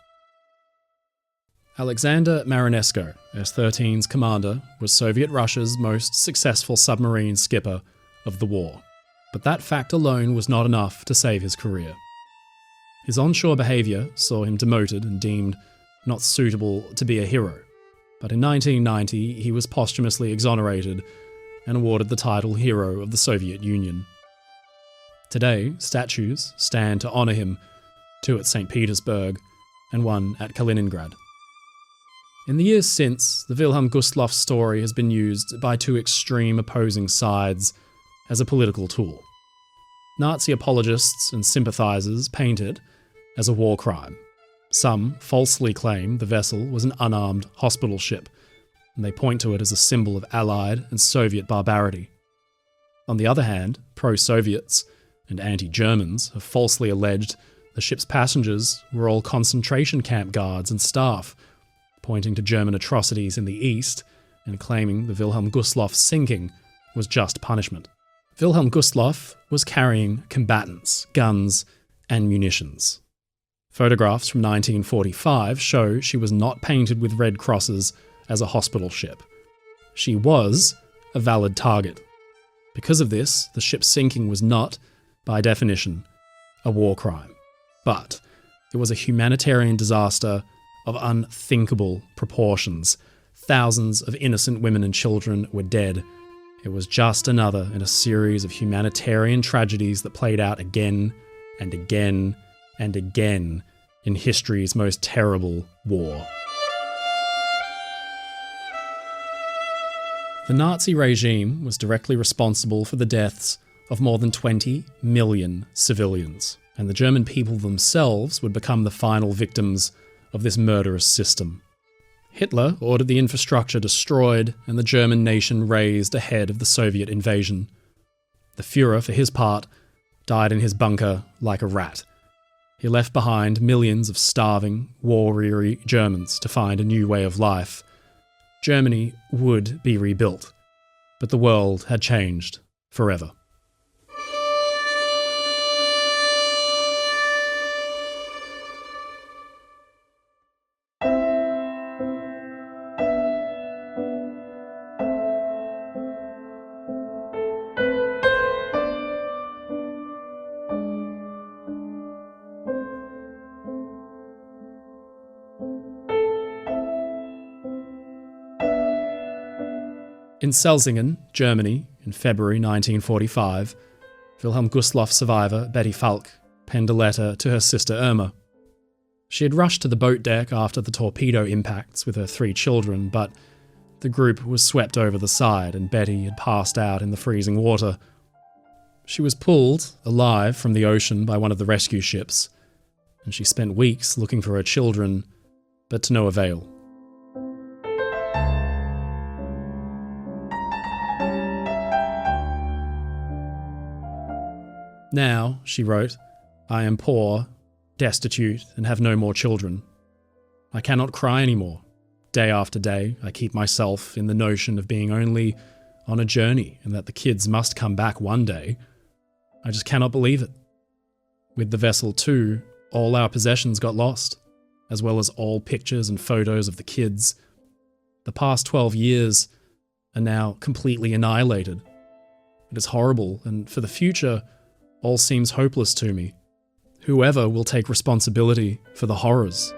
Alexander Marinesko, S-13's commander, was Soviet Russia's most successful submarine skipper of the war. But that fact alone was not enough to save his career. His onshore behaviour saw him demoted and deemed not suitable to be a hero. But in 1990, he was posthumously exonerated and awarded the title Hero of the Soviet Union. Today, statues stand to honour him, 2 at St. Petersburg and 1 at Kaliningrad. In the years since, the Wilhelm Gustloff story has been used by 2 extreme opposing sides as a political tool. Nazi apologists and sympathisers paint it as a war crime. Some falsely claim the vessel was an unarmed hospital ship, and they point to it as a symbol of Allied and Soviet barbarity. On the other hand, pro-Soviets and anti-Germans have falsely alleged the ship's passengers were all concentration camp guards and staff, pointing to German atrocities in the east and claiming the Wilhelm Gustloff's sinking was just punishment. Wilhelm Gustloff was carrying combatants, guns, and munitions. Photographs from 1945 show she was not painted with red crosses as a hospital ship. She was a valid target. Because of this, the ship's sinking was not, by definition, a war crime. But it was a humanitarian disaster of unthinkable proportions. Thousands of innocent women and children were dead. It was just another in a series of humanitarian tragedies that played out again and again and again in history's most terrible war. The Nazi regime was directly responsible for the deaths of more than 20 million civilians, and the German people themselves would become the final victims of this murderous system. Hitler ordered the infrastructure destroyed and the German nation razed ahead of the Soviet invasion. The Führer, for his part, died in his bunker like a rat. He left behind millions of starving, war-weary Germans to find a new way of life. Germany would be rebuilt, but the world had changed forever. In Selsingen, Germany, in February 1945, Wilhelm Gustloff survivor Betty Falk penned a letter to her sister Irma. She had rushed to the boat deck after the torpedo impacts with her 3 children, but the group was swept over the side and Betty had passed out in the freezing water. She was pulled, alive, from the ocean by one of the rescue ships, and she spent weeks looking for her children, but to no avail. Now, she wrote, I am poor, destitute, and have no more children. I cannot cry anymore. Day after day, I keep myself in the notion of being only on a journey and that the kids must come back one day. I just cannot believe it. With the vessel too, all our possessions got lost, as well as all pictures and photos of the kids. The past 12 years are now completely annihilated. It is horrible, and for the future, all seems hopeless to me. Whoever will take responsibility for the horrors?